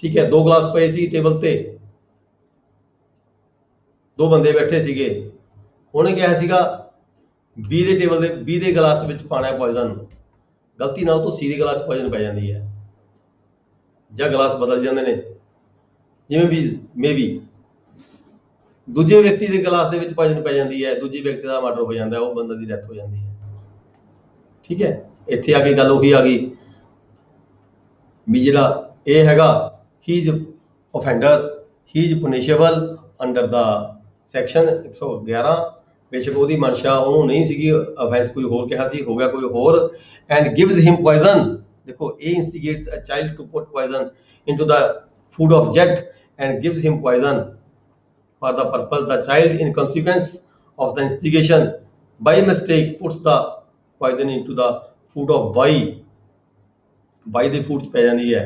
ਠੀਕ ਹੈ, 2 ਗਲਾਸ ਪਏ ਸੀ ਟੇਬਲ ਤੇ, 2 ਬੰਦੇ ਬੈਠੇ ਸੀਗੇ। ਉਹਨੇ ਕਿਹਾ ਸੀਗਾ B ਦੇ ਗਲਾਸ ਵਿੱਚ ਪਾਣਾ ਹੈ ਪੋਇਜ਼ਨ। ਗਲਤੀ ਨਾਲ ਤੋਂ C ਦੇ ਗਲਾਸ ਪੋਇਜ਼ਨ ਪੈ ਜਾਂਦੀ ਹੈ ਜਾਂ ਗਲਾਸ ਬਦਲ ਜਾਂਦੇ ਨੇ, ਜਿਵੇਂ ਵੀ ਮੇਬੀ ਦੂਜੇ ਵਿਅਕਤੀ ਦੇ ਗਲਾਸ ਦੇ ਵਿੱਚ ਪੋਇਜ਼ਨ ਪੈ ਜਾਂਦੀ ਹੈ, ਦੂਜੇ ਵਿਅਕਤੀ ਦਾ ਮਰਡਰ ਹੋ ਜਾਂਦਾ, ਉਹ ਬੰਦੇ ਦੀ ਡੈਥ ਹੋ ਜਾਂਦੀ ਹੈ। ਠੀਕ ਹੈ, ਇੱਥੇ ਆ ਕੇ ਗੱਲ ਉਹੀ ਆ ਗਈ ਵੀ ਜਿਹੜਾ ਇਹ ਹੈਗਾ he is offender, he is punishable under the section 111। ਬੇਸ਼ੱਕ ਉਹਦੀ ਮਨਸ਼ਾ ਉਹਨੂੰ ਨਹੀਂ ਸੀਗੀ, offense ਕੋਈ ਹੋਰ ਕਿਹਾ ਸੀ, ਹੋ ਗਿਆ ਕੋਈ ਹੋਰ। and gives him poison, ਦੇਖੋ ਇਹ instigates a child to put poison into the food of jet and gives him poison for the purpose the child in consequence of the instigation by mistake puts the poison into the food of y, y ਦੇ food ਚ ਪੈ ਜਾਂਦੀ ਹੈ,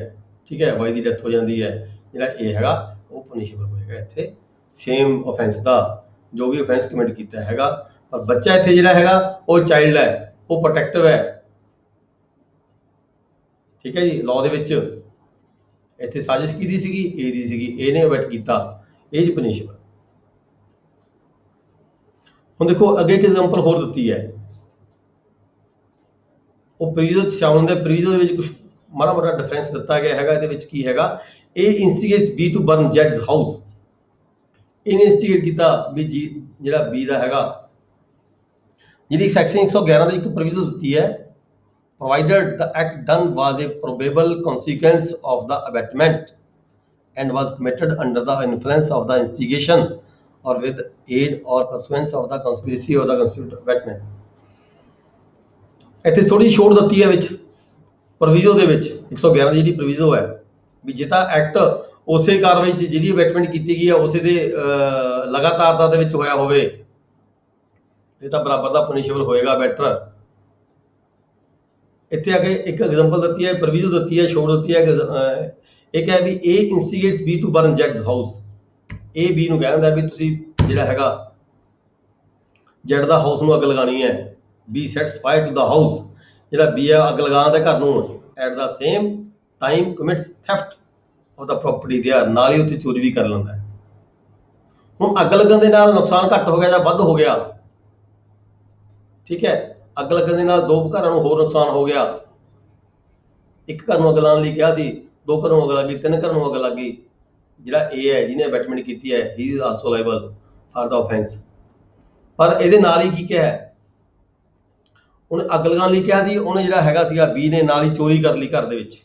ਠੀਕ ਹੈ, y ਦੀ death ਹੋ ਜਾਂਦੀ ਹੈ। ਜਿਹੜਾ ਇਹ ਹੈਗਾ ਉਹ ਪਨਿਸ਼ੇਬਲ ਹੋਏਗਾ ਇੱਥੇ ਸੇਮ ਆਫੈਂਸ ਦਾ, ਜੋ ਵੀ ਆਫੈਂਸ ਕਮਿਟ ਕੀਤਾ ਹੈਗਾ। ਪਰ ਬੱਚਾ ਇੱਥੇ ਜਿਹੜਾ ਹੈਗਾ ਉਹ ਚਾਈਲਡ ਹੈ, ਉਹ ਪ੍ਰੋਟੈਕਟਿਵ ਹੈ, ਠੀਕ ਹੈ ਜੀ। ਲਾਅ ਦੇ ਵਿੱਚ ਇੱਥੇ ਸਾਜ਼ਿਸ਼ ਕੀਤੀ ਸੀਗੀ, ਏ ਦੀ ਸੀਗੀ, ਇਹਨੇ ਅਬੈਟ ਕੀਤਾ, ਇਹ ਜੀ ਪਨਿਸ਼ੇਬਲ। ਹੁਣ ਦੇਖੋ ਅੱਗੇ ਇੱਕ ਐਗਜ਼ਾਮਪਲ ਹੋਰ ਦਿੱਤੀ ਹੈ, ਉਹ ਪ੍ਰੀਵਿਊ ਚ ਸ਼ਾਮਲ ਹੁੰਦੇ। ਪ੍ਰੀਵਿਊ ਦੇ ਵਿੱਚ ਕੁਝ ਮਾੜਾ ਮੋਟਾ ਡਿਫਰੈਂਸ ਦਿੱਤਾ ਗਿਆ ਹੈਗਾ। ਇਹਦੇ ਵਿੱਚ ਕੀ ਹੈਗਾ, ਇਹ ਇਨਸਟੀਗੇਟਸ ਬੀ ਟੂ ਬਰਨ ਜੈਡਸ ਹਾਊਸ। ਇਹਨੇ ਇਨਸਟੀਗੇਟ ਕੀਤਾ ਵੀ ਜੀ ਜਿਹੜਾ ਬੀ ਦਾ ਹੈਗਾ, ਜਿਹੜੀ ਸੈਕਸ਼ਨ 111 ਦੀ ਇੱਕ ਪ੍ਰੋਵੀਜ਼ਨ ਦਿੱਤੀ ਹੈ, provided the act done was a probable consequence of the abetment and was committed under the influence of the instigation or with aid or pursuance of the conspiracy or the constituted abetment। ਇੱਥੇ ਥੋੜੀ ਛੋਟ ਦਿੱਤੀ ਹੈ ਵਿੱਚ provision ਦੇ ਵਿੱਚ 111 ਦੀ ਜਿਹੜੀ provision ਹੈ ਵੀ ਜਿੱਦਾਂ ਐਕਟ ਉਸੇ ਕਾਰਵਾਈ 'ਚ ਜਿਹੜੀ ਅਬੈਟਮੈਂਟ ਕੀਤੀ ਗਈ ਹੈ ਉਸੇ ਦੇ ਲਗਾਤਾਰਤਾ ਦੇ ਵਿੱਚ ਹੋਇਆ ਹੋਵੇ, ਇਹ ਤਾਂ ਬਰਾਬਰ ਦਾ ਪਨਿਸ਼ੇਬਲ ਹੋਏਗਾ ਬੈਟਰ। ਇੱਥੇ ਆ ਕੇ ਇੱਕ ਐਗਜ਼ਾਮਪਲ ਦਿੱਤੀ ਹੈ, ਪ੍ਰੋਵੀਜ਼ਨ ਦਿੱਤੀ ਹੈ, ਛੋੜ ਦਿੱਤੀ ਹੈ। ਇੱਕ ਹੈ ਵੀ A instigates B to burn ਜੈਡਸ ਹਾਊਸ। ਏ ਬੀ ਨੂੰ ਕਹਿ ਦਿੰਦਾ ਵੀ ਤੁਸੀਂ ਜਿਹੜਾ ਹੈਗਾ ਜੈਡ ਦਾ ਹਾਊਸ ਨੂੰ ਅੱਗ ਲਗਾਣੀ ਹੈ। B sets fire to the house, ਜਿਹੜਾ ਬੀ ਹੈ ਅੱਗ ਲਗਾਉਣ ਦੇ ਘਰ ਨੂੰ, at the same time commits theft of the property there, ਨਾਲ ਹੀ ਉੱਥੇ ਚੋਰੀ ਵੀ ਕਰ ਲੈਂਦਾ। ਹੁਣ ਅੱਗ ਲੱਗਣ ਦੇ ਨਾਲ ਨੁਕਸਾਨ ਘੱਟ ਹੋ ਗਿਆ ਜਾਂ ਵੱਧ ਹੋ ਗਿਆ, ਠੀਕ ਹੈ। ਅੱਗ ਲੱਗਣ ਦੇ ਨਾਲ ਦੋ ਘਰਾਂ ਨੂੰ ਹੋਰ ਨੁਕਸਾਨ ਹੋ ਗਿਆ। ਇੱਕ ਘਰ ਨੂੰ ਅੱਗ ਲਾਉਣ ਲਈ ਕਿਹਾ ਸੀ, ਦੋ ਘਰਾਂ ਨੂੰ ਅੱਗ ਲੱਗੀ, ਤਿੰਨ ਘਰਾਂ ਨੂੰ ਅੱਗ ਲੱਗ ਗਈ। ਜਿਹੜਾ ਏ ਹੈ ਜਿਹਨੇ ਅਬੈਟਮੈਂਟ ਕੀਤੀ ਹੈ, ਹੀ is also liable for the offence. ਪਰ ਇਹਦੇ ਨਾਲ ਹੀ ਕੀ ਕਿਹਾ ਹੈ, ਉਹਨੇ ਅੱਗ ਲਗਾਉਣ ਲਈ ਕਿਹਾ ਸੀ, ਉਹਨੇ ਜਿਹੜਾ ਹੈਗਾ ਸੀਗਾ ਬੀ ਨੇ ਨਾਲ ਹੀ ਚੋਰੀ ਕਰ ਲਈ ਘਰ ਦੇ ਵਿੱਚ,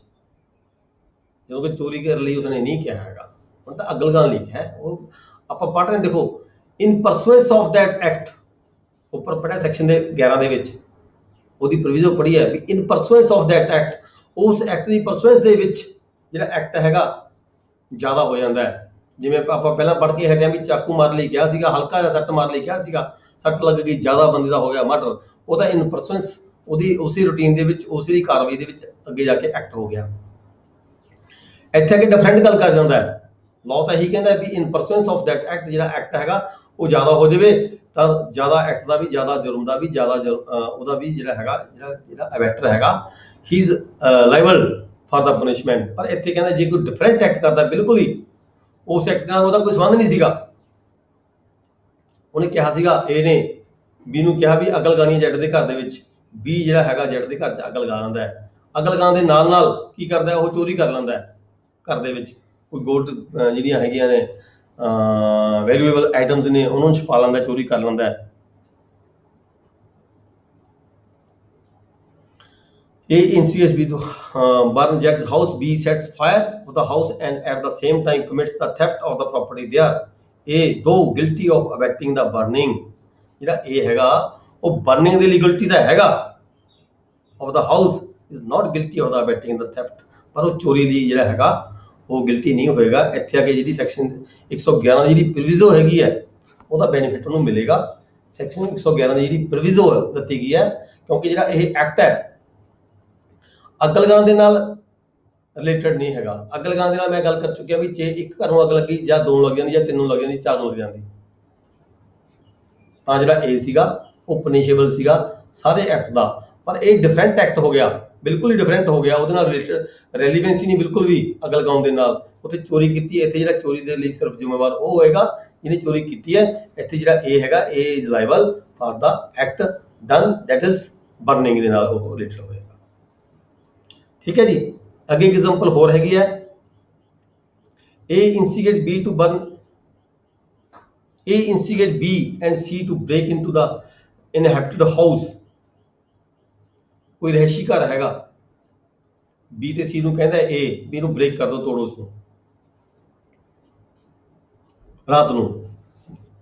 ਜਦੋਂ ਕਿ ਚੋਰੀ ਕਰਨ ਲਈ ਉਸਨੇ ਨਹੀਂ ਕਿਹਾ ਹੈਗਾ, ਹੁਣ ਤਾਂ ਅੱਗ ਲਗਾਉਣ ਲਈ ਕਿਹਾ। ਉਹ ਆਪਾਂ ਪੜ੍ਹ ਰਹੇ ਦੇਖੋ, ਇਨ ਪਰਸੂਐਂਸ ਆਫ ਦੈਟ ਐਕਟ, ਉੱਪਰ ਪੜ੍ਹਿਆ ਸੈਕਸ਼ਨ ਦੇ 11 ਦੇ ਵਿੱਚ ਉਹਦੀ ਪ੍ਰੋਵੀਜ਼ਨ ਪੜ੍ਹੀ ਹੈ ਵੀ ਇਨ ਪਰਸੂਐਂਸ ਆਫ ਦੈਟ ਐਕਟ, ਉਸ ਐਕਟ ਦੀ ਪਰਸੂਐਂਸ ਦੇ ਵਿੱਚ ਜਿਹੜਾ ਐਕਟ ਹੈਗਾ ਜ਼ਿਆਦਾ ਹੋ ਜਾਂਦਾ ਹੈ। ਜਿਵੇਂ ਆਪਾਂ ਪਹਿਲਾਂ ਪੜ੍ਹ ਕੇ ਹਟਿਆ ਵੀ ਚਾਕੂ ਮਾਰਨ ਲਈ ਕਿਹਾ ਸੀਗਾ, ਹਲਕਾ ਜਿਹਾ ਸੱਟ ਮਾਰਨ ਲਈ ਕਿਹਾ ਸੀਗਾ, ਸੱਟ ਲੱਗ ਗਈ, ਜ਼ਿਆਦਾ ਬੰਦੇ ਦਾ ਹੋ ਗਿਆ ਮਰਡਰ, ਉਹਦਾ ਇਨ ਪਰਸੂਐਂਸ ਉਹਦੀ ਉਸੇ ਰੂਟੀਨ ਦੇ ਵਿੱਚ ਉਸੇ ਦੀ ਕਾਰਵਾਈ ਦੇ ਵਿੱਚ ਅੱਗੇ ਜਾ ਕੇ ਐਕਟ ਹੋ ਗਿਆ। ਇੱਥੇ ਆ ਕੇ ਡਿਫਰੈਂਟ ਗੱਲ ਕਰ ਜਾਂਦਾ ਹੈ। ਲਾਅ ਤਾਂ ਇਹੀ ਕਹਿੰਦਾ ਵੀ ਇਨ ਪਰਸੂਐਂਸ ਆਫ ਦੈਟ ਐਕਟ, ਜਿਹੜਾ ਐਕਟ ਹੈਗਾ ਉਹ ਜ਼ਿਆਦਾ ਹੋ ਜਾਵੇ ਤਾਂ ਜ਼ਿਆਦਾ ਐਕਟ ਦਾ ਵੀ, ਜ਼ਿਆਦਾ ਜੁਰਮ ਦਾ ਵੀ, ਜ਼ਿਆਦਾ ਉਹਦਾ ਵੀ ਜਿਹੜਾ ਹੈਗਾ ਜਿਹੜਾ ਅਬੈਟਰ ਹੈਗਾ he is liable for the punishment. ਪਰ ਇੱਥੇ ਕਹਿੰਦਾ ਜੇ ਕੋਈ ਡਿਫਰੈਂਟ ਐਕਟ ਕਰਦਾ ਬਿਲਕੁਲ ਹੀ ਉਸ ਐਕਟ ਨਾਲ ਉਹਦਾ ਕੋਈ ਸੰਬੰਧ ਨਹੀਂ ਸੀਗਾ। ਉਹਨੇ ਕਿਹਾ ਸੀਗਾ, ਏ ਨੇ ਬੀ ਨੂੰ ਕਿਹਾ ਵੀ ਅੱਗ ਲਗਾਉਣੀ ਹੈ ਜੱਟ ਦੇ ਘਰ ਦੇ ਵਿੱਚ, ਬੀ ਜਿਹੜਾ ਹੈਗਾ ਜੱਟ ਦੇ ਘਰ 'ਚ ਅੱਗ ਲਗਾ ਦਿੰਦਾ ਹੈ। ਅੱਗ ਲਗਾਉਣ ਦੇ ਨਾਲ ਨਾਲ ਕੀ ਕਰਦਾ, ਉਹ ਚੋਰੀ ਕਰ ਲੈਂਦਾ ਹੈ ਘਰ ਦੇ ਵਿੱਚ, ਕੋਈ ਗੋਲਡ ਜਿਹੜੀਆਂ ਹੈਗੀਆਂ ਨੇ ਵੈਲਿਊਏਬਲ ਆਈਟਮਸ ਨੇ ਉਹਨੂੰ ਛੁਪਾ ਲੈਂਦਾ, ਚੋਰੀ ਕਰ ਲੈਂਦਾ। A instigates B to burn Jack's house. B sets fire to the house and at the same time commits the theft of the property there. A though guilty of abetting the burning, ਜਿਹੜਾ A ਹੈਗਾ ਉਹ burning ਦੇ ਲਈ guilty ਤਾਂ ਹੈਗਾ of the house, is not guilty of the abetting the theft, ਪਰ ਉਹ ਚੋਰੀ ਦੀ ਜਿਹੜਾ ਹੈਗਾ ਉਹ ਗਿਲਟੀ ਨਹੀਂ ਹੋਏਗਾ। ਇੱਥੇ ਆ ਕੇ ਜਿਹੜੀ ਸੈਕਸ਼ਨ 111 ਦੀ ਜਿਹੜੀ ਪ੍ਰੋਵੀਜ਼ਨ ਹੈਗੀ ਹੈ ਉਹਦਾ ਬੈਨੀਫਿਟ ਉਹਨੂੰ ਮਿਲੇਗਾ। ਸੈਕਸ਼ਨ 111 ਦੀ ਜਿਹੜੀ ਪ੍ਰੋਵੀਜ਼ਨ ਦਿੱਤੀ ਗਈ ਹੈ, ਕਿਉਂਕਿ ਜਿਹੜਾ ਇਹ ਐਕਟ ਹੈ ਅੱਗ ਲਗਾਉਣ ਦੇ ਨਾਲ ਰਿਲੇਟਡ ਨਹੀਂ ਹੈਗਾ। ਅੱਗ ਲਗਾਉਣ ਦੇ ਨਾਲ ਮੈਂ ਗੱਲ ਕਰ ਚੁੱਕਿਆ ਵੀ ਜੇ ਇੱਕ ਘਰ ਨੂੰ ਅੱਗ ਲੱਗੀ ਜਾਂ ਦੋ ਨੂੰ ਲੱਗ ਜਾਂਦੀ ਜਾਂ ਤਿੰਨ ਨੂੰ ਲੱਗ ਜਾਂਦੀ, ਚਾਰ ਨੂੰ ਲੱਗ ਜਾਂਦੀ, ਤਾਂ ਜਿਹੜਾ ਏ ਸੀਗਾ ਉਹ ਪਨਿਸ਼ੇਬਲ ਸੀਗਾ ਸਾਰੇ ਐਕਟ ਦਾ। ਪਰ ਇਹ ਡਿਫਰੈਂਟ ਐਕਟ ਹੋ ਗਿਆ, ਬਿਲਕੁਲ ਹੀ ਡਿਫਰੈਂਟ ਹੋ ਗਿਆ, ਉਹਦੇ ਨਾਲ ਰਿਲੇਟਡ ਰੈਲੀਵੈਂਸੀ ਨਹੀਂ ਬਿਲਕੁਲ ਵੀ ਅੱਗ ਲਗਾਉਣ ਦੇ ਨਾਲ। ਉੱਥੇ ਚੋਰੀ ਕੀਤੀ, ਇੱਥੇ ਜਿਹੜਾ ਚੋਰੀ ਦੇ ਲਈ ਸਿਰਫ ਜ਼ਿੰਮੇਵਾਰ ਉਹ ਹੋਏਗਾ ਜਿਹਨੇ ਚੋਰੀ ਕੀਤੀ ਹੈ। ਇੱਥੇ ਜਿਹੜਾ ਏ ਹੈਗਾ ਏ is liable for the act done that is burning ਦੇ ਨਾਲ ਉਹ ਰਿਲੇਟਡ ਹੋਏਗਾ। ਠੀਕ ਹੈ ਜੀ। ਅੱਗੇ ਇੱਕ ਐਗਜ਼ਾਮਪਲ ਹੋਰ ਹੈਗੀ ਹੈ, A instigate B to burn, A instigate B and C to break into the inhabited house। ਕੋਈ ਰਹਿਸ਼ੀ ਘਰ ਹੈਗਾ, ਬੀ ਤੇ ਸੀ ਨੂੰ ਕਹਿੰਦਾ ਏ ਵੀ ਇਹਨੂੰ ਬ੍ਰੇਕ ਕਰ ਦੋ, ਤੋੜੋ ਉਸਨੂੰ ਰਾਤ ਨੂੰ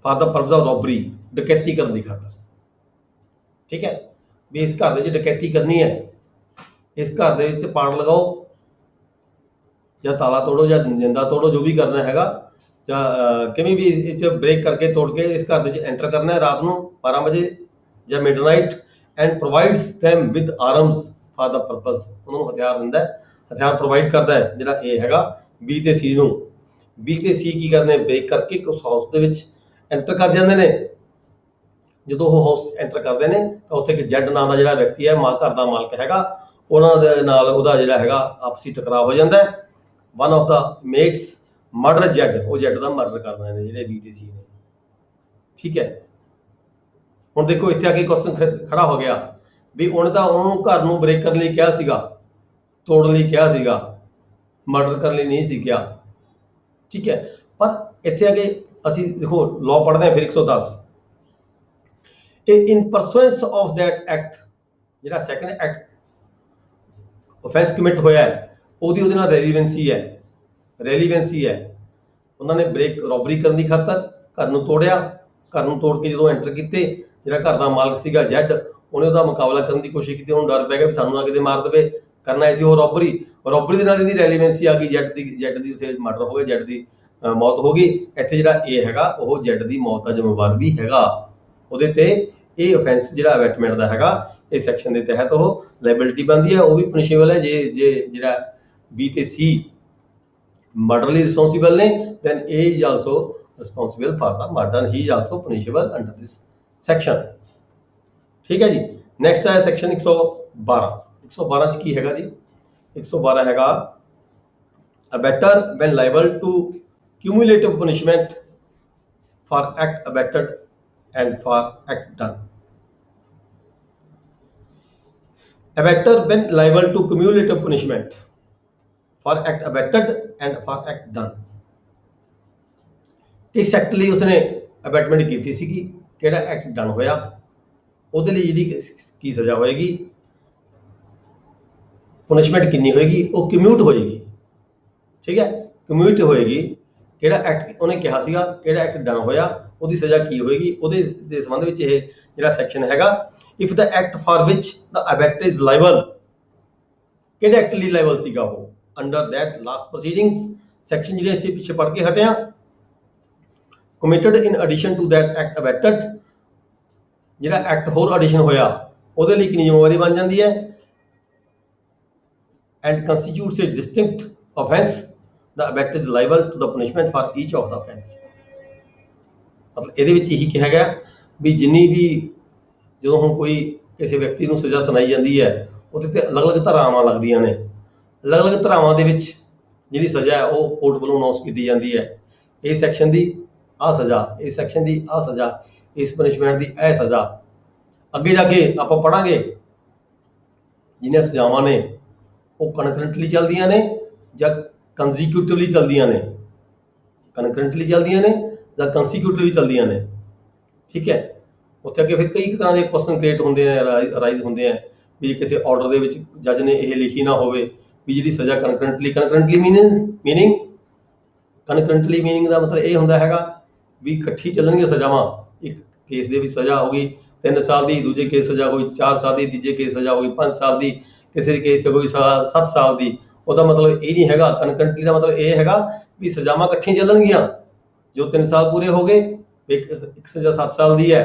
ਫਾਰ ਦਾ ਪਰਪਸ ਆਫ ਰੋਬਰੀ, ਡਕੈਤੀ ਕਰਨ ਦੀ ਖਾਤਰ। ਠੀਕ ਹੈ, ਵੀ ਇਸ ਘਰ ਦੇ ਵਿੱਚ ਡਕੈਤੀ ਕਰਨੀ ਹੈ, ਇਸ ਘਰ ਦੇ ਵਿੱਚ ਪਾੜ ਲਗਾਓ ਜਾਂ ਤਾਲਾ ਤੋੜੋ ਜਾਂ ਜਿੰਦਾ ਤੋੜੋ, ਜੋ ਵੀ ਕਰਨਾ ਹੈਗਾ, ਜਾਂ ਕਿਵੇਂ ਵੀ ਇਹ 'ਚ ਬ੍ਰੇਕ ਕਰਕੇ ਤੋੜ ਕੇ ਇਸ ਘਰ ਦੇ ਵਿੱਚ ਐਂਟਰ ਕਰਨਾ ਹੈ ਰਾਤ ਨੂੰ 12 ਵਜੇ ਜਾਂ midnight, and provides them with arms for the purpose, ਉਹਨਾਂ ਨੂੰ ਹਥਿਆਰ ਦਿੰਦਾ ਹੈ, ਹਥਿਆਰ ਪ੍ਰੋਵਾਈਡ ਕਰਦਾ ਹੈ ਜਿਹੜਾ ਇਹ ਹੈਗਾ ਬੀ ਤੇ ਸੀ ਨੂੰ। ਬੀ ਤੇ ਸੀ ਕੀ ਕਰਦੇ, ਬ੍ਰੇਕ ਕਰਕੇ ਉਸ ਹਾਊਸ ਦੇ ਵਿੱਚ ਐਂਟਰ ਕਰ ਜਾਂਦੇ ਨੇ। ਜਦੋਂ ਉਹ ਹਾਊਸ ਐਂਟਰ ਕਰਦੇ ਨੇ ਤਾਂ ਉੱਥੇ ਇੱਕ ਜੈਡ ਨਾਂ ਦਾ ਜਿਹੜਾ ਵਿਅਕਤੀ ਹੈ, ਘਰ ਦਾ ਮਾਲਕ ਹੈਗਾ, ਉਹਨਾਂ ਦੇ ਨਾਲ ਉਹਦਾ ਜਿਹੜਾ ਹੈਗਾ ਆਪਸੀ ਟਕਰਾਅ ਹੋ ਜਾਂਦਾ ਹੈ। One of the mates murder Z, ਉਹ ਜੈਡ ਦਾ ਮਰਡਰ ਕਰ ਦਿੰਦੇ ਨੇ ਜਿਹੜੇ ਬੀ ਤੇ ਸੀ ਨੇ। ਠੀਕ ਹੈ, ਹੁਣ ਦੇਖੋ ਇੱਥੇ ਆ ਕੇ ਕੁਐਸਚਨ ਖੜਾ ਹੋ ਗਿਆ ਵੀ ਉਹਨੇ ਤਾਂ ਉਹਨੂੰ ਘਰ ਨੂੰ ਬ੍ਰੇਕ ਕਰਨ ਲਈ ਕਿਹਾ ਸੀਗਾ, ਤੋੜਨ ਲਈ ਕਿਹਾ ਸੀਗਾ, ਮਰਡਰ ਕਰਨ ਲਈ ਨਹੀਂ ਸੀ ਕਿਹਾ। ਠੀਕ ਹੈ, ਪਰ ਇੱਥੇ ਆ ਕੇ ਅਸੀਂ ਦੇਖੋ ਲਾਅ ਪੜ੍ਹਦੇ ਹਾਂ ਫਿਰ 110, ਇਨ ਪਰਸੂਐਂਸ ਆਫ ਦੈਟ ਐਕਟ, ਜਿਹੜਾ ਸੈਕੰਡ ਐਕਟ offense commit ਹੋਇਆ ਹੈ ਉਹਦੇ ਨਾਲ ਰੈਲੀਵੈਂਸੀ ਹੈ। ਉਹਨਾਂ ਨੇ ਬ੍ਰੇਕ ਰੋਬਰੀ ਕਰਨ ਦੀ ਖਾਤਰ ਘਰ ਨੂੰ ਤੋੜਿਆ, ਘਰ ਨੂੰ ਤੋੜ ਕੇ ਜਦੋਂ ਐਂਟਰ ਕੀਤੇ, ਜਿਹੜਾ ਘਰ ਦਾ ਮਾਲਕ ਸੀਗਾ ਜੈਡ, ਉਹਨੇ ਉਹਦਾ ਮੁਕਾਬਲਾ ਕਰਨ ਦੀ ਕੋਸ਼ਿਸ਼ ਕੀਤੀ, ਉਹਨੂੰ ਡਰ ਪੈ ਗਿਆ ਵੀ ਸਾਨੂੰ ਨਾ ਕਿਤੇ ਮਾਰ ਦੇਵੇ, ਕਰਨਾ ਸੀ ਉਹ ਰੋਬਰੀ ਦੇ ਨਾਲ ਇਹਦੀ ਰੈਲੀਵੈਂਸੀ ਆ ਗਈ, ਜੈਡ ਦੀ ਉੱਥੇ ਮਰਡਰ ਹੋ ਗਿਆ, ਜੈਡ ਦੀ ਮੌਤ ਹੋ ਗਈ। ਇੱਥੇ ਜਿਹੜਾ ਇਹ ਹੈਗਾ ਉਹ ਜੈਡ ਦੀ ਮੌਤ ਦਾ ਜ਼ਿੰਮੇਵਾਰ ਵੀ ਹੈਗਾ, ਉਹਦੇ ਤੇ ਇਹ offense ਜਿਹੜਾ ਅਬੈਟਮੈਂਟ ਦਾ ਹੈਗਾ ਇਸ ਸੈਕਸ਼ਨ ਦੇ ਤਹਿਤ ਉਹ ਲਾਇਬਿਲਿਟੀ ਬਣਦੀ ਹੈ, ਉਹ ਵੀ ਪਨਿਸ਼ੇਬਲ ਹੈ ਜੇ ਜਿਹੜਾ ਬੀ ਤੇ ਸੀ ਮਰਡਰ ਲਈ ਰਿਸਪੌਂਸੀਬਲ ਨੇ, then A is also responsible for the murder, he is also punishable under this section। ਠੀਕ ਹੈ ਜੀ, ਨੈਕਸਟ ਹੈ ਸੈਕਸ਼ਨ 112। 112 ਚ ਕੀ ਹੈਗਾ ਜੀ, 112 ਹੈਗਾ abettor when liable to cumulative punishment for act abetted and for act done। abettor when liable to cumulative punishment for act abetted and for act done। ਇਸ act ਲਈ ਉਸਨੇ ਅਬੈਟਮੈਂਟ ਕੀਤੀ ਸੀਗੀ, ਕਿਹੜਾ ਐਕਟ ਡਨ ਹੋਇਆ ਉਹਦੇ ਲਈ ਜਿਹੜੀ ਕੀ ਸਜ਼ਾ ਹੋਏਗੀ, ਪੁਨਿਸ਼ਮੈਂਟ ਕਿੰਨੀ ਹੋਏਗੀ, ਉਹ ਕਮਿਊਟ ਹੋਏਗੀ। ਠੀਕ ਹੈ, ਕਮਿਊਟ ਹੋਏਗੀ, ਕਿਹੜਾ ਐਕਟ ਉਹਨੇ ਕਿਹਾ ਸੀਗਾ, ਕਿਹੜਾ ਐਕਟ ਡਨ ਹੋਇਆ, ਉਹਦੀ ਸਜ਼ਾ ਕੀ ਹੋਏਗੀ, ਉਹਦੇ ਦੇ ਸੰਬੰਧ ਵਿੱਚ ਇਹ ਜਿਹੜਾ ਸੈਕਸ਼ਨ ਹੈਗਾ। If the act for which the abettor is liable, ਕਿਹੜੇ ਐਕਟ ਲਈ ਲਾਇਬਲ ਸੀਗਾ ਉਹ, under that last proceedings section ਜਿਹੜੇ ਅਸੀਂ ਪਿੱਛੇ ਪੜ੍ਹ ਕੇ ਹਟੇ ਹਾਂ, committed in addition to that act abetted, ਜਿਹੜਾ ਐਕਟ ਹੋਰ ਐਡੀਸ਼ਨ ਹੋਇਆ ਉਹਦੇ ਲਈ ਕਿੰਨੀ ਜ਼ਿੰਮੇਵਾਰੀ ਬਣ ਜਾਂਦੀ ਹੈ, and constitutes a distinct offence, the abettor is liable to the punishment for each of the offence। ਮਤਲਬ ਇਹਦੇ ਵਿੱਚ ਇਹੀ ਕਿਹਾ ਗਿਆ ਵੀ ਜਿੰਨੀ ਵੀ ਜਦੋਂ ਹੁਣ ਕੋਈ ਕਿਸੇ ਵਿਅਕਤੀ ਨੂੰ ਸਜ਼ਾ ਸੁਣਾਈ ਜਾਂਦੀ ਹੈ ਉਹਦੇ ਤੇ ਅਲੱਗ-ਅਲੱਗ ਧਾਰਾਵਾਂ ਲੱਗਦੀਆਂ ਨੇ, ਅਲੱਗ-ਅਲੱਗ ਧਾਰਾਵਾਂ ਦੇ ਵਿੱਚ ਜਿਹੜੀ ਸਜ਼ਾ ਹੈ ਉਹ ਕੋਰਟ ਵੱਲੋਂ ਅਨਾਉਂਸ ਕੀਤੀ ਜਾਂਦੀ ਹੈ, ਇਸ ਸੈਕਸ਼ਨ ਦੀ ਆ ਸਜ਼ਾ, ਇਸ ਸੈਕਸ਼ਨ ਦੀ ਆ ਸਜ਼ਾ, ਇਸ ਪਨਿਸ਼ਮੈਂਟ ਦੀ ਇਹ ਸਜ਼ਾ। ਅੱਗੇ ਜਾ ਕੇ ਆਪਾਂ ਪੜਾਂਗੇ ਜਿਹਨਾਂ ਸਜ਼ਾਵਾਂ ਨੇ ਉਹ ਕਨਕਰੈਂਟਲੀ ਚੱਲਦੀਆਂ ਨੇ ਜਾਂ ਕੰਸੀਕਿਊਟਿਵਲੀ ਚੱਲਦੀਆਂ ਨੇ, ਕਨਕਰੈਂਟਲੀ ਚੱਲਦੀਆਂ ਨੇ ਜਾਂ ਕੰਸੀਕਿਊਟਿਵਲੀ ਚੱਲਦੀਆਂ ਨੇ। ਠੀਕ ਹੈ, ਉੱਥੇ ਅੱਗੇ ਫਿਰ ਕਈ ਤਰ੍ਹਾਂ ਦੇ ਕੁਐਸਚਨ ਕ੍ਰੀਏਟ ਹੁੰਦੇ ਆ, ਰਾਈਜ਼ ਹੁੰਦੇ ਆ ਵੀ ਕਿਸੇ ਆਰਡਰ ਦੇ ਵਿੱਚ ਜੱਜ ਨੇ ਇਹ ਲਿਖੀ ਨਾ ਹੋਵੇ ਵੀ ਜਿਹੜੀ ਸਜ਼ਾ ਕਨਕਰੈਂਟਲੀ ਮੀਨਿੰਗ ਕਨਕਰੈਂਟਲੀ ਮੀਨਿੰਗ ਦਾ ਮਤਲਬ ਇਹ ਹੁੰਦਾ ਹੈਗਾ ਵੀ ਇਕੱਠੀ ਚੱਲਣਗੀਆਂ ਸਜ਼ਾਵਾਂ। ਇੱਕ ਕੇਸ ਦੇ ਵਿੱਚ ਸਜ਼ਾ ਹੋ ਗਈ 3 ਸਾਲ ਦੀ, ਦੂਜੇ ਕੇਸ ਸਜ਼ਾ ਹੋਈ 4 ਸਾਲ ਦੀ, ਤੀਜੇ ਕੇਸ ਸਜ਼ਾ ਹੋਈ 5 ਸਾਲ ਦੀ, ਕਿਸੇ ਕੇਸ ਹੋਈ 7 ਸਾਲ ਦੀ। ਉਹਦਾ ਮਤਲਬ ਇਹ ਨਹੀਂ ਹੈਗਾ, ਕਨਕਰੈਂਟਲੀ ਦਾ ਮਤਲਬ ਇਹ ਹੈਗਾ ਵੀ ਸਜ਼ਾਵਾਂ ਇਕੱਠੀਆਂ ਚੱਲਣਗੀਆਂ। ਜੋ 3 ਸਾਲ ਪੂਰੇ ਹੋ ਗਏ, ਇੱਕ ਸਜ਼ਾ 7 ਸਾਲ ਦੀ ਹੈ।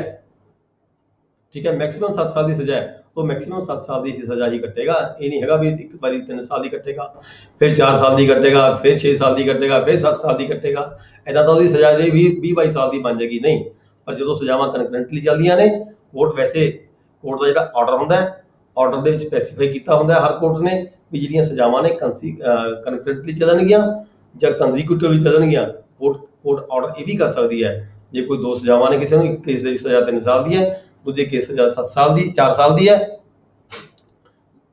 ਠੀਕ ਹੈ, ਮੈਕਸਿਮਮ 7 ਸਾਲ ਦੀ ਸਜ਼ਾ ਹੈ, ਉਹ ਮੈਕਸਿਮਮ 7 ਸਾਲ ਦੀ ਸਜ਼ਾ ਹੀ ਕੱਟੇਗਾ। ਇਹ ਨਹੀਂ ਹੈਗਾ ਵੀ ਇੱਕ ਵਾਰੀ 3 ਸਾਲ ਦੀ ਕੱਟੇਗਾ, ਫਿਰ 4 ਸਾਲ ਦੀ ਕੱਟੇਗਾ, ਫਿਰ 6 ਸਾਲ ਦੀ ਕੱਟੇਗਾ, ਫਿਰ 7 ਸਾਲ ਦੀ ਕੱਟੇਗਾ। ਇੱਦਾਂ ਤਾਂ ਉਹਦੀ ਸਜ਼ਾ ਜਿਹੜੀ 20-22 ਸਾਲ ਦੀ ਬਣ ਜਾਏਗੀ, ਨਹੀਂ। ਪਰ ਜਦੋਂ ਸਜ਼ਾਵਾਂ ਕਨਕਰੈਂਟਲੀ ਚੱਲਦੀਆਂ ਨੇ, ਕੋਰਟ ਦਾ ਜਿਹੜਾ ਆਰਡਰ ਹੁੰਦਾ ਹੈ, ਆਰਡਰ ਦੇ ਵਿੱਚ ਸਪੈਸੀਫਾਈ ਕੀਤਾ ਹੁੰਦਾ ਹੈ ਹਰ ਕੋਰਟ ਨੇ ਵੀ ਜਿਹੜੀਆਂ ਸਜ਼ਾਵਾਂ ਨੇ ਕਨਕਰੈਂਟਲੀ ਚੱਲਣਗੀਆਂ ਜਾਂ ਕੰਸੀਕਿਊਟਿਵਲੀ ਚੱਲਣਗੀਆਂ। ਕੋਰਟ ਆਰਡਰ ਇਹ ਵੀ ਕਰ ਸਕਦੀ ਹੈ ਜੇ ਕੋਈ 2 ਸਜ਼ਾਵਾਂ ਨੇ, ਕਿਸੇ ਨੂੰ ਇੱਕ ਕੇਸ ਦੀ ਸਜ਼ਾ 3 ਸਾਲ ਦੀ ਹੈ, ਦੂਜੇ ਕੇਸ ਸਜ਼ਾ 7 ਸਾਲ ਦੀ 4 ਸਾਲ ਦੀ ਹੈ,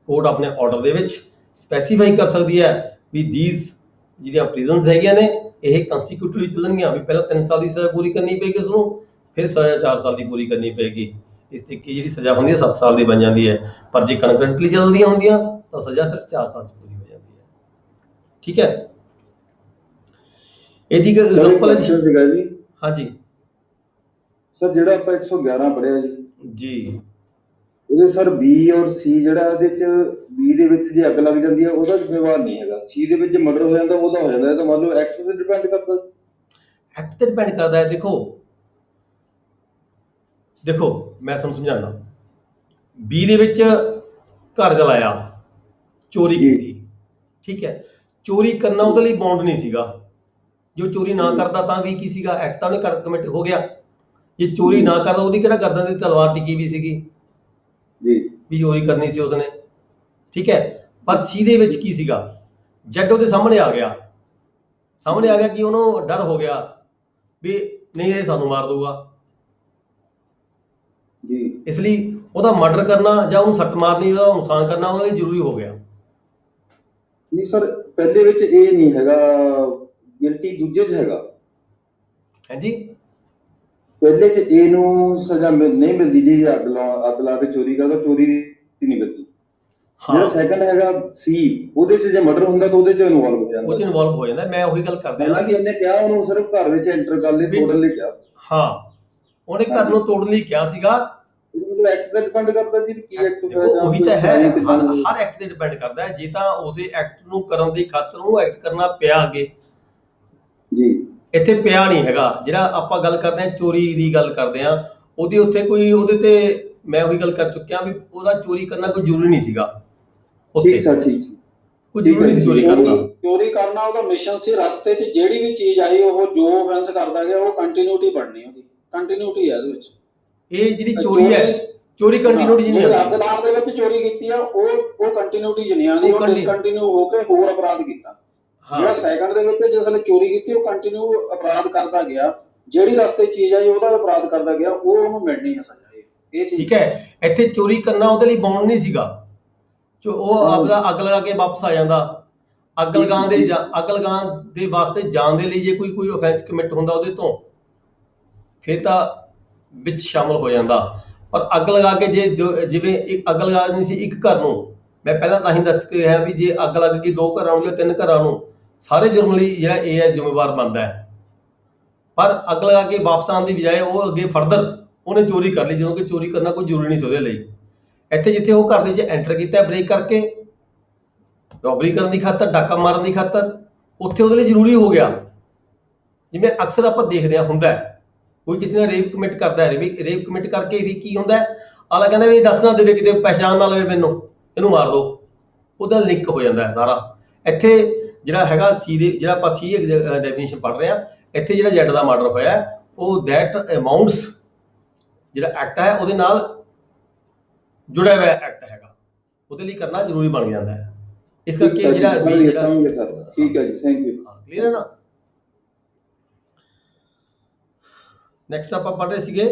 ਕੋਰਟ ਆਪਣੇ ਆਰਡਰ ਦੇ ਵਿੱਚ ਸਪੈਸੀਫਾਈ ਕਰ ਸਕਦੀ ਹੈ ਵੀ ਥੀਸ ਜਿਹੜੀਆਂ ਪ੍ਰਿਜ਼ਨਸ ਹੈਗੀਆਂ ਨੇ ਇਹ ਕੰਸੀਕਿਊਟਿਵਲੀ ਚੱਲਣਗੀਆਂ, ਵੀ ਪਹਿਲਾਂ 3 ਸਾਲ ਦੀ ਸਜ਼ਾ ਪੂਰੀ ਕਰਨੀ ਪਏਗੀ ਉਸਨੂੰ, ਫਿਰ ਸਜ਼ਾ 4 ਸਾਲ ਦੀ ਪੂਰੀ ਕਰਨੀ ਪਏਗੀ। ਇਸ ਤਰੀਕੇ ਜਿਹੜੀ ਸਜ਼ਾ ਹੁੰਦੀ ਹੈ 7 ਸਾਲ ਦੀ ਬਣ ਜਾਂਦੀ ਹੈ। ਪਰ ਜੇ ਕਨਕਰੈਂਟਲੀ ਚੱਲਦੀਆਂ ਹੁੰਦੀਆਂ ਤਾਂ ਸਜ਼ਾ ਸਿਰਫ 4 ਸਾਲ 'ਚ ਪੂਰੀ ਹੋ ठीक है। ਇਹਦੀ ਇੱਕ ਐਗਜ਼ਾਮਪਲ ਹੈ क्वेश्चन ਸੀਗਾ जी ਹਾਂਜੀ सर ਜਿਹੜਾ ਆਪਾਂ 111 ਪੜਿਆ ਜੀ ਜੀ ਉਹਦੇ ਸਰ B ਔਰ C ਜਿਹੜਾ ਇਹਦੇ ਚ B ਦੇ ਵਿੱਚ ਜੇ ਅੱਗ ਲੱਗ ਜਾਂਦੀ ਹੈ ਉਹਦਾ ਜ਼ਿੰਮੇਵਾਰ ਨਹੀਂ ਹੈਗਾ, C ਦੇ ਵਿੱਚ ਜੇ ਮਰਡਰ ਹੋ ਜਾਂਦਾ ਉਹਦਾ ਹੋ ਜਾਂਦਾ। ਇਹ ਤਾਂ ਮੰਨ ਲਓ ਐਕਟ ਤੇ ਡਿਪੈਂਡ ਕਰਦਾ। ਐਕਟ ਤੇ ਡਿਪੈਂਡ ਕਰਦਾ ਹੈ। ਦੇਖੋ ਦੇਖੋ ਮੈਂ ਤੁਹਾਨੂੰ ਸਮਝਾਉਣਾ, ਬੀ ਦੇ ਵਿੱਚ ਘਰ ਜਲਾਇਆ, ਚੋਰੀ ਜੀ। ਕੀਤੀ, ਠੀਕ ਹੈ। ਚੋਰੀ ਕਰਨਾ ਉਹਦੇ ਲਈ ਬੌਂਡ ਨਹੀਂ ਸੀਗਾ। ਜੋ ਚੋਰੀ ਨਾ ਕਰਦਾ ਤਾਂ ਵੀ ਕੀ ਸੀਗਾ, ਐਕਟ ਤਾਂ ਉਹਨੇ ਕਰ ਕਮਿਟ ਹੋ ਗਿਆ। ਜੇ ਚੋਰੀ ਨਾ ਕਰਦਾ ਉਹਦੀ ਕਿਹੜਾ ਗਰਦਨ ਤੇ ਤਲਵਾਰ ਟਿਕੀ ਵੀ ਸੀਗੀ ਜੀ ਵੀ ਚੋਰੀ ਕਰਨੀ ਸੀ ਉਸਨੇ, ਠੀਕ ਹੈ। ਪਰ ਸੀ ਦੇ ਵਿੱਚ ਕੀ ਸੀਗਾ, ਜੱਡ ਉਹਦੇ ਸਾਹਮਣੇ ਆ ਗਿਆ ਕਿ ਉਹਨੂੰ ਡਰ ਹੋ ਗਿਆ ਵੀ ਨਹੀਂ ਇਹ ਸਾਨੂੰ ਮਾਰ ਦਊਗਾ, ਜੀ ਇਸ ਲਈ ਉਹਦਾ ਮਰਡਰ ਕਰਨਾ ਜਾਂ ਉਹਨੂੰ ਸੱਟ ਮਾਰਨੀ, ਉਹਦਾ ਨੁਕਸਾਨ ਕਰਨਾ ਉਹਨਾਂ ਲਈ ਜ਼ਰੂਰੀ ਹੋ ਗਿਆ। ਨਹੀਂ ਸਰ ਪਹਿਲੇ ਵਿੱਚ ਇਹ ਨਹੀਂ ਹੈਗਾ, ਗਿਲਟੀ ਦੂਜੇ 'ਚ ਹੈਗਾ। ਹਾਂਜੀ ਪਹਿਲੇ 'ਚ A ਨੂੰ ਸਜ਼ਾ ਨਹੀਂ ਮਿਲਦੀ ਜੀ, ਅੱਗ ਲਾ ਕੇ ਚੋਰੀ ਕਰਦਾ, ਚੋਰੀ ਦੀ ਨਹੀਂ ਮਿਲਦੀ। ਜਿਹੜਾ ਹਾਂ ਸੈਕੰਡ ਹੈਗਾ C ਉਹਦੇ 'ਚ ਜੇ ਮਰਡਰ ਹੁੰਦਾ ਤਾਂ ਉਹਦੇ 'ਚ ਇਨਵੋਲਵ ਹੋ ਉਹ ਚ ਜਾਂਦਾ। ਇਨਵੋਲਵ ਹੋ ਜਾਂਦਾ। ਮੈਂ ਉਹੀ ਗੱਲ ਕਰਦਾ ਪਹਿਲਾਂ ਕਿ ਉਹਨੇ ਕਿਹਾ ਉਹਨੂੰ ਸਿਰਫ ਘਰ ਵਿੱਚ ਐਂਟਰ ਕਰ ਲਈ, ਤੋੜਨ ਲਈ ਕਿਹਾ। ਹਾਂ ਉਹਨੇ ਘਰ ਨੂੰ ਤੋੜਨ ਲਈ ਕਿਹਾ ਸੀਗਾ। ਮਤਲਬ ਐਕਟ ਤੇ ਡਿਪੈਂਡ ਕਰਦਾ ਜੀ ਕੀ ਐਕਟ ਦੇਖੋ ਉਹੀ ਤਾਂ ਹੈ, ਹਰ ਐਕਟ ਤੇ ਡਿਪੈਂਡ ਕਰਦਾ ਹੈ। ਜੇ ਤਾਂ ਉਸੇ ਐਕਟ ਨੂੰ ਕਰਨ ਦੀ ਖਾਤਰ ਉਹਨੂੰ ਐਕਟ ਕਰਨਾ ਪਿਆ ਅੱਗੇ, ਜੀ ਇੱਥੇ ਪਿਆ ਨਹੀਂ ਹੈਗਾ। ਜਿਹੜਾ ਆਪਾਂ ਗੱਲ ਕਰਦੇ ਹਾਂ ਚੋਰੀ ਦੀ ਗੱਲ ਕਰਦੇ ਹਾਂ, ਉਹਦੀ ਉੱਥੇ ਕੋਈ ਉਹਦੇ ਤੇ ਮੈਂ ਉਹੀ ਗੱਲ ਕਰ ਚੁੱਕਿਆ ਵੀ ਉਹਦਾ ਚੋਰੀ ਕਰਨਾ ਕੋਈ ਜ਼ਰੂਰੀ ਨਹੀਂ ਸੀਗਾ ਉੱਥੇ, ਠੀਕ ਸਰ ਠੀਕ ਕੋਈ ਜ਼ਰੂਰੀ ਨਹੀਂ ਸੀ ਚੋਰੀ ਕਰਨਾ। ਚੋਰੀ ਕਰਨਾ ਉਹਦਾ ਮਿਸ਼ਨ ਸੀ। ਰਸਤੇ 'ਚ ਜਿਹੜੀ ਵੀ ਚੀਜ਼ ਆਈ ਉਹ ਜੋ ਆਫੈਂਸ ਕਰਦਾ ਗਿਆ ਉਹ ਕੰਟੀਨਿਊਟੀ ਬਣਨੀ, ਉਹਦੀ ਕੰਟੀਨਿਊਟੀ ਹੈ ਇਹਦੇ ਵਿੱਚ। ਇਹ ਜਿਹੜੀ ਚੋਰੀ ਹੈ, ਚੋਰੀ ਕੰਟੀਨਿਊਟੀ ਨਹੀਂ ਜਿਹੜੀ ਅੱਗ ਆਉਂਦੀ। ਲਾਉਣ ਦੇ ਵਿੱਚ ਚੋਰੀ ਕੀਤੀ ਆ ਉਹ ਕੰਟੀਨਿਊਟੀ ਚ ਨਹੀਂ ਆਉਂਦੀ, ਉਹ ਡਿਸਕੰਟੀਨਿਊ ਹੋ ਕੇ ਹੋਰ ਅਪਰਾਧ ਕੀਤਾ। ਜਿਹੜਾ ਸੈਕੰਡ ਦੇ ਵਿੱਚ ਜਿਸ ਵੇਲੇ ਚੋਰੀ ਕੀਤੀ ਉਹ ਕੰਟੀਨਿਊ ਅਪਰਾਧ ਕਰਦਾ ਗਿਆ, ਜਿਹੜੀ ਰਸਤੇ ਚੀਜ਼ ਆਈ ਉਹਦਾ ਅਪਰਾਧ ਕਰਦਾ ਗਿਆ, ਉਹ ਉਹਨੂੰ ਮਿਲਣੀ ਹੈ ਸਜ਼ਾ। ਇਹ ਚੀਜ਼ ਠੀਕ ਹੈ। ਇੱਥੇ ਚੋਰੀ ਕਰਨਾ ਉਹਦੇ ਲਈ ਬੌਂਡ ਨਹੀਂ ਸੀਗਾ। ਉਹ ਆਪਦਾ ਅੱਗ ਲਗਾ ਕੇ ਵਾਪਸ ਆ ਜਾਂਦਾ। ਅੱਗ ਲਗਾਉਣ ਦੇ ਵਾਸਤੇ ਜਾਣ ਦੇ ਲਈ ਜੇ ਕੋਈ ਆਫੈਂਸ ਕਮਿਟ ਹੁੰਦਾ ਉਹਦੇ ਤੋਂ, ਫਿਰ ਤਾਂ ਵਿੱਚ ਸ਼ਾਮਲ ਹੋ ਜਾਂਦਾ। ਪਰ ਅੱਗ ਲਗਾ ਕੇ ਜਿਵੇਂ ਅੱਗ ਲਗਾਉਣੀ ਸੀ ਇੱਕ ਘਰ ਨੂੰ, ਮੈਂ ਪਹਿਲਾਂ ਤਾਂ ਹੀ ਦੱਸ ਕੇ ਰਿਹਾ ਵੀ ਜੇ ਅੱਗ ਲੱਗ ਗਈ 2 ਘਰਾਂ ਨੂੰ ਜਾਂ 3 ਘਰਾਂ ਨੂੰ, ਸਾਰੇ ਜੁਰਮ ਲਈ ਜਿਹੜਾ ਇਹ ਹੈ ਜ਼ਿੰਮੇਵਾਰ ਬਣਦਾ ਹੈ। ਪਰ ਅੱਗ ਲਗਾ ਕੇ ਵਾਪਸ ਆਉਣ ਦੀ ਬਜਾਏ ਉਹ ਅੱਗੇ ਫਰਦਰ ਉਹਨੇ ਚੋਰੀ ਕਰ ਲਈ, ਜਦੋਂ ਕਿ ਚੋਰੀ ਕਰਨਾ ਕੋਈ ਜ਼ਰੂਰੀ ਨਹੀਂ ਸੀ ਉਹਦੇ ਲਈ। ਇੱਥੇ ਜਿੱਥੇ ਉਹ ਘਰ ਦੇ ਵਿੱਚ ਐਂਟਰ ਕੀਤਾ ਬ੍ਰੇਕ ਕਰਕੇ, ਰੋਬਰੀ ਕਰਨ ਦੀ ਖਾਤਰ, ਡਾਕਾ ਮਾਰਨ ਦੀ ਖਾਤਰ, ਉੱਥੇ ਉਹਦੇ ਲਈ ਜ਼ਰੂਰੀ ਹੋ ਗਿਆ। ਜਿਵੇਂ ਅਕਸਰ ਆਪਾਂ ਦੇਖਦੇ ਹਾਂ ਹੁੰਦਾ ਕੋਈ ਕਿਸੇ ਨੇ ਰੇਪ ਕਮਿਟ ਕਰਦਾ ਹੈ, ਰੇਪ ਕਮਿਟ ਕਰਕੇ ਵੀ ਕੀ ਹੁੰਦਾ, ਅਗਲਾ ਕਹਿੰਦਾ ਵੀ ਦੱਸ ਨਾ ਦੇਵੇ, ਕਿਤੇ ਪਹਿਚਾਣ ਨਾ ਲਵੇ ਮੈਨੂੰ, ਇਹਨੂੰ ਮਾਰ ਦੋ, ਉਹਦਾ ਲਿੰਕ ਹੋ ਜਾਂਦਾ ਹੈ ਸਾਰਾ। ਇੱਥੇ ਜਿਹੜਾ ਹੈਗਾ ਸੀ ਦੇ, ਜਿਹੜਾ ਆਪਾਂ ਸੀ ਡੈਫੀਨੇਸ਼ਨ ਪੜ੍ਹ ਰਹੇ ਹਾਂ, ਇੱਥੇ ਜਿਹੜਾ ਜੈਡ ਦਾ ਮਰਡਰ ਹੋਇਆ ਉਹ ਦੈਟ ਅਮਾਊਂਟਸ ਜਿਹੜਾ ਐਕਟ ਹੈ ਉਹਦੇ ਨਾਲ ਜੁੜਿਆ ਹੋਇਆ ਐਕਟ ਹੈਗਾ, ਉਹਦੇ ਲਈ ਕਰਨਾ ਜ਼ਰੂਰੀ ਬਣ ਜਾਂਦਾ ਹੈ। ਇਸ ਕਰਕੇ ਜਿਹੜਾ ਠੀਕ ਹੈ ਜੀ, ਥੈਂਕ ਯੂ। ਕਲੀਅਰ ਹੈ ਨਾ। ਨੈਕਸਟ ਆਪਾਂ ਪੜ੍ਹ ਰਹੇ ਸੀਗੇ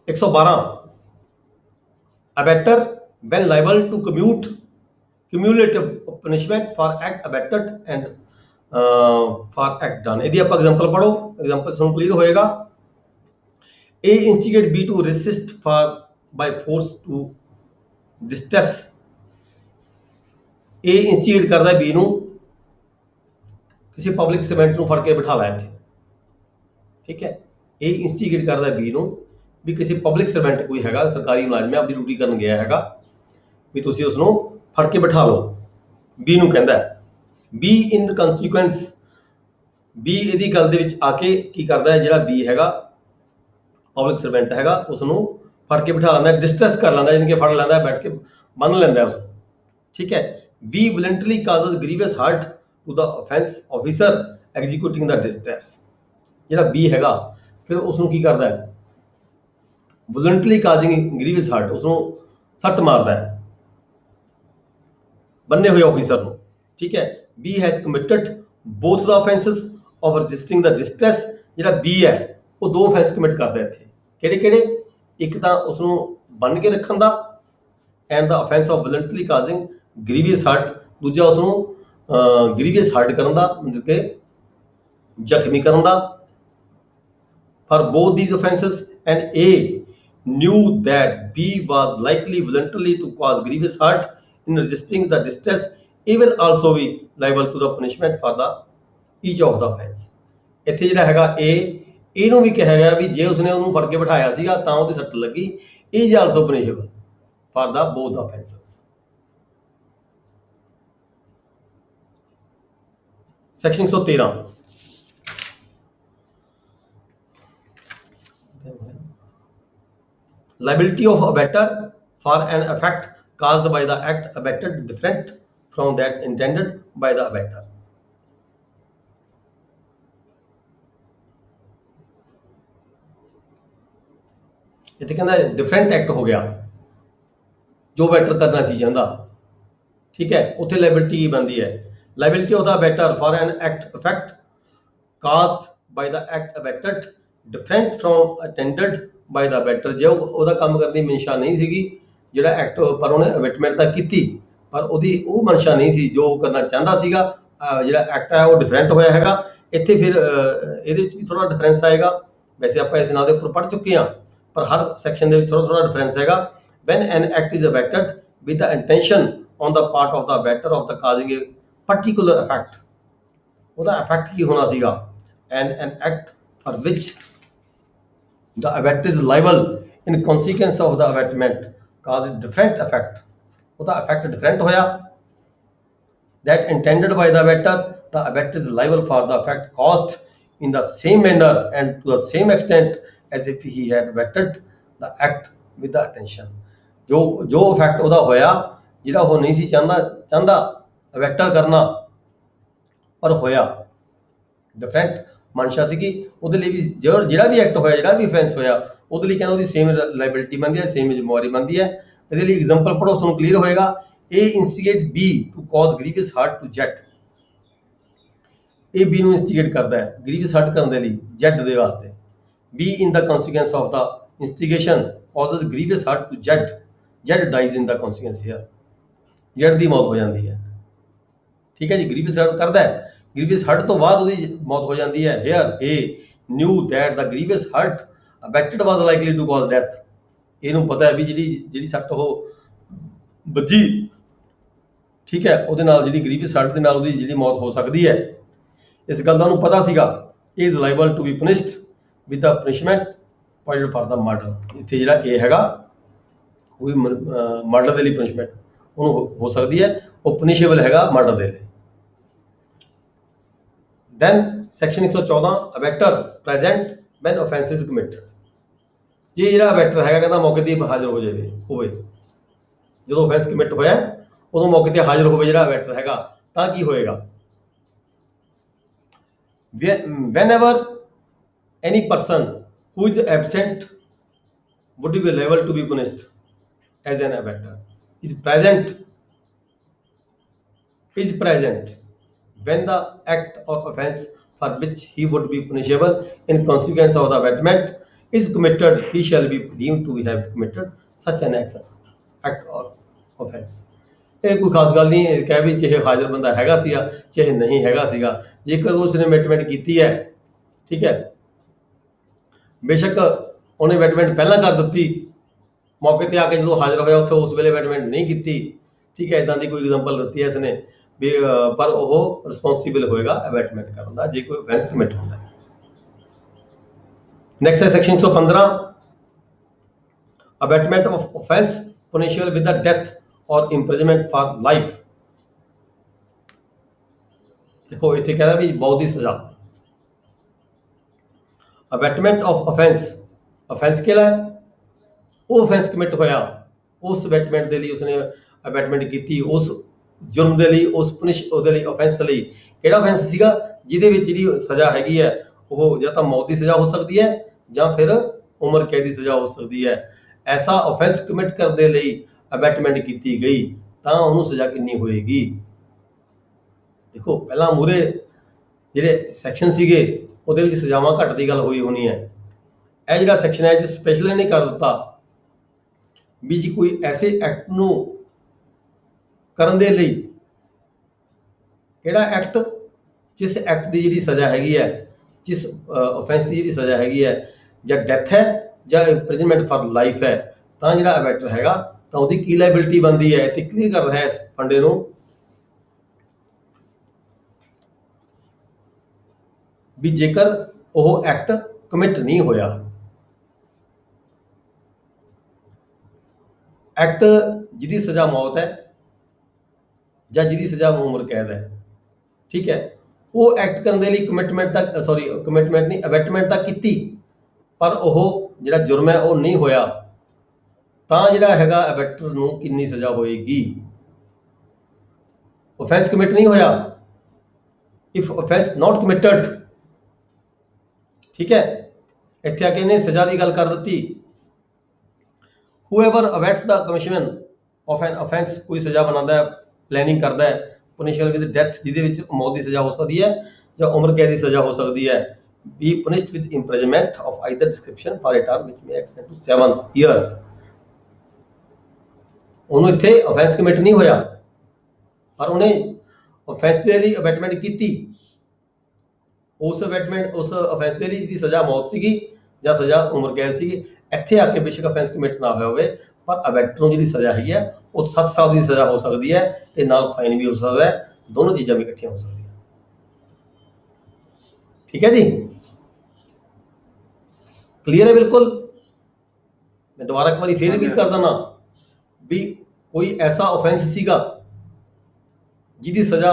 एक 112 abettor when liable to cumulative punishment for act abetted and for act done। ਇਹਦੀ ਆਪਾਂ ਐਗਜ਼ਾਮਪਲ ਪੜੋ, ਐਗਜ਼ਾਮਪਲ ਤੁਹਾਨੂੰ ਕਲੀਅਰ ਹੋਏਗਾ। A instigate B to resist by force to distress। A instigate ਕਰਦਾ B ਨੂੰ ਕਿਸੇ ਪਬਲਿਕ ਸਰਵੈਂਟ ਨੂੰ ਫੜ ਕੇ ਬਿਠਾ ਲਿਆ ਇੱਥੇ, ਠੀਕ ਹੈ। A instigate ਕਰਦਾ B ਨੂੰ ਵੀ ਕਿਸੇ ਪਬਲਿਕ ਸਰਵੈਂਟ ਕੋਈ ਹੈਗਾ, ਸਰਕਾਰੀ ਮੁਲਾਜ਼ਮ ਹੈ, ਆਪਣੀ ਡਿਊਟੀ ਕਰਨ ਗਿਆ ਹੈਗਾ, ਵੀ ਤੁਸੀਂ ਉਸ ਨੂੰ ਫੜ ਕੇ ਬਿਠਾ ਲਓ। B ਨੂੰ ਕਹਿੰਦਾ B ਇਨ ਕੰਸੀਕੁਐਂਸ, B ਇਹਦੀ ਗੱਲ ਦੇ ਵਿੱਚ ਆ ਕੇ ਕੀ ਕਰਦਾ ਹੈ, ਜਿਹੜਾ B ਹੈਗਾ ਪਬਲਿਕ ਸਰਵੈਂਟ ਹੈਗਾ, ਉਸ ਨੂੰ ਫੜ ਕੇ ਬਿਠਾ ਲੈਂਦਾ, ਡਿਸਟਰੈਸ ਕਰ ਲੈਂਦਾ, ਯਾਨੀ ਕਿ ਫੜ ਲੈਂਦਾ, ਬੈਠ ਕੇ ਬੰਨ ਲੈਂਦਾ ਉਸ, ਠੀਕ ਹੈ। B voluntarily causes grievous hurt to the offense officer executing the distress। ਜਿਹੜਾ B ਹੈਗਾ ਫਿਰ ਉਸ ਨੂੰ ਕੀ ਕਰਦਾ ਹੈ, voluntarily causing grievous hurt, ਉਸ ਨੂੰ ਸੱਟ ਮਾਰਦਾ ਹੈ ਬੰਨੇ ਹੋਏ ਆਫੀਸਰ ਨੂੰ, ਠੀਕ ਹੈ। B has committed both the offenses of resisting the distress। ਜਿਹੜਾ B ਹੈ ਉਹ 2 offense commit ਕਰਦਾ ਇੱਥੇ, ਕਿਹੜੇ? ਇੱਕ ਤਾਂ ਉਸ ਨੂੰ ਬੰਨ ਕੇ ਰੱਖਣ ਦਾ and the offense of voluntarily causing grievous hurt, ਦੂਜਾ ਉਸ ਨੂੰ grievous hurt ਕਰਨ ਦਾ, ਮਤਲਬ ਕਿ ਜ਼ਖਮੀ ਕਰਨ ਦਾ। For both these offenses and A knew that B was likely voluntarily to cause grievous hurt in resisting the distress, he will also be liable to the punishment for the each of the offense। ਇੱਥੇ ਜਿਹੜਾ ਹੈਗਾ ਇਹਨੂੰ ਵੀ ਕਿਹਾ ਗਿਆ ਵੀ ਜੇ ਉਸਨੇ ਉਹਨੂੰ ਫੜ ਕੇ ਬਿਠਾਇਆ ਸੀਗਾ ਤਾਂ ਉਹਦੀ ਸੱਟ ਲੱਗੀ, is also punishable for the both the offenses। Section 113 liability of abettor for an effect caused by the act abetted different from that intended by the abettor। ਇੱਥੇ ਕਹਿੰਦਾ ਡਿਫਰੈਂਟ ਐਕਟ ਹੋ ਗਿਆ ਜੋ ਅਬੈਟਰ ਕਰਨਾ ਸੀ ਚਾਹੁੰਦਾ, ਠੀਕ ਹੈ। ਉੱਥੇ ਲਾਇਬਿਲਿਟੀ ਬਣਦੀ ਹੈ, liability of the abettor for an act effect caused by the act abetted different from attended by the abettor. ਜੇ ਉਹਦਾ ਕੰਮ ਕਰਨ ਦੀ ਮਨਸ਼ਾ ਨਹੀਂ ਸੀਗੀ ਜਿਹੜਾ ਐਕਟ, ਪਰ ਉਹਨੇ ਅਬੈਟਮੈਂਟ ਤਾਂ ਕੀਤੀ ਪਰ ਉਹਦੀ ਉਹ ਮਨਸ਼ਾ ਨਹੀਂ ਸੀ ਜੋ ਉਹ ਕਰਨਾ ਚਾਹੁੰਦਾ ਸੀਗਾ। ਜਿਹੜਾ ਐਕਟ ਹੈ ਉਹ ਡਿਫਰੈਂਟ ਹੋਇਆ ਹੈਗਾ। ਇੱਥੇ ਫਿਰ ਇਹਦੇ ਵਿੱਚ ਵੀ ਥੋੜਾ ਡਿਫਰੈਂਸ ਆਏਗਾ। ਵੈਸੇ ਆਪਾਂ ਇਸ ਨਾਲ ਦੇ ਉੱਪਰ ਪੜ੍ਹ ਚੁੱਕੇ ਹਾਂ ਪਰ ਹਰ ਸੈਕਸ਼ਨ ਦੇ ਵਿੱਚ ਥੋੜਾ ਡਿਫਰੈਂਸ ਹੈਗਾ। when an act is abetted with the intention on the part of the abettor of the causing a particular effect, ਉਹਦਾ effect ਕੀ ਹੋਣਾ ਸੀਗਾ, and an act for which the abettor is liable in consequence of the abatement causes different effect, ਉਹਦਾ effect different ਹੋਇਆ। that intended by the abettor, the abettor is liable for the effect caused in the same manner and to the same extent as if he had abetted the act with the intention। ਜੋ effect ਉਹਦਾ ਹੋਇਆ ਜਿਹੜਾ ਉਹ ਨਹੀਂ ਸੀ ਚਾਹੁੰਦਾ ਅਬੈਟਰ ਕਰਨਾ ਪਰ ਹੋਇਆ, ਡਿਫਰੈਂਟ ਮਨਸ਼ਾ ਸੀਗੀ ਉਹਦੇ ਲਈ ਵੀ। ਜਿਹੜਾ ਵੀ ਐਕਟ ਹੋਇਆ, ਜਿਹੜਾ ਵੀ ਅਫੈਂਸ ਹੋਇਆ ਉਹਦੇ ਲਈ ਕਹਿੰਦਾ ਉਹਦੀ ਸੇਮ ਲਾਇਬਿਲਿਟੀ ਬਣਦੀ ਹੈ, ਸੇਮ ਜ਼ਿੰਮੇਵਾਰੀ ਬਣਦੀ ਹੈ। ਇਹਦੇ ਲਈ ਐਗਜ਼ਾਮਪਲ ਪੜ੍ਹੋ, ਤੁਹਾਨੂੰ ਕਲੀਅਰ ਹੋਏਗਾ। A instigates B to cause grievous hurt to Z। ਇਹ B ਨੂੰ ਇੰਸਟੀਗੇਟ ਕਰਦਾ ਹੈ grievous hurt ਕਰਨ ਦੇ ਲਈ Z ਦੇ ਵਾਸਤੇ। B in the consequence of the instigation causes grievous hurt to Z। Z dies in the consequence here। Z ਦੀ ਮੌਤ ਹੋ ਜਾਂਦੀ ਹੈ, ਠੀਕ ਹੈ ਜੀ। grievous hurt ਕਰਦਾ ਹੈ, grievous hurt ਤੋਂ ਬਾਅਦ ਉਹਦੀ ਮੌਤ ਹੋ ਜਾਂਦੀ ਹੈ। here A knew that the grievous hurt abetted was likely to cause death। ਇਹਨੂੰ ਪਤਾ ਹੈ ਵੀ ਜਿਹੜੀ ਸੱਟ ਉਹ ਵੱਜੀ, ਠੀਕ ਹੈ, ਉਹਦੇ ਨਾਲ ਜਿਹੜੀ grievous hurt ਦੇ ਨਾਲ ਉਹਦੀ ਜਿਹੜੀ ਮੌਤ ਹੋ ਸਕਦੀ ਹੈ, ਇਸ ਗੱਲ ਦਾ ਉਹਨੂੰ ਪਤਾ ਸੀਗਾ। is liable to be punished with the punishment provided for the murder। ਇੱਥੇ ਜਿਹੜਾ ਇਹ ਹੈਗਾ ਉਹ ਵੀ ਮਰਡਰ ਦੇ ਲਈ ਪਨਿਸ਼ਮੈਂਟ ਉਹਨੂੰ ਹੋ ਸਕਦੀ ਹੈ, ਉਹ ਪਨਿਸ਼ੇਬਲ ਹੈਗਾ ਮਰਡਰ ਦੇ ਲਈ। Then section 114 abettor present when offence is committed. ਜੇ ਜਿਹੜਾ ਅਬੈਟਰ ਹੈਗਾ ਕਹਿੰਦਾ ਮੌਕੇ ਤੇ ਹਾਜ਼ਰ ਹੋਵੇ ਜਦੋਂ ਆਫੈਂਸ ਕਮਿਟ ਹੋਇਆ ਉਦੋਂ ਮੌਕੇ ਤੇ ਹਾਜ਼ਰ ਹੋਵੇ ਜਿਹੜਾ ਅਬੈਟਰ ਹੈਗਾ, ਤਾਂ ਕੀ ਹੋਏਗਾ। whenever any person who is absent would be liable to be punished as an abettor is present when the act or offense for which he would be punishable in consequence of the abatement is committed, he shall be deemed to have committed such an act or offense। ਇਹ ਕੋਈ ਖਾਸ ਗੱਲ ਨਹੀਂ ਕਹਿ ਵੀ ਚਾਹੇ ਹਾਜ਼ਰ ਬੰਦਾ ਹੈਗਾ ਸੀਗਾ ਚਾਹੇ ਨਹੀਂ ਹੈਗਾ ਸੀਗਾ, ਜੇਕਰ ਉਸਨੇ ਅਬੈਟਮੈਂਟ ਕੀਤੀ ਹੈ, ਠੀਕ ਹੈ, ਬੇਸ਼ੱਕ ਉਹਨੇ ਅਬੈਟਮੈਂਟ ਪਹਿਲਾਂ ਕਰ ਦਿੱਤੀ, ਮੌਕੇ ਤੇ ਆ ਕੇ ਜਦੋਂ ਹਾਜ਼ਰ ਹੋਇਆ ਉੱਥੇ ਉਸ ਵੇਲੇ ਅਬੈਟਮੈਂਟ ਨਹੀਂ ਕੀਤੀ, ਠੀਕ ਹੈ, ਇਦਾਂ ਦੀ ਕੋਈ ਐਗਜ਼ਾਮਪਲ ਦਿੱਤੀ ਹੈ ਇਸਨੇ ਵੀ, ਪਰ ਉਹ ਰਿਸਪੌਂਸੀਬਲ ਹੋਏਗਾ ਅਬੈਟਮੈਂਟ ਕਰਨ ਦਾ ਜੇ ਕੋਈ ਅਫੈਂਸ ਕਮਿਟ ਹੁੰਦਾ ਹੈ। ਨੈਕਸਟ ਹੈ section 115 abetment of offence punishable with the death or imprisonment for life। देखो इतने कहता भी मौत की सजा। अबैटमेंट ऑफ ऑफेंस केड़ा है, वो ऑफेंस कमिट होया उस अबैटमेंट दे लई उसने अबैटमेंट की, उस जुर्म दे लई, उस पुनिश ਉਹਦੇ ਲਈ ऑफेंस ਲਈ ਕਿਹੜਾ ऑफेंस ਸੀਗਾ ਜਿਹਦੇ ਵਿੱਚ ਜਿਹੜੀ ਸਜ਼ਾ ਹੈਗੀ ਹੈ ਉਹ ਜਾਂ ਤਾਂ ਮੌਤ ਦੀ ਸਜ਼ਾ ਹੋ ਸਕਦੀ ਹੈ ਜਾਂ ਫਿਰ ਉਮਰ ਕੈਦ ਦੀ ਸਜ਼ਾ ਹੋ ਸਕਦੀ ਹੈ। ਐਸਾ ऑफेंस ਕਮਿਟ ਕਰਨ ਦੇ ਲਈ ਅਬੈਟਮੈਂਟ ਕੀਤੀ ਗਈ ਤਾਂ ਉਹਨੂੰ ਸਜ਼ਾ ਕਿੰਨੀ ਹੋਏਗੀ। ਦੇਖੋ ਪਹਿਲਾਂ ਮੂਰੇ ਜਿਹੜੇ ਸੈਕਸ਼ਨ ਸੀਗੇ ਉਹਦੇ ਵਿੱਚ ਸਜ਼ਾਵਾਂ ਘੱਟ ਦੀ ਗੱਲ ਹੋਈ ਹੋਣੀ ਹੈ। ਇਹ ਜਿਹੜਾ ਸੈਕਸ਼ਨ ਹੈ ਜਿਸ ਸਪੈਸ਼ਲ ਨਹੀਂ ਕਰ ਦਿੱਤਾ ਵੀ ਜੀ ਕੋਈ ਐਸੇ ਐਕਟ ਨੂੰ ਕਰਨ ਦੇ ਲਈ ਕਿਹੜਾ ਐਕਟ ਜਿਸ ਐਕਟ ਦੀ ਜਿਹੜੀ ਸਜ਼ਾ ਹੈਗੀ ਹੈ, ਜਿਸ ਆਫੈਂਸ ਦੀ ਜਿਹੜੀ ਸਜ਼ਾ ਹੈਗੀ ਹੈ ਜਾਂ ਡੈਥ ਹੈ ਜਾਂ ਇੰਪ੍ਰਿਜ਼ਨਮੈਂਟ ਫॉर ਲਾਈਫ ਹੈ ਤਾਂ ਜਿਹੜਾ ਅਬੈਟਰ ਹੈਗਾ ਤਾਂ ਉਹਦੀ ਕੀ ਲਾਇਬਿਲਿਟੀ ਬਣਦੀ ਹੈ। ਇੱਥੇ ਕਲੀਅਰ ਕਰ ਰਿਹਾ ਇਸ ਫੰਡੇ ਨੂੰ ਵੀ ਜੇਕਰ ਉਹ ਐਕਟ ਕਮਿਟ ਨਹੀਂ ਹੋਇਆ, ਐਕਟ ਜਿਹਦੀ ਸਜ਼ਾ ਮੌਤ ਹੈ ਜਾਂ ਜਿਹਦੀ ਸਜ਼ਾ ਉਮਰ ਕੈਦ ਹੈ, ਠੀਕ ਹੈ, ਉਹ ਐਕਟ ਕਰਨ ਦੇ ਲਈ ਕਮਿਟਮੈਂਟ ਨਹੀਂ ਅਬੈਟਮੈਂਟ ਤਾਂ ਕੀਤੀ ਪਰ ਉਹ ਜਿਹੜਾ ਜੁਰਮ ਹੈ ਉਹ ਨਹੀਂ ਹੋਇਆ, ਤਾਂ ਜਿਹੜਾ ਹੈਗਾ ਅਬੈਟਰ ਨੂੰ ਕਿੰਨੀ ਸਜ਼ਾ ਹੋਏਗੀ। offense commit ਨਹੀਂ ਹੋਇਆ, if offense not committed, ਠੀਕ ਹੈ, ਇੱਥੇ ਆ ਕੇ ਇਹਨੇ ਸਜ਼ਾ ਦੀ ਗੱਲ ਕਰ ਦਿੱਤੀ। whoever abets the commission of an offense, ਕੋਈ ਸਜ਼ਾ ਬਣਾਉਂਦਾ ਹੈ, ਪਲੈਨਿੰਗ ਕਰਦਾ ਹੈ, punishable with death, ਜਿਹਦੇ ਵਿੱਚ ਮੌਤ ਦੀ ਸਜ਼ਾ ਹੋ ਸਕਦੀ ਹੈ ਜਾਂ ਉਮਰ ਕੈਦ ਦੀ ਸਜ਼ਾ ਹੋ ਸਕਦੀ ਹੈ, be punished with imprisonment of either description for a term which may extend to 7 years। ਉਹਨੂੰ ਇੱਥੇ offense commit ਨਹੀਂ ਹੋਇਆ ਪਰ ਉਹਨੇ offense ਦੇ ਲਈ ਅਬੈਟਮੈਂਟ ਕੀਤੀ, ਉਸ offense ਦੇ ਲਈ ਜਿਹਦੀ ਸਜ਼ਾ ਮੌਤ ਸੀਗੀ ਜਾਂ ਸਜ਼ਾ ਉਮਰ ਕੈਦ ਸੀਗੀ। ਇੱਥੇ ਆ ਕੇ ਬੇਸ਼ੱਕ offense commit ਨਾ ਹੋਇਆ ਹੋਵੇ ਪਰ ਅਬੈਟਰ ਨੂੰ ਜਿਹੜੀ ਸਜ਼ਾ ਹੈਗੀ ਹੈ ਉਹ 7 ਸਾਲ ਦੀ ਸਜ਼ਾ ਹੋ ਸਕਦੀ ਹੈ ਤੇ ਨਾਲ ਫਾਈਨ ਵੀ ਹੋ ਸਕਦਾ ਹੈ, ਦੋਨੋਂ ਚੀਜ਼ਾਂ ਵੀ ਇਕੱਠੀਆਂ ਹੋ ਸਕਦੀਆਂ। ਠੀਕ ਹੈ ਜੀ, ਕਲੀਅਰ ਹੈ ਬਿਲਕੁਲ। ਮੈਂ ਦੁਬਾਰਾ ਇੱਕ ਵਾਰੀ ਫੇਰ ਰਿਪੀਟ ਕਰ ਦਿੰਦਾ ਵੀ ਕੋਈ ਐਸਾ offense ਸੀਗਾ ਜਿਹਦੀ ਸਜ਼ਾ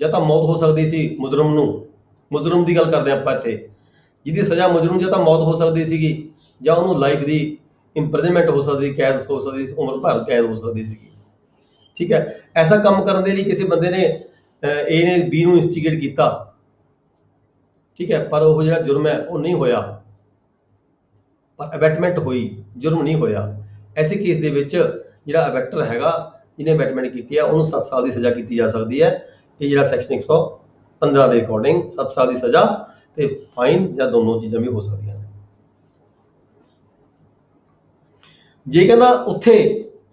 ਜਾਂ ਤਾਂ ਮੌਤ ਹੋ ਸਕਦੀ ਸੀ ਮੁਜਰਮ ਦੀ ਗੱਲ ਕਰਦੇ ਆਪਾਂ ਇੱਥੇ, ਜਿਹਦੀ ਸਜ਼ਾ ਮੁਜਰਮ ਜਾਂ ਤਾਂ ਮੌਤ ਹੋ ਸਕਦੀ ਸੀਗੀ ਜਾਂ ਉਹਨੂੰ ਲਾਈਫ ਦੀ ਇੰਪ੍ਰਿਜ਼ਨਮੈਂਟ ਹੋ ਸਕਦੀ, ਕੈਦ ਹੋ ਸਕਦੀ ਸੀ, ਉਮਰ ਭਰ ਕੈਦ ਹੋ ਸਕਦੀ ਸੀਗੀ। ਠੀਕ ਹੈ, ਐਸਾ ਕੰਮ ਕਰਨ ਦੇ ਲਈ ਕਿਸੇ ਬੰਦੇ ਨੇ A ਨੇ B ਨੂੰ ਇੰਸਟੀਗੇਟ ਕੀਤਾ, ਠੀਕ ਹੈ, ਪਰ ਉਹ ਜਿਹੜਾ ਜੁਰਮ ਹੈ ਉਹ ਨਹੀਂ ਹੋਇਆ ਪਰ ਅਬੈਟਮੈਂਟ ਹੋਈ, ਜੁਰਮ ਨਹੀਂ ਹੋਇਆ। ਐਸੇ ਕੇਸ ਦੇ ਵਿੱਚ ਜਿਹੜਾ ਅਬੈਟਰ ਹੈਗਾ ਜਿਹਨੇ ਅਬੈਟਮੈਂਟ ਕੀਤੀ ਹੈ ਉਹਨੂੰ 7 ਸਾਲ ਦੀ ਸਜ਼ਾ ਕੀਤੀ ਜਾ ਸਕਦੀ ਹੈ। ਇਹ ਜਿਹੜਾ ਸੈਕਸ਼ਨ 115 ਦੇ ਅਕੋਰਡਿੰਗ 7 ਸਾਲ ਦੀ ਸਜ਼ਾ ਤੇ ਫਾਈਨ ਜਾਂ ਦੋਨੋਂ ਚੀਜ਼ਾਂ ਵੀ ਹੋ ਸਕਦੀਆਂ ਨੇ। ਜੇ ਕਹਿੰਦਾ ਉੱਥੇ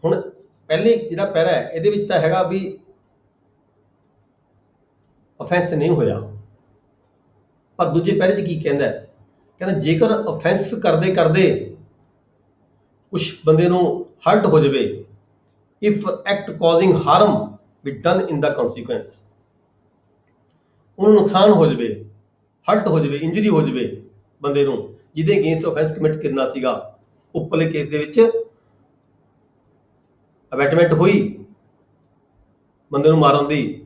ਹੁਣ ਪਹਿਲੇ ਜਿਹੜਾ ਪੈਰਾ ਹੈ ਇਹਦੇ ਵਿੱਚ ਤਾਂ ਹੈਗਾ ਵੀ offense ਨਹੀਂ ਹੋਇਆ, ਪਰ ਦੂਜੇ ਪੈਰੇ 'ਚ ਕੀ ਕਹਿੰਦਾ ਹੈ, ਕਹਿੰਦਾ ਜੇਕਰ offense ਕਰਦੇ ਕਰਦੇ ਕੁਛ ਬੰਦੇ ਨੂੰ ਹਰਟ ਹੋ ਜਾਵੇ, if act causing harm be done in the consequence, ਉਹਨੂੰ ਨੁਕਸਾਨ ਹੋ ਜਾਵੇ, ਹਰਟ ਹੋ ਜਾਵੇ, ਇੰਜਰੀ ਹੋ ਜਾਵੇ ਬੰਦੇ ਨੂੰ ਜਿਹਦੇ ਅਗੇਂਸਟ offense commit ਕਰਨਾ ਸੀਗਾ। ਉੱਪਰਲੇ ਕੇਸ ਦੇ ਵਿੱਚ ਅਬੈਟਮੈਂਟ ਹੋਈ ਬੰਦੇ ਨੂੰ ਮਾਰਨ ਦੀ,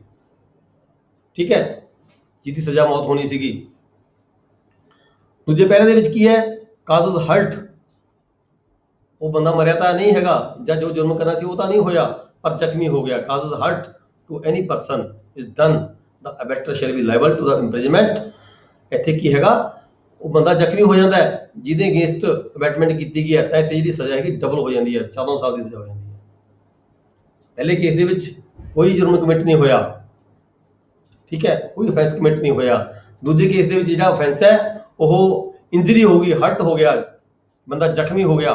ਠੀਕ ਹੈ, ਜਿਹਦੀ ਸਜ਼ਾ ਮੌਤ ਹੋਣੀ ਸੀਗੀ। ਦੂਜੇ ਪੈਰੇ ਦੇ ਵਿੱਚ ਕੀ ਹੈ, ਕਾਜ਼ਸ ਹਰਟ, ਉਹ ਬੰਦਾ ਮਰਿਆ ਤਾਂ ਨਹੀਂ ਹੈਗਾ ਜਾਂ ਜੋ ਜੁਰਮ ਕਰਨਾ ਸੀ ਉਹ ਤਾਂ ਨਹੀਂ ਹੋਇਆ ਪਰ ਜ਼ਖਮੀ ਹੋ ਗਿਆ। Causes hurt to any person is done the abettor shall be liable to the imprisonment। ਇੱਥੇ ਕੀ ਹੈਗਾ, ਉਹ ਬੰਦਾ ਜ਼ਖਮੀ ਹੋ ਜਾਂਦਾ ਹੈ ਜਿਹਦੇ ਅਗੇਂਸਟ ਅਬੈਟਮੈਂਟ ਕੀਤੀ ਗਈ ਹੈ ਤਾਂ ਇੱਥੇ ਜਿਹੜੀ ਸਜ਼ਾ ਹੈਗੀ ਡਬਲ ਹੋ ਜਾਂਦੀ ਹੈ, 14 ਸਾਲ ਦੀ ਸਜ਼ਾ ਹੋ ਜਾਂਦੀ ਹੈ। ਪਹਿਲੇ ਕੇਸ ਦੇ ਵਿੱਚ ਕੋਈ ਜੁਰਮ ਕਮਿਟ ਨਹੀਂ ਹੋਇਆ, ਠੀਕ ਹੈ, ਕੋਈ offense ਕਮਿਟ ਨਹੀਂ ਹੋਇਆ। ਦੂਜੇ ਕੇਸ ਦੇ ਵਿੱਚ ਜਿਹੜਾ offense ਹੈ ਉਹ ਇੰਜਰੀ ਹੋ ਗਈ, ਹਰਟ ਹੋ ਗਿਆ, ਬੰਦਾ ਜ਼ਖਮੀ ਹੋ ਗਿਆ,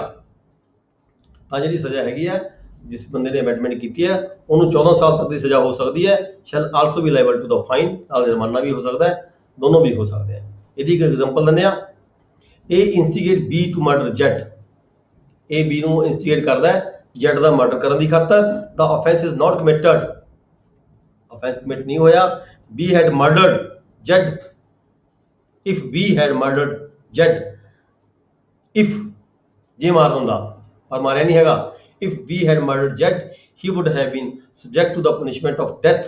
ਤਾਂ ਜਿਹੜੀ ਸਜ਼ਾ ਹੈਗੀ ਹੈ ਜਿਸ ਬੰਦੇ ਨੇ ਅਬੈਟਮੈਂਟ ਕੀਤੀ ਹੈ ਉਹਨੂੰ 14 ਸਾਲ ਤੱਕ ਦੀ ਸਜ਼ਾ ਹੋ ਸਕਦੀ ਹੈ। Shall also be liable to the fine, ਨਾਲ ਜੁਰਮਾਨਾ ਵੀ ਹੋ ਸਕਦਾ ਹੈ, ਦੋਨੋਂ ਵੀ ਹੋ ਸਕਦੇ ਆ। ਇਹਦੀ ਇੱਕ ਐਗਜ਼ਾਮਪਲ ਦਿੰਦੇ ਆ, ਇਹ ਇਨਸਟੀਗੇਟ B ਟੂ ਮਰਡਰ Z, ਇਹ B ਨੂੰ ਇਨਸਟੀਗੇਟ ਕਰਦਾ ਹੈ Z ਦਾ ਮਰਡਰ ਕਰਨ ਦੀ ਖਾਤਰ। ਦਾ offense is not committed, offense commit ਨਹੀਂ ਹੋਇਆ। B had murdered Z, if B had murdered Z, if ਜੇ ਮਾਰ ਦਿੰਦਾ ਪਰ ਮਾਰਿਆ ਨਹੀਂ ਹੈਗਾ, if B had murdered Z, he would have been subject to the punishment of death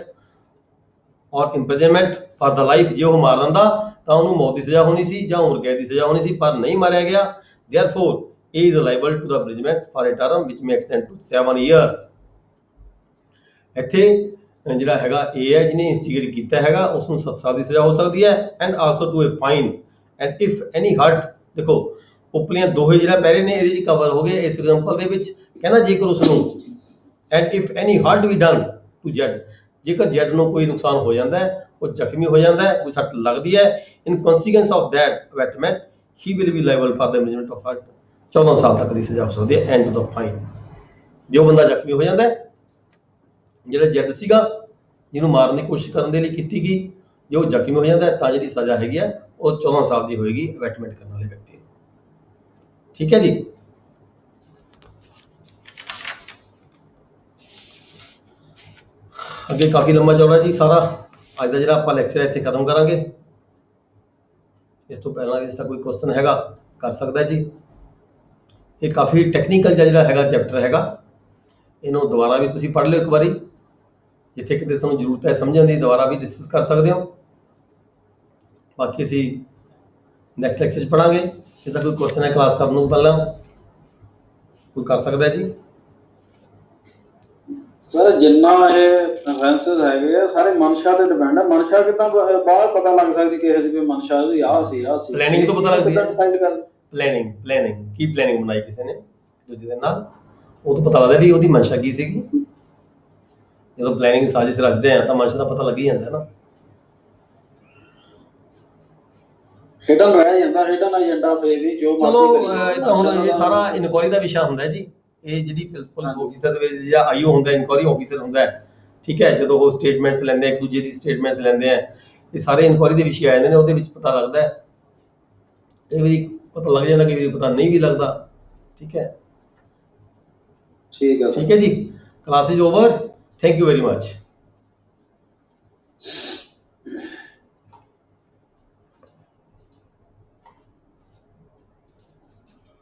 or imprisonment for the life। ਜੇ ਉਹ ਮਾਰ ਦਿੰਦਾ ਤਾਂ ਉਹਨੂੰ ਮੌਤ ਦੀ ਸਜ਼ਾ ਹੋਣੀ ਸੀ ਜਾਂ ਉਮਰ ਕੈਦ ਦੀ ਸਜ਼ਾ ਹੋਣੀ ਸੀ, ਪਰ ਨਹੀਂ ਮਾਰਿਆ ਗਿਆ। therefore A is liable to the imprisonment for a term which may extend to 7 years। ਇੱਥੇ ਜਿਹੜਾ ਹੈਗਾ A ਹੈ ਜਿਹਨੇ ਇੰਸਟੀਗੇਟ ਕੀਤਾ ਹੈਗਾ ਉਸ ਨੂੰ 7 ਸਾਲ ਦੀ ਸਜ਼ਾ ਹੋ ਸਕਦੀ ਹੈ and also to a fine and if any hurt। ਦੇਖੋ ਉਪਰਲੀਆਂ ਦੋਹੇ ਜਿਹੜਾ ਪਹਿਲੇ ਨੇ ਇਹਦੇ 'ਚ ਕਵਰ ਹੋ ਗਏ ਇਸ ਐਗਜ਼ਾਮਪਲ ਦੇ ਵਿੱਚ। ਕਹਿੰਦਾ ਜੇਕਰ ਉਸ ਨੂੰ and if any hurt be done to Z, ਜੇਕਰ Z ਨੂੰ ਕੋਈ ਨੁਕਸਾਨ ਹੋ ਜਾਂਦਾ ਹੈ, ਉਹ ਜ਼ਖਮੀ ਹੋ ਜਾਂਦਾ ਹੈ, ਕੋਈ ਸੱਟ ਲੱਗਦੀ ਹੈ, in consequence of that abetment he will be liable for the imprisonment of hurt, 14 ਸਾਲ ਤੱਕ ਦੀ ਸਜ਼ਾ ਹੋ ਸਕਦੀ ਹੈ and to the fine। ਜੋ ਬੰਦਾ ਜ਼ਖਮੀ ਹੋ ਜਾਂਦਾ ਹੈ, ਜਿਹੜਾ Z ਸੀਗਾ ਜਿਹਨੂੰ ਮਾਰਨ ਦੀ ਕੋਸ਼ਿਸ਼ ਕਰਨ ਦੇ ਲਈ ਕੀਤੀ ਗਈ, ਜੇ ਉਹ ਜ਼ਖਮੀ ਹੋ ਜਾਂਦਾ ਹੈ ਤਾਂ ਜਿਹੜੀ ਸਜ਼ਾ ਹੈਗੀ ਹੈ ਉਹ 14 ਸਾਲ ਦੀ ਹੋਏਗੀ ਅਬੈਟਮੈਂਟ ਕਰਨ ਵਾਲੇ ਵਿਅਕਤੀ ਨੂੰ। ठीक है जी। ਅੱਗੇ ਕਾਫੀ ਲੰਮਾ ਚੌੜਾ ਜੀ ਸਾਰਾ ਅੱਜ ਦਾ ਜਿਹੜਾ ਆਪਾਂ ਲੈਕਚਰ ਇੱਥੇ ਖਤਮ ਕਰਾਂਗੇ। ਇਸ ਤੋਂ ਪਹਿਲਾਂ ਇਸ ਦਾ ਕੋਈ ਕੁਐਸਚਨ ਹੈਗਾ ਕਰ ਸਕਦਾ ਜੀ। ਇਹ ਕਾਫੀ ਟੈਕਨੀਕਲ ਜਿਹੜਾ ਹੈਗਾ ਚੈਪਟਰ ਹੈਗਾ, ਇਹਨੂੰ ਦੁਬਾਰਾ ਵੀ ਤੁਸੀਂ ਪੜ੍ਹ ਲਿਓ ਇੱਕ ਵਾਰੀ, ਜਿੱਥੇ ਕਿਤੇ ਤੁਹਾਨੂੰ ਜ਼ਰੂਰਤ ਹੈ ਸਮਝਣ ਦੀ ਦੁਬਾਰਾ ਵੀ ਡਿਸਕਸ ਕਰ ਸਕਦੇ ਹੋ। ਬਾਕੀ ਅਸੀਂ ਨੈਕਸਟ ਲੈਕਚਰ 'ਚ ਪੜਾਂਗੇ। ਇਸ ਦਾ ਕੋਈ ਕੁਐਸਚਨ ਹੈ ਕਲਾਸ ਕਰਨ ਨੂੰ ਪਹਿਲਾਂ ਕੋਈ ਕਰ ਸਕਦਾ ਜੀ। ਸਰ ਜਿੰਨਾ ਇਹ ਰੈਫਰੈਂਸਸ ਹੈਗੇ ਆ ਸਾਰੇ ਮਨਸ਼ਾ ਤੇ ਡਿਪੈਂਡ ਹੈ। ਮਨਸ਼ਾ ਕਿੱਦਾਂ ਬਾਹਰ ਪਤਾ ਲੱਗ ਸਕਦੀ ਕਿਸੇ ਦੀ ਵੀ ਮਨਸ਼ਾ ਦੀ ਆਹ ਸੀ ਪਲੈਨਿੰਗ ਤੋਂ ਪਤਾ ਲੱਗਦੀ ਹੈ। ਡਿਸਾਈਡ ਕਰ ਪਲੈਨਿੰਗ ਕੀ ਪਲੈਨਿੰਗ ਬਣਾਈ ਕਿਸੇ ਨੇ ਦੂਜੇ ਦੇ ਨਾਲ, ਉਹ ਤੋਂ ਪਤਾ ਲੱਗਦਾ ਵੀ ਉਹਦੀ ਮਨਸ਼ਾ ਕੀ ਸੀਗੀ। ਜਦੋਂ ਪਲੈਨਿੰਗ ਸਾਜ਼ਿਸ਼ ਰਚਦੇ ਆ ਤਾਂ ਮਨਸ਼ਾ ਦਾ ਪਤਾ ਲੱਗ ਹੀ ਜਾਂਦਾ ਨਾ। ਹਿਡਨ ਰਹਿ ਜਾਂਦਾ, ਹਿਡਨ ਏਜੰਡਾ ਫੇਰ ਵੀ ਜੋ ਚਲੋ ਇਹ ਤਾਂ ਹੁਣ ਇਹ ਸਾਰਾ ਇਨਕੁਆਇਰੀ ਦਾ ਵਿਸ਼ਾ ਹੁੰਦਾ ਜੀ। ਇਹ ਜਿਹੜੀ ਪੁਲਿਸ ਆਫੀਸਰ ਦੇ ਵਿੱਚ ਜਾਂ ਆਈਓ ਹੁੰਦਾ, ਇਨਕੁਆਇਰੀ ਆਫੀਸਰ ਹੁੰਦਾ, ਠੀਕ ਹੈ, ਜਦੋਂ ਉਹ ਸਟੇਟਮੈਂਟਸ ਲੈਂਦੇ ਇੱਕ ਦੂਜੇ ਦੀ ਸਟੇਟਮੈਂਟਸ ਲੈਂਦੇ ਆ, ਇਹ ਸਾਰੇ ਇਨਕੁਆਇਰੀ ਦੇ ਵਿਸ਼ੇ ਆ ਜਾਂਦੇ ਨੇ। ਉਹਦੇ ਵਿੱਚ ਪਤਾ ਲੱਗਦਾ ਹੈ, ਕਈ ਵਾਰੀ ਪਤਾ ਲੱਗ ਜਾਂਦਾ, ਕਈ ਵਾਰੀ ਪਤਾ ਨਹੀਂ ਵੀ ਲੱਗਦਾ। ਠੀਕ ਹੈ ਠੀਕ ਹੈ ਜੀ। Class is over. Thank you very much.